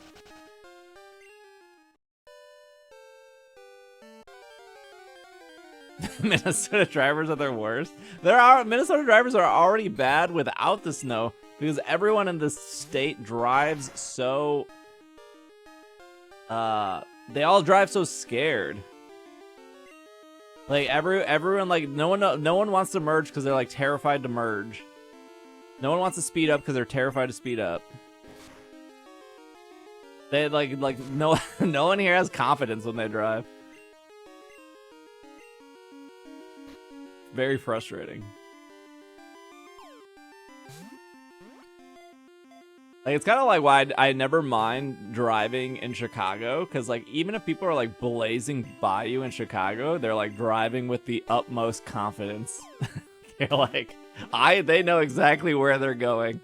Minnesota drivers are their worst. Minnesota drivers are already bad without the snow because everyone in this state drives so they all drive so scared. Like everyone like no one wants to merge because they're like terrified to merge. No one wants to speed up because they're terrified to speed up. They like no one here has confidence when they drive. Very frustrating. Like it's kind of like why I never mind driving in Chicago, because like even if people are like blazing by you in Chicago, they're like driving with the utmost confidence. They're like they know exactly where they're going.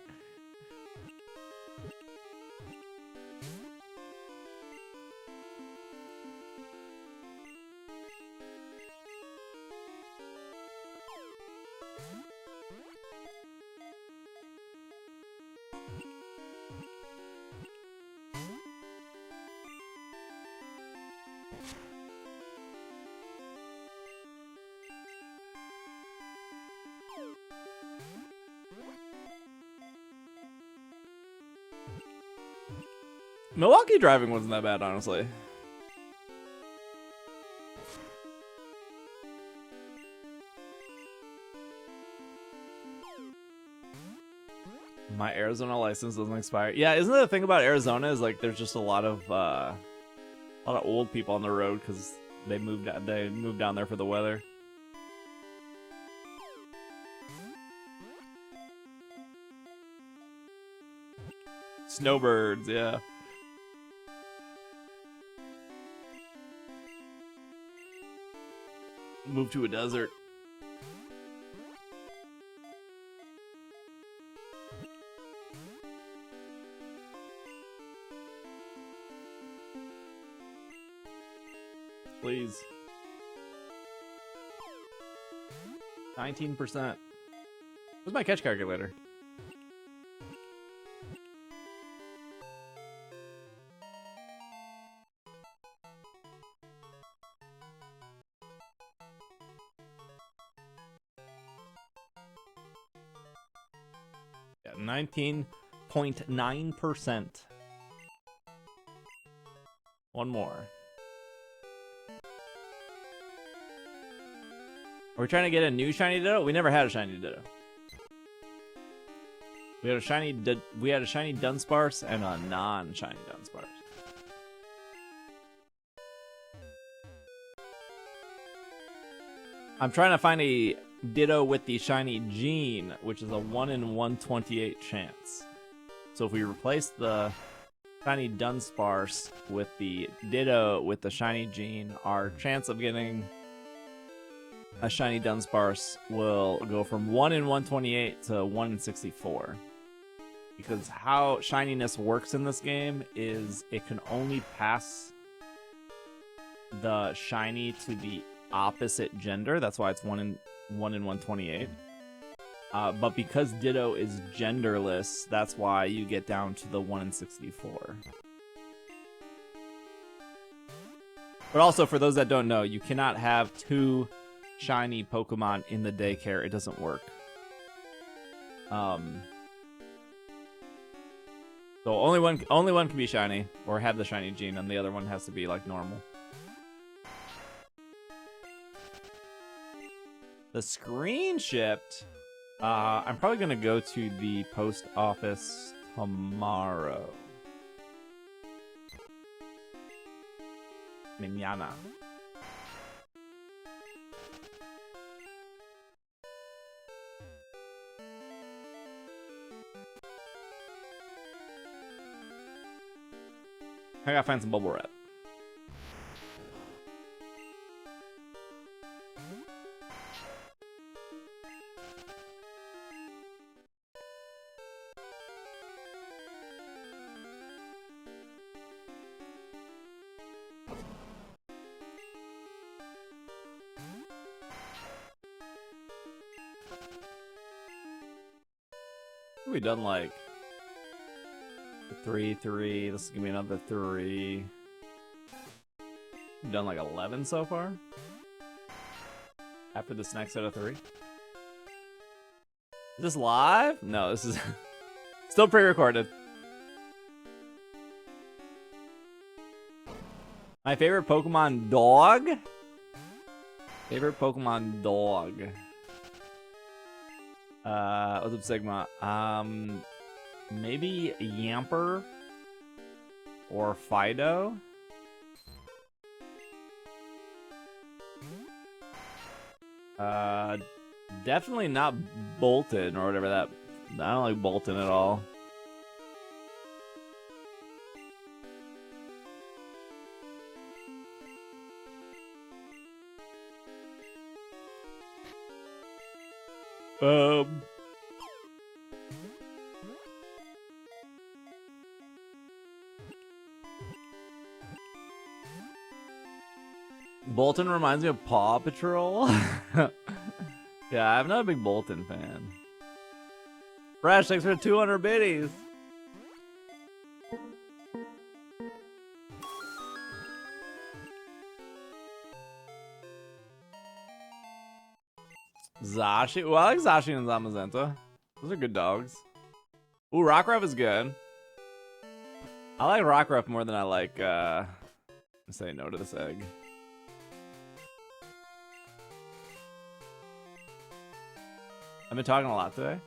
Milwaukee driving wasn't that bad, honestly. My Arizona license doesn't expire. Yeah, isn't the thing about Arizona is like there's just a lot of old people on the road because they moved down there for the weather. Snowbirds, yeah. Move to a desert. Please. 19%. Where's my catch calculator? Yeah, 19.9%. One more. Are we trying to get a new shiny Ditto? We never had a shiny Ditto. We had a shiny Dunsparce and a non-shiny Dunsparce. I'm trying to find a Ditto with the shiny Gene, which is a 1 in 128 chance. So if we replace the shiny Dunsparce with the Ditto with the shiny Gene, our chance of getting a shiny Dunsparce will go from 1 in 128 to 1 in 64. Because how shininess works in this game is it can only pass the shiny to the opposite gender. That's why it's 1 in 128. But because Ditto is genderless, that's why you get down to the 1 in 64. But also, for those that don't know, you cannot have 2 shiny Pokemon in the daycare. It doesn't work. So only one can be shiny or have the shiny Gene, and the other one has to be like normal. The screen shipped. I'm probably gonna go to the post office tomorrow. Mañana. I gotta find some bubble wrap. We done like 3, 3. This is gonna be another 3. We've done like 11 so far. After this next set of 3. Is this live? No, this is still pre-recorded. My favorite Pokemon dog? Favorite Pokemon dog. What's up, Sigma? Maybe Yamper or Fido. Definitely not Bolton or whatever that. I don't like Bolton at all. Bolton reminds me of Paw Patrol. Yeah, I'm not a big Bolton fan. Fresh, thanks for 200 biddies. Zashi. Well, I like Zashi and Zamazenta. Those are good dogs. Ooh, Rockruff is good. I like Rockruff more than I like, say no to this egg. I've been talking a lot today.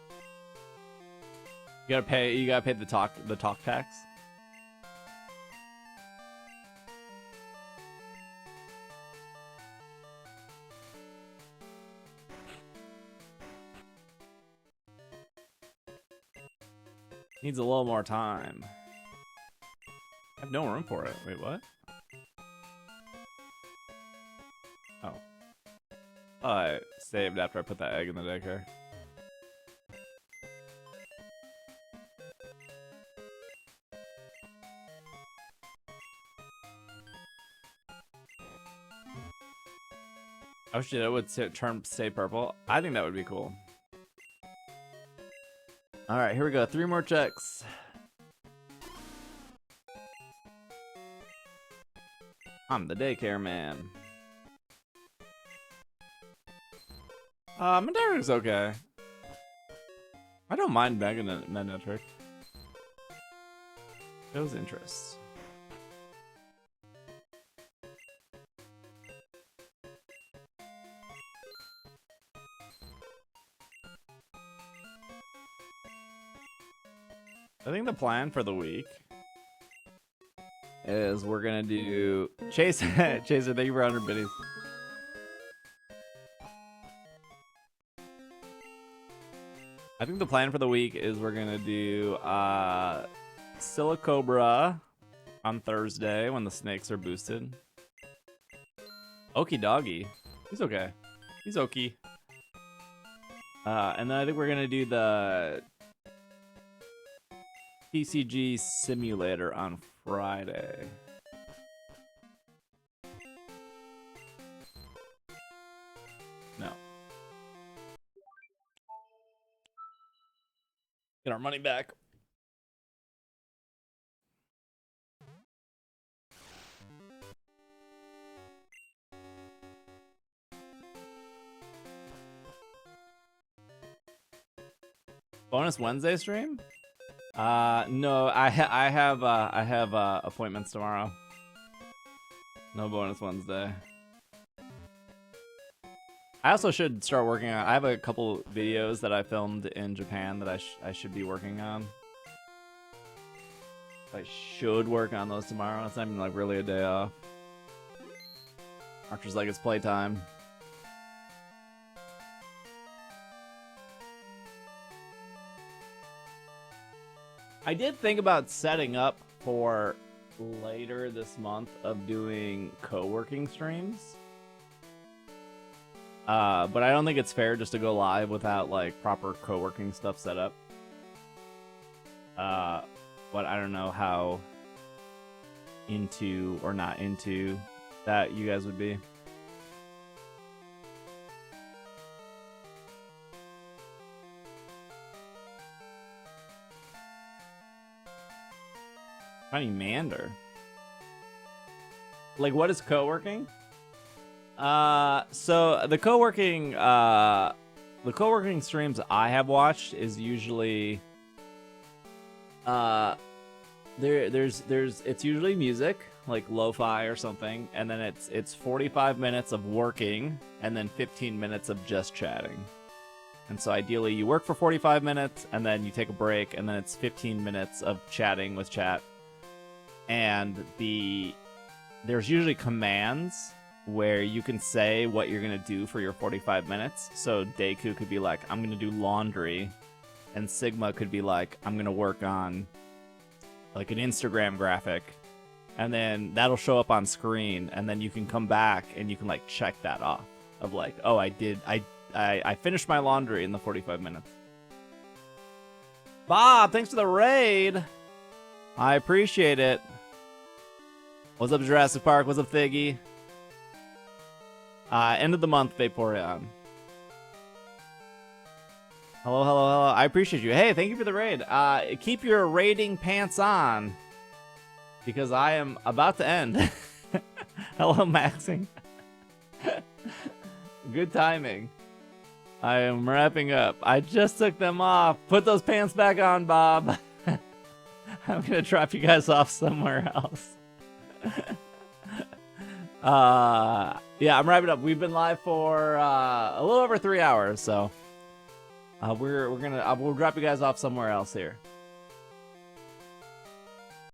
You gotta pay the talk tax. Needs a little more time. I have no room for it. Wait, what? Oh. I saved after I put that egg in the daycare. Oh shit, it would stay purple. I think that would be cool. Alright, here we go. 3 more checks. I'm the daycare man. Mandaric's okay. I don't mind Magnetric. Shows interest. I think the plan for the week is we're gonna do Chaser. Thank you for 100 biddies. I think the plan for the week is we're gonna do Silicobra on Thursday when the snakes are boosted. Okie doggy. He's okay. He's okie. And then I think we're gonna do the TCG simulator on Friday. No. Get our money back. Bonus Wednesday stream? No, I have appointments tomorrow. No bonus Wednesday. I also should start working on. I have a couple videos that I filmed in Japan that I should be working on. I should work on those tomorrow. It's not even like really a day off. Archer's like it's playtime. I did think about setting up for later this month of doing co-working streams. But I don't think it's fair just to go live without like proper co-working stuff set up. But I don't know how into or not into that you guys would be. Funny Mander. Like, what is co-working? So the co-working streams I have watched is usually it's usually music, like lo-fi or something, and then it's 45 minutes of working and then 15 minutes of just chatting. And so ideally you work for 45 minutes and then you take a break and then it's 15 minutes of chatting with chat. And there's usually commands where you can say what you're going to do for your 45 minutes. So Deku could be like, I'm going to do laundry. And Sigma could be like, I'm going to work on like an Instagram graphic. And then that'll show up on screen. And then you can come back and you can like check that off of like, oh, I finished my laundry in the 45 minutes. Bob, thanks for the raid. I appreciate it. What's up, Jurassic Park? What's up, Thiggy? End of the month, Vaporeon. Hello, hello, hello. I appreciate you. Hey, thank you for the raid. Keep your raiding pants on, because I am about to end. Hello, Maxing. Good timing. I am wrapping up. I just took them off. Put those pants back on, Bob. I'm gonna drop you guys off somewhere else. Yeah, I'm wrapping up. We've been live for a little over 3 hours, so we'll drop you guys off somewhere else here.